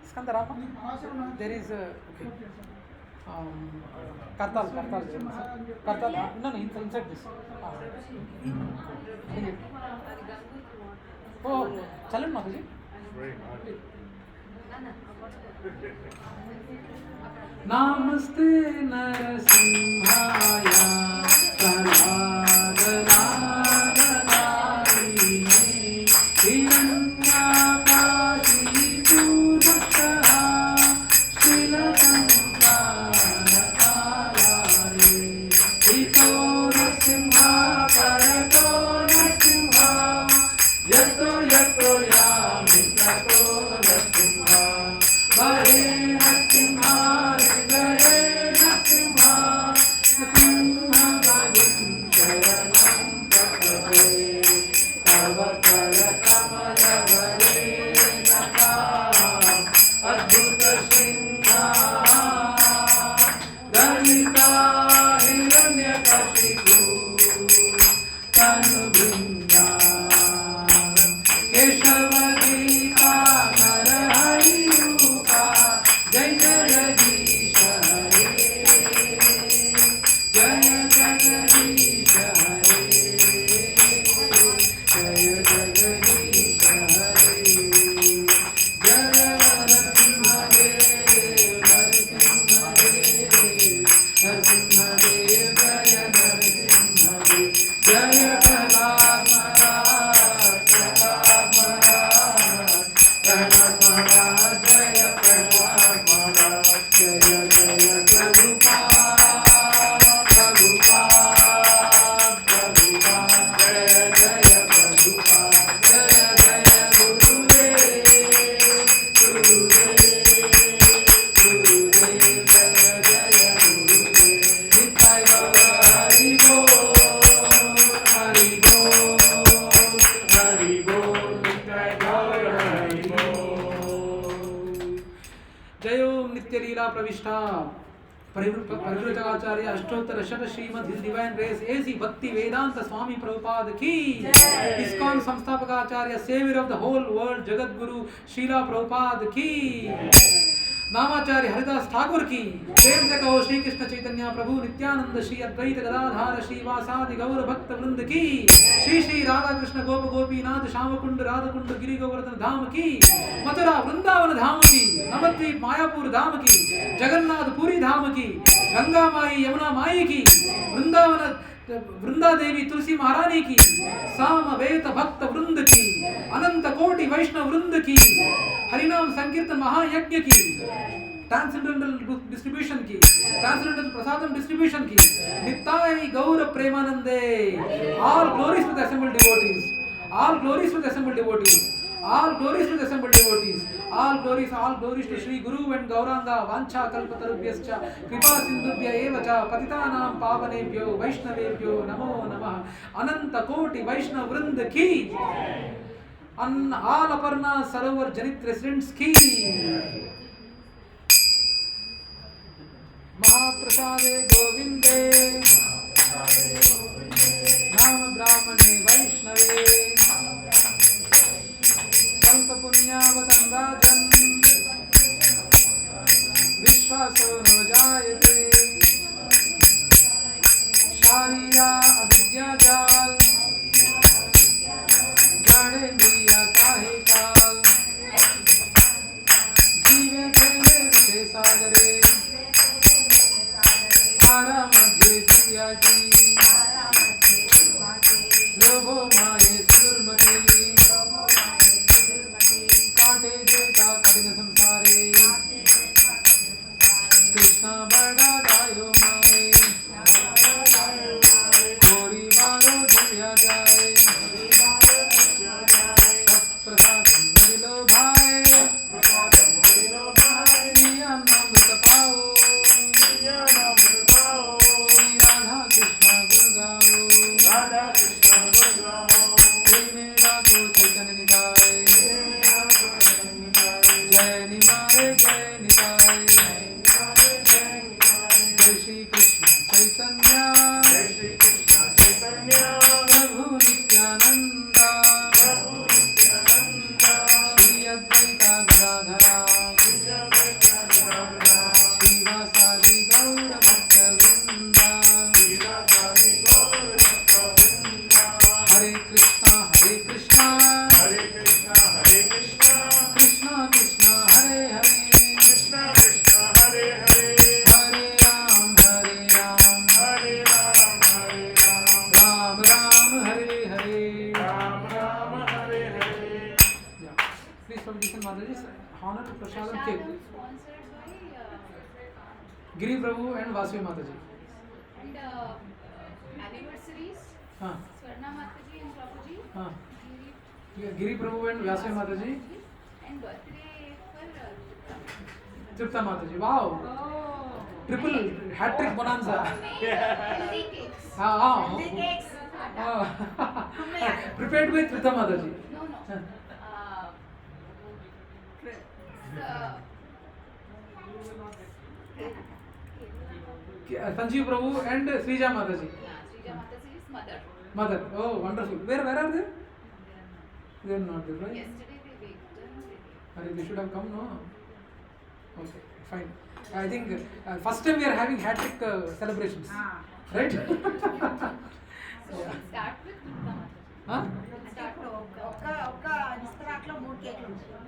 Skanda Rama. There is Kartal. No, inside this. Oh, Chalan Mataji. Namaste Narasimhaya Sarvadanadanayine Hiranyakashitu Dakshaha Shilasankarakalayane Hito Nasimha Parato Nasimha Yato Yami Tato Nasimha Bare Nasimha Hridaye Nasimha Nasimha Bhagin Sharanam Prapade Tava Kara Kamala Bare Naka Adbhuta Singha Dalita Hiranyakashipu Tanu Brinda Keshava Gita Narahari Rupa Jai Jagadish Hare Jai Jagadish Hare Jai Jagadish Hare Jai Narasimhadev Narasimhadev Jai Narasimhadev Jai Prahlad Maharaj Prahlad Maharaj Jai Prahlad Maharaj Jai Prabhupada Jai Prabhupada Jai Gurudev जयो नित्य लीला प्रविष्टा परिवृतकाचार्य अष्टोत्तर शत श्रीमद his divine grace AC Bhakti Vedanta Swami Prabhupada की ISKCON संस्थापकाचार्य saviour of the whole world जगत गुरु शीला प्रभुपाद की नामाचार्य हरिदास ठाकुर की प्रेम से कहो श्री कृष्ण चैतन्य प्रभु नित्यानंद श्री अद्वैत गदाधार श्रीवासादि गौर भक्त वृंद की श्री श्री राधा कृष्ण गोप गोपीनाथ श्याम कुंड राधा कुंड गिरि गोवर्धन धाम की मथुरा वृंदावन धाम की नवद्वीप मायापुर धाम की जगन्नाथ पुरी धाम की गंगा माई यमुना माई की वृंदावन वृंदा देवी तुलसी महारानी की साम वेद भक्त वृंद की अनंत कोटि वैष्णव वृंद की हरिनाम संकीर्तन महायज्ञ की ट्रांसेंडेंटल डिस्ट्रीब्यूशन की ट्रांसेंडेंटल प्रसादम डिस्ट्रीब्यूशन की नित्याय गौर प्रेमानंदे all glories to the assembled devotees all glories to the assembled devotees All glories to the assembled devotees. All glories to Sri Guru and Gauranga. Vancha kalpatarubhyascha. Kripa sindhubhya evacha. Patitanam pavanebhyo. Vaishnavebhyo. Namo namah. Ananta koti Vaishnav vrind ki. On all Aparna Sarovar Janit residents ki. Mahaprasade Govinde. Nama Brahmane Vaishnave. Salpa Punyavatan Rajan. Vishwaso Navajayate. Sharira Avidya Jal. Jnanendriya Kahe Kal. Jive Khele Vishe Sagare. Tara Madhye Jivyati. Lobo Maye Sudurmati. Kate Jeta Kadina Samsare. Krishna Bada Dayo Maye. Kori Varo Divya Jai. Prasadam Milo Bhai. Sriyam Namrita Pao. Radha Krishna Gurgao. Mera to Chaitanya Nitai. Jai Nimai Jai Nitai. Jai Shri Krishna Chaitanya. Prabhu Nityananda. Shri Advaita Gadadhara. Srivasadi Gaura Bhakta Vrinda. Hare Krishna Krishna Krishna Hare Hare. Hare Ram Ram Ram Hare Hare. Yeah. Please permission Mataji, honor to Prasadam cake. Sponsored by Giri Prabhu and Vasu Mataji. and anniversaries. Swarna Mataji and Prabhuji. Giri Prabhu and Vasu Mataji. And birthday for Tripta Mataji. Wow. Oh. Triple hat trick bonanza. Healthy cakes. Healthy cakes. Prepared by Tripta Mataji. No. Sanjeev Prabhu and Srija Mataji. Srija Mataji's mother. Mother. Oh, wonderful. Where are they? They are not there, right? Yesterday they baked. They should have come, no? Okay, fine. I think first time we are having hat trick celebrations. Right? So we'll start with Tripta Mataji. Huh?